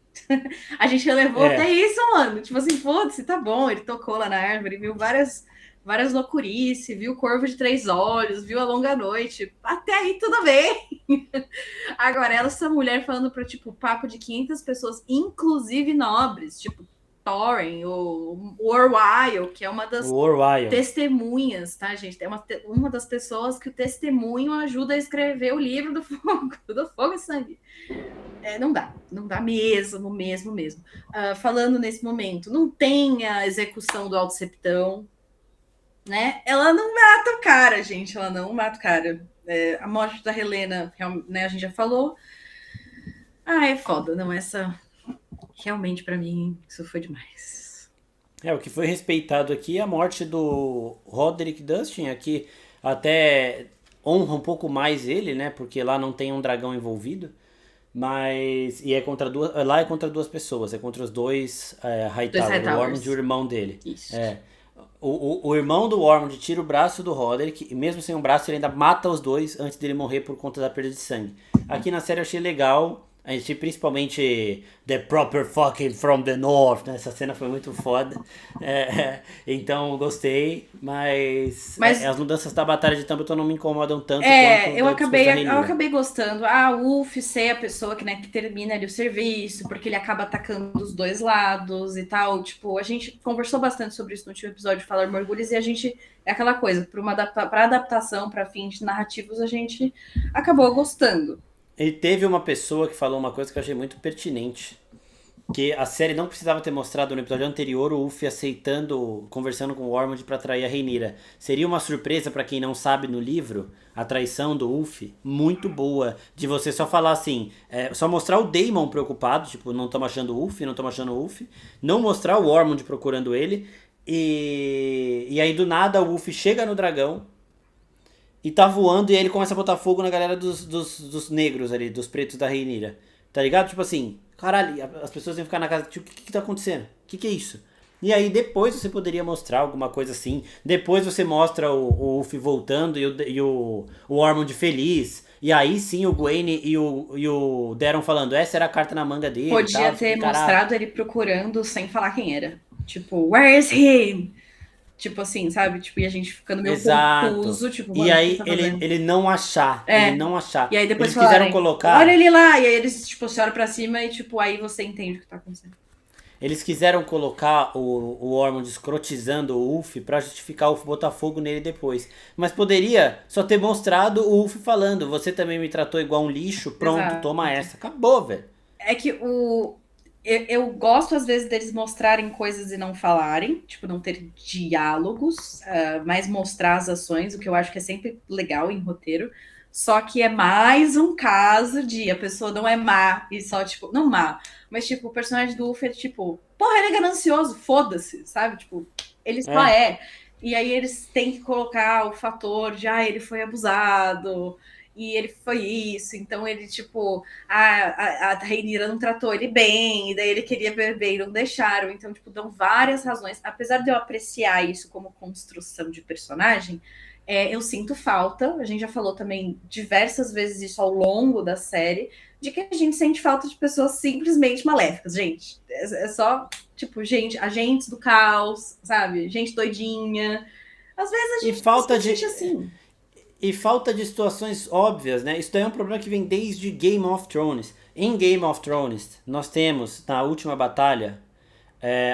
A gente relevou até É, isso, mano. Tipo assim, foda-se, tá bom. Ele tocou lá na árvore, viu várias loucurices, viu o Corvo de Três Olhos, viu a Longa Noite. Até aí tudo bem. Agora, essa mulher falando pra, tipo, papo de 500 pessoas, inclusive nobres, tipo, Thorin, o Orwyle, que é uma o das Orwell. testemunhas, tá, gente? É uma das pessoas que o testemunho ajuda a escrever o livro do fogo, do fogo e sangue. Não dá mesmo, mesmo, mesmo. Falando nesse momento, não tem a execução do Alto Septão, né? Ela não mata o cara, gente, ela não mata o cara. A morte da Helena, né, a gente já falou. É foda, não, essa realmente para mim isso foi demais. O que foi respeitado aqui é a morte do Roderick Dustin, aqui até honra um pouco mais ele, né? Porque lá não tem um dragão envolvido. Mas. E é contra duas. Lá é contra duas pessoas, é contra os dois Dois Hightower, o Ormond e o Hightowers. irmão dele. Isso. É. O irmão do Ormond tira o braço do Roderick, e mesmo sem o braço, ele ainda mata os dois antes dele morrer por conta da perda de sangue. Aqui na série eu achei legal. A gente, principalmente The Proper Fucking from the North, né? Essa cena foi muito foda. Então eu gostei, mas Mas as mudanças da Batalha de Templeton não me incomodam tanto quanto eu do discurso da Rhaenyra. acabei gostando. O Uff ser a pessoa que, né, que termina ali o serviço, porque ele acaba atacando os dois lados e tal. Tipo, a gente conversou bastante sobre isso no último episódio de Falar Mergulhos, e a gente, é aquela coisa, para adaptação, para fins narrativos, a gente acabou gostando. E teve uma pessoa que falou uma coisa que eu achei muito pertinente. Que a série não precisava ter mostrado no episódio anterior o Uff aceitando, conversando com o Ormond pra trair a Rhaenyra. Seria uma surpresa pra quem não sabe no livro, a traição do Uff, muito boa. De você só falar assim, só mostrar o Daemon preocupado, tipo, não estamos achando o Uff, não estamos achando o Uff. Não mostrar o Ormond procurando ele. E aí do nada o Uff chega no dragão e tá voando e aí ele começa a botar fogo na galera dos negros ali, dos pretos da Rhaenyra. Tá ligado? Tipo assim, caralho, as pessoas iam ficar na casa, tipo, o que tá acontecendo? O que é isso? E aí depois você poderia mostrar alguma coisa assim. Depois você mostra o Uff voltando o Ormond feliz. E aí sim o Gwaine e o Daron falando, essa era a carta na manga dele e Podia tal. ter Caralho. mostrado ele procurando sem falar quem era. Tipo, where is he? Tipo assim, sabe? Tipo, e a gente ficando meio Exato. confuso, tipo, E mano, o que ele aí tá ele, fazendo? ele não achar. Ele É. não achar. E aí depois Eles quiseram falarem, olha colocar. ele lá, e aí eles, tipo, se olham pra cima e, tipo, aí você entende o que tá acontecendo. Eles quiseram colocar o Ormond escrotizando o Uff pra justificar o Uff botar fogo nele depois. Mas poderia só ter mostrado o Uff falando: você também me tratou igual um lixo, pronto, Exato. toma essa. Acabou, velho. É que eu gosto, às vezes, deles mostrarem coisas e não falarem, tipo, não ter diálogos, mas mostrar as ações, o que eu acho que é sempre legal em roteiro. Só que é mais um caso de a pessoa não é má e só, tipo, não má, mas, tipo, o personagem do Uff é tipo, porra, ele é ganancioso, foda-se, sabe? Tipo, ele só É. é. E aí eles têm que colocar o fator de, ele foi abusado, e ele foi isso, então ele, tipo, a Rhaenyra não tratou ele bem, e daí ele queria beber e não deixaram. Então, tipo, dão várias razões. Apesar de eu apreciar isso como construção de personagem, eu sinto falta. A gente já falou também diversas vezes isso ao longo da série, de que a gente sente falta de pessoas simplesmente maléficas, gente. É só, tipo, gente, agentes do caos, sabe? Gente doidinha. Às vezes a E gente se falta sente de. assim. E falta de situações óbvias, né? Isso daí é um problema que vem desde Game of Thrones. Em Game of Thrones, nós temos, na última batalha,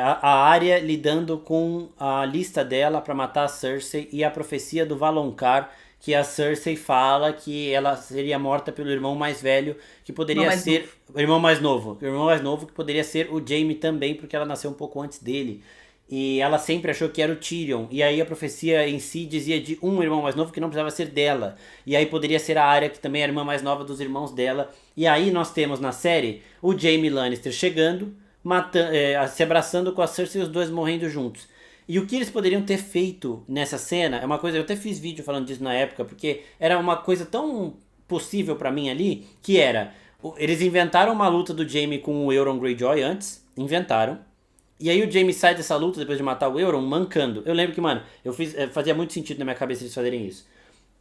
a Arya lidando com a lista dela pra matar a Cersei e a profecia do Valonqar, que a Cersei fala que ela seria morta pelo irmão mais velho, que Não, poderia mas ser o irmão mais novo. O irmão mais novo que poderia ser o Jaime também, porque ela nasceu um pouco antes dele. E ela sempre achou que era o Tyrion. E aí a profecia em si dizia de um irmão mais novo que não precisava ser dela. E aí poderia ser a Arya, que também é a irmã mais nova dos irmãos dela. E aí nós temos na série o Jaime Lannister chegando, se abraçando com a Cersei e os dois morrendo juntos. E o que eles poderiam ter feito nessa cena é uma coisa. Eu até fiz vídeo falando disso na época, porque era uma coisa tão possível pra mim ali, que era, eles inventaram uma luta do Jaime com o Euron Greyjoy antes, inventaram, e aí o Jaime sai dessa luta depois de matar o Euron mancando. Eu lembro que, mano, fazia muito sentido na minha cabeça eles fazerem isso.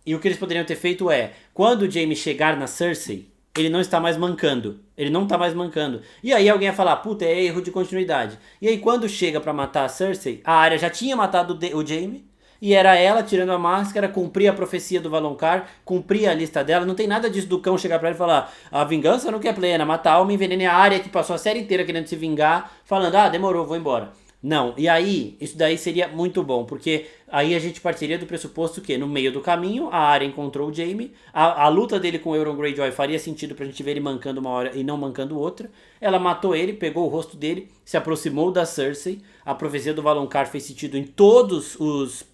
E o que eles poderiam ter feito é, quando o Jaime chegar na Cersei, ele não está mais mancando. Ele não tá mais mancando. E aí alguém ia falar, puta, é erro de continuidade. E aí quando chega pra matar a Cersei, a Arya já tinha matado o Jaime, e era ela tirando a máscara, cumprir a profecia do Valonqar, cumprir a lista dela. Não tem nada disso do cão chegar pra ela e falar, a vingança não quer plena, mata a alma, envenene a Arya que passou a série inteira querendo se vingar, falando, demorou, vou embora. Não, e aí, isso daí seria muito bom, porque aí a gente partiria do pressuposto que no meio do caminho a Arya encontrou o Jaime, a luta dele com o Euron Greyjoy faria sentido pra gente ver ele mancando uma hora e não mancando outra, ela matou ele, pegou o rosto dele, se aproximou da Cersei, a profecia do Valonqar fez sentido em todas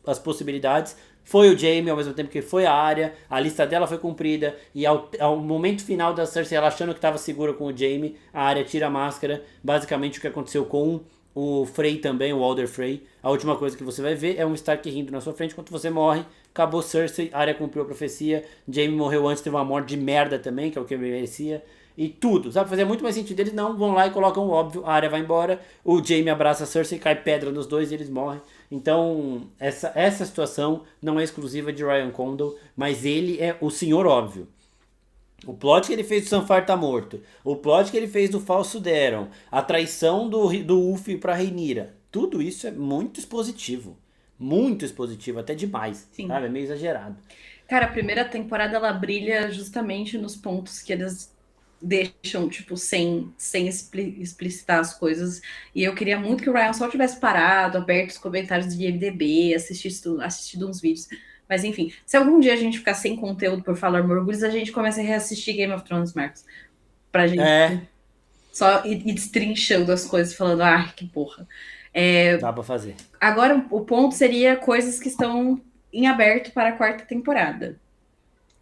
as possibilidades, foi o Jaime ao mesmo tempo que foi a Arya, a lista dela foi cumprida, e ao momento final da Cersei, ela achando que estava segura com o Jaime, a Arya tira a máscara, basicamente o que aconteceu com o Frey também, o Walder Frey. A última coisa que você vai ver é um Stark rindo na sua frente enquanto você morre. Acabou Cersei, Arya cumpriu a profecia, Jaime morreu antes, teve uma morte de merda também, que é o que ele merecia. E tudo, sabe? Fazia muito mais sentido. Eles não vão lá e colocam o óbvio, a Arya vai embora, o Jaime abraça a Cersei, cai pedra nos dois e eles morrem. Então, essa situação não é exclusiva de Ryan Condal, mas ele é o senhor óbvio. O plot que ele fez do Sanfar tá morto. O plot que ele fez do falso Daron. A traição do Ulf pra Rhaenyra. Tudo isso é muito expositivo. Muito expositivo, até demais. Sim. Sabe? É meio exagerado. Cara, a primeira temporada ela brilha justamente nos pontos que eles deixam, tipo, sem explicitar as coisas. E eu queria muito que o Ryan só tivesse parado, aberto os comentários de IMDb, assistido uns vídeos. Mas enfim, se algum dia a gente ficar sem conteúdo por falar mergulhos, a gente começa a reassistir Game of Thrones, Marcos. Pra gente só ir destrinchando as coisas, falando, que porra. Dá pra fazer. Agora, o ponto seria coisas que estão em aberto para a quarta temporada.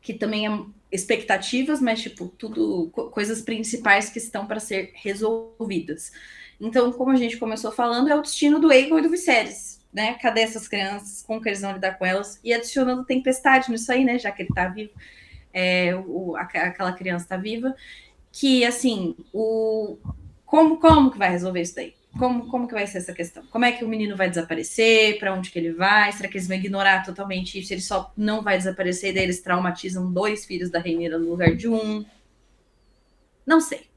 Que também é expectativas, mas, tipo, tudo coisas principais que estão para ser resolvidas. Então, como a gente começou falando, é o destino do Aegon e do Viserys. Né? Cadê essas crianças? Como que eles vão lidar com elas? E adicionando tempestade nisso aí, né? Já que ele tá vivo, aquela criança tá viva. Que, assim, como que vai resolver isso daí? Como que vai ser essa questão? Como é que o menino vai desaparecer? Para onde que ele vai? Será que eles vão ignorar totalmente isso? Ele só não vai desaparecer e daí eles traumatizam 2 filhos da Rhaenyra no lugar de 1? Não sei.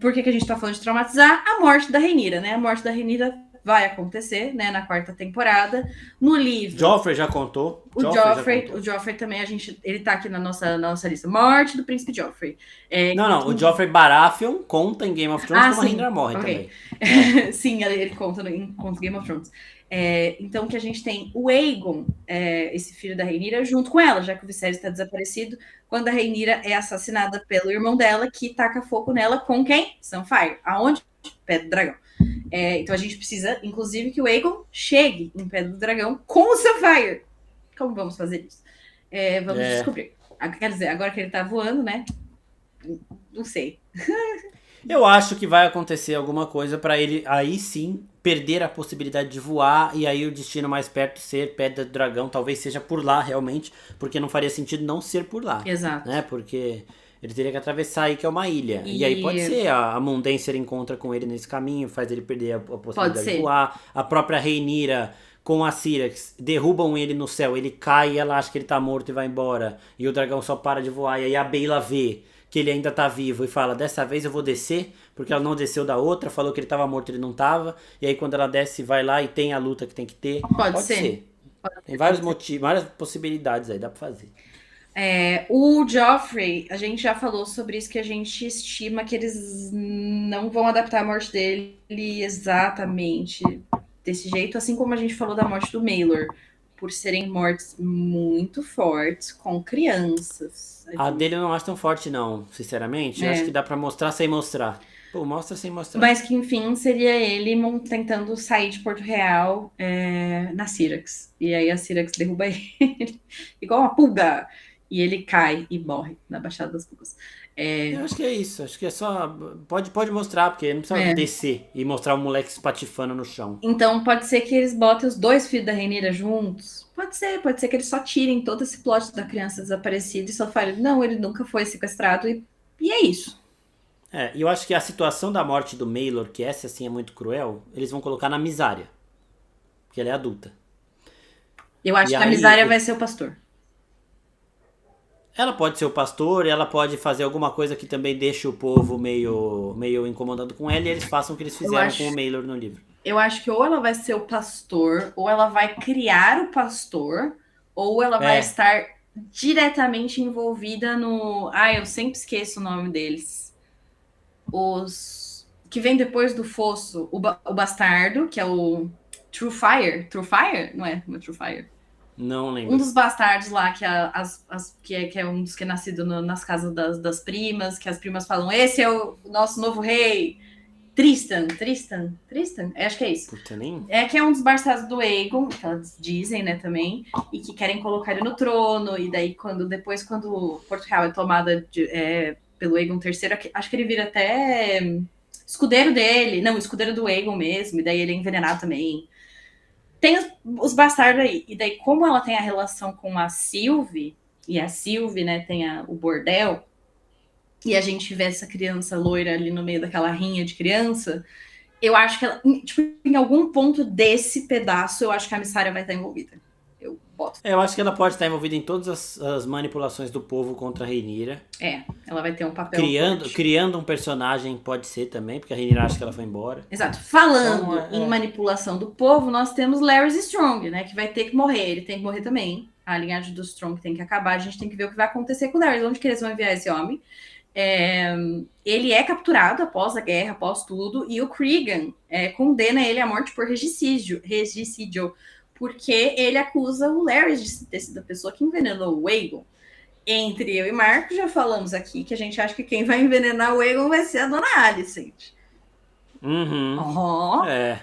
Por que a gente tá falando de traumatizar? A morte da Rhaenyra, né? A morte da Rhaenyra vai acontecer, né, na quarta temporada. No livro... Joffrey já contou. O Joffrey também, ele tá aqui na nossa lista. Morte do Príncipe Joffrey. O Joffrey Baratheon conta em Game of Thrones como a Rhaenyra morre também. Sim, ele conta em Game of Thrones. Então, que a gente tem o Aegon, esse filho da Rhaenyra, junto com ela, já que o Viserys está desaparecido, quando a Rhaenyra é assassinada pelo irmão dela, que taca fogo nela com quem? Sunfyre. Aonde? Pé do Dragão. Então a gente precisa, inclusive, que o Aegon chegue em Pedra do Dragão com o Sunfyre. Como vamos fazer isso? Vamos descobrir. Quer dizer, agora que ele tá voando, né? Não sei. Eu acho que vai acontecer alguma coisa pra ele, aí sim, perder a possibilidade de voar e aí o destino mais perto ser Pedra do Dragão. Talvez seja por lá, realmente, porque não faria sentido não ser por lá. Exato. Né? Porque... ele teria que atravessar aí, que é uma ilha. E aí pode ser, a Mundenser encontra com ele nesse caminho, faz ele perder a possibilidade de voar. A própria Rhaenyra com a Syrax derrubam ele no céu, ele cai e ela acha que ele tá morto e vai embora. E o dragão só para de voar. E aí a Baela vê que ele ainda tá vivo e fala, dessa vez eu vou descer, porque ela não desceu da outra, falou que ele tava morto, ele não tava. E aí quando ela desce, vai lá e tem a luta que tem que ter. Pode ser. Tem vários motivos, várias possibilidades aí, dá pra fazer. O Joffrey, a gente já falou sobre isso, que a gente estima que eles não vão adaptar a morte dele exatamente desse jeito, assim como a gente falou da morte do Maelor, por serem mortes muito fortes com crianças. A dele eu não acho tão forte não, sinceramente. Eu acho que dá pra mostrar sem mostrar. Pô, mostra sem mostrar. Mas que, enfim, seria ele tentando sair de Porto Real na Syrax. E aí a Syrax derruba ele, igual uma pulga. E ele cai e morre na Baixada das Pulgas. Eu acho que é isso. Acho que é só. Pode mostrar, porque não precisa É. descer e mostrar o moleque espatifando no chão. Então pode ser que eles botem os dois filhos da Rhaenyra juntos. Pode ser que eles só tirem todo esse plot da criança desaparecida e só falem, não, ele nunca foi sequestrado e é isso. E eu acho que a situação da morte do Maelor, que essa assim é muito cruel, eles vão colocar na Misária. Porque ela é adulta. Eu acho E que a aí, Misária vai ser o pastor. ela pode ser o pastor, ela pode fazer alguma coisa que também deixe o povo meio incomodado com ela e eles façam o que eles fizeram com o Maelor no livro. Eu acho que ou ela vai ser o pastor, ou ela vai criar o pastor, ou ela vai É, estar diretamente envolvida no. Ah, eu sempre esqueço o nome deles. Os que vem depois do fosso, o bastardo, que é o True Fire. True Fire? Não é, não é True Fire. não Um lembro. dos bastardos lá, que é um dos que é nascido nas casas das primas, que as primas falam: esse é o nosso novo rei. Tristan? Acho que é isso. Puta, nem. É que é um dos bastardos do Aegon, que elas dizem, né, também, e que querem colocar ele no trono, e daí quando Portugal é tomada pelo Aegon III, acho que ele vira até escudeiro dele, não, escudeiro do Aegon mesmo, e daí ele é envenenado também. Tem os bastardos aí, e daí como ela tem a relação com a Sylvie, e a Sylvie, né, tem o bordel, e a gente vê essa criança loira ali no meio daquela rinha de criança, eu acho que ela, tipo, em algum ponto desse pedaço, eu acho que a Missária vai estar envolvida. Eu boto. Eu acho que ela pode estar envolvida em todas as manipulações do povo contra a Rhaenyra. Ela vai ter um papel forte. Criando um personagem pode ser também, porque a Rhaenyra acha que ela foi embora. Exato. Falando Então, em manipulação do povo, nós temos Larry Strong, né? Que vai ter que morrer. Ele tem que morrer também. A linhagem do Strong tem que acabar. A gente tem que ver o que vai acontecer com o Larry. Onde que eles vão enviar esse homem? Ele é capturado após a guerra, após tudo, e o Cregan condena ele à morte por regicídio, porque ele acusa o Larry de ter sido a pessoa que envenenou o Aegon. Entre eu e Marco, já falamos aqui que a gente acha que quem vai envenenar o Aegon vai ser a Dona Alicent.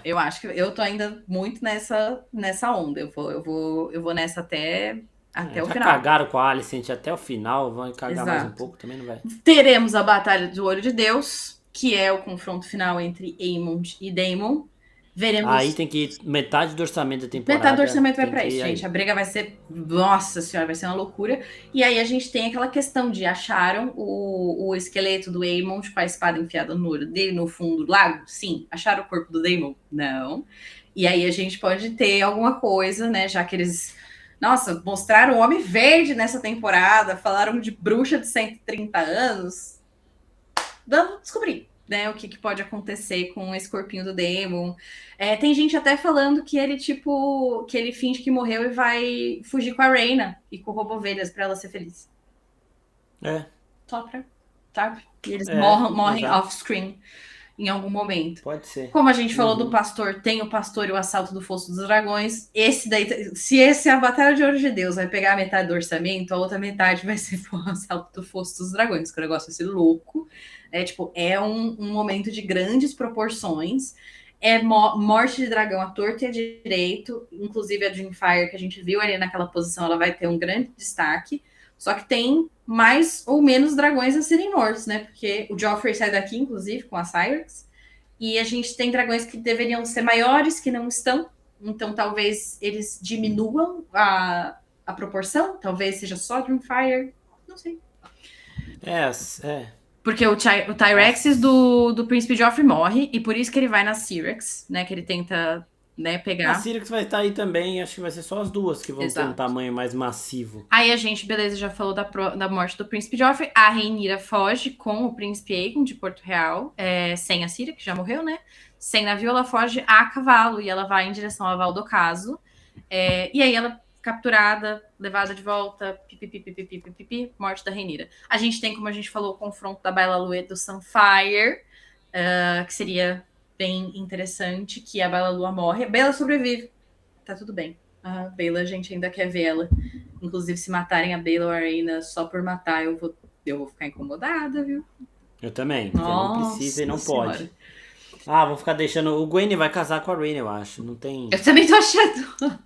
Eu acho que eu tô ainda muito nessa onda. Eu vou nessa até o final. Cagaram com a Alicent até o final, vão cagar mais um pouco, também não vai. Teremos a Batalha do Olho de Deus, que é o confronto final entre Aemond e Daemon. Veremos. Aí tem que ir metade do orçamento da temporada. Metade do orçamento vai pra isso, gente. A briga vai ser. Nossa senhora, vai ser uma loucura. E aí a gente tem aquela questão de acharam o esqueleto do Aemond com a espada enfiada no olho dele no fundo do lago? Sim. Acharam o corpo do Daemon? Não. E aí a gente pode ter alguma coisa, né? Já que eles. Nossa, mostraram o Homem Verde nessa temporada, falaram de bruxa de 130 anos. Vamos descobrir, né, o que pode acontecer com esse corpinho do Daemon. Tem gente até falando que ele, que ele finge que morreu e vai fugir com a Rhaena e com o Robovelhas pra ela ser feliz. Só pra, sabe? E eles morrem off-screen em algum momento. Pode ser. Como a gente falou do pastor, tem o pastor e o assalto do Fosso dos Dragões. Se esse é a Batalha de Olho de Deus, vai pegar a metade do orçamento, a outra metade vai ser o assalto do Fosso dos Dragões, que o negócio vai ser louco. É um momento de grandes proporções. Morte de dragão à torta e à direito. Inclusive a Dreamfire, que a gente viu ali naquela posição, ela vai ter um grande destaque. Só que tem mais ou menos dragões a serem mortos, né? Porque o Joffrey sai daqui, inclusive, com a Syrax. E a gente tem dragões que deveriam ser maiores, que não estão. Então, talvez eles diminuam a proporção. Talvez seja só Dreamfire. Não sei. Porque o Tyrex do Príncipe Joffrey morre. E por isso que ele vai na Syrax, né? Que ele tenta... né, pegar. A Syrax vai estar aí também, acho que vai ser só as duas que vão ter um tamanho mais massivo. Aí a gente, beleza, já falou da morte do Príncipe Joffrey. A Rhaenyra foge com o Príncipe Aegon de Porto Real, sem a Ciri, que já morreu, né? Sem navio, ela foge a cavalo e ela vai em direção a Val do Caso. E aí ela capturada, levada de volta, morte da Rhaenyra. A gente tem, como a gente falou, o confronto da Baela Lue do Sunfire, que seria bem interessante, que a Bela Lua morre. A Bela sobrevive. Tá tudo bem. A Bela, a gente ainda quer ver ela. Inclusive, se matarem a Bela ou a Arena só por matar, eu vou ficar incomodada, viu? Eu também, porque não precisa e não pode. Vou ficar deixando... O Gwen vai casar com a Rhaena, eu acho. Não tem... Eu também tô achando.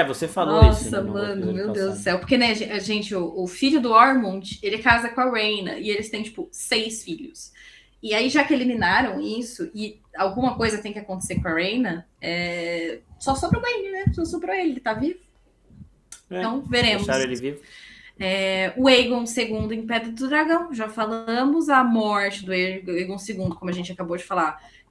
Você falou isso Nossa, no mano, episódio meu Deus do passado. céu. Porque, né, gente, o filho do Ormond, ele casa com a Rhaena e eles têm, tipo, 6 filhos. E aí, já que eliminaram isso e alguma coisa tem que acontecer com a Rhaena, só sobra o Wayne, né? Só sobrou ele tá vivo. Então, veremos. Deixaram ele vivo. O Aegon II em Pedra do Dragão, já falamos. A morte do Aegon II, como a gente acabou de falar,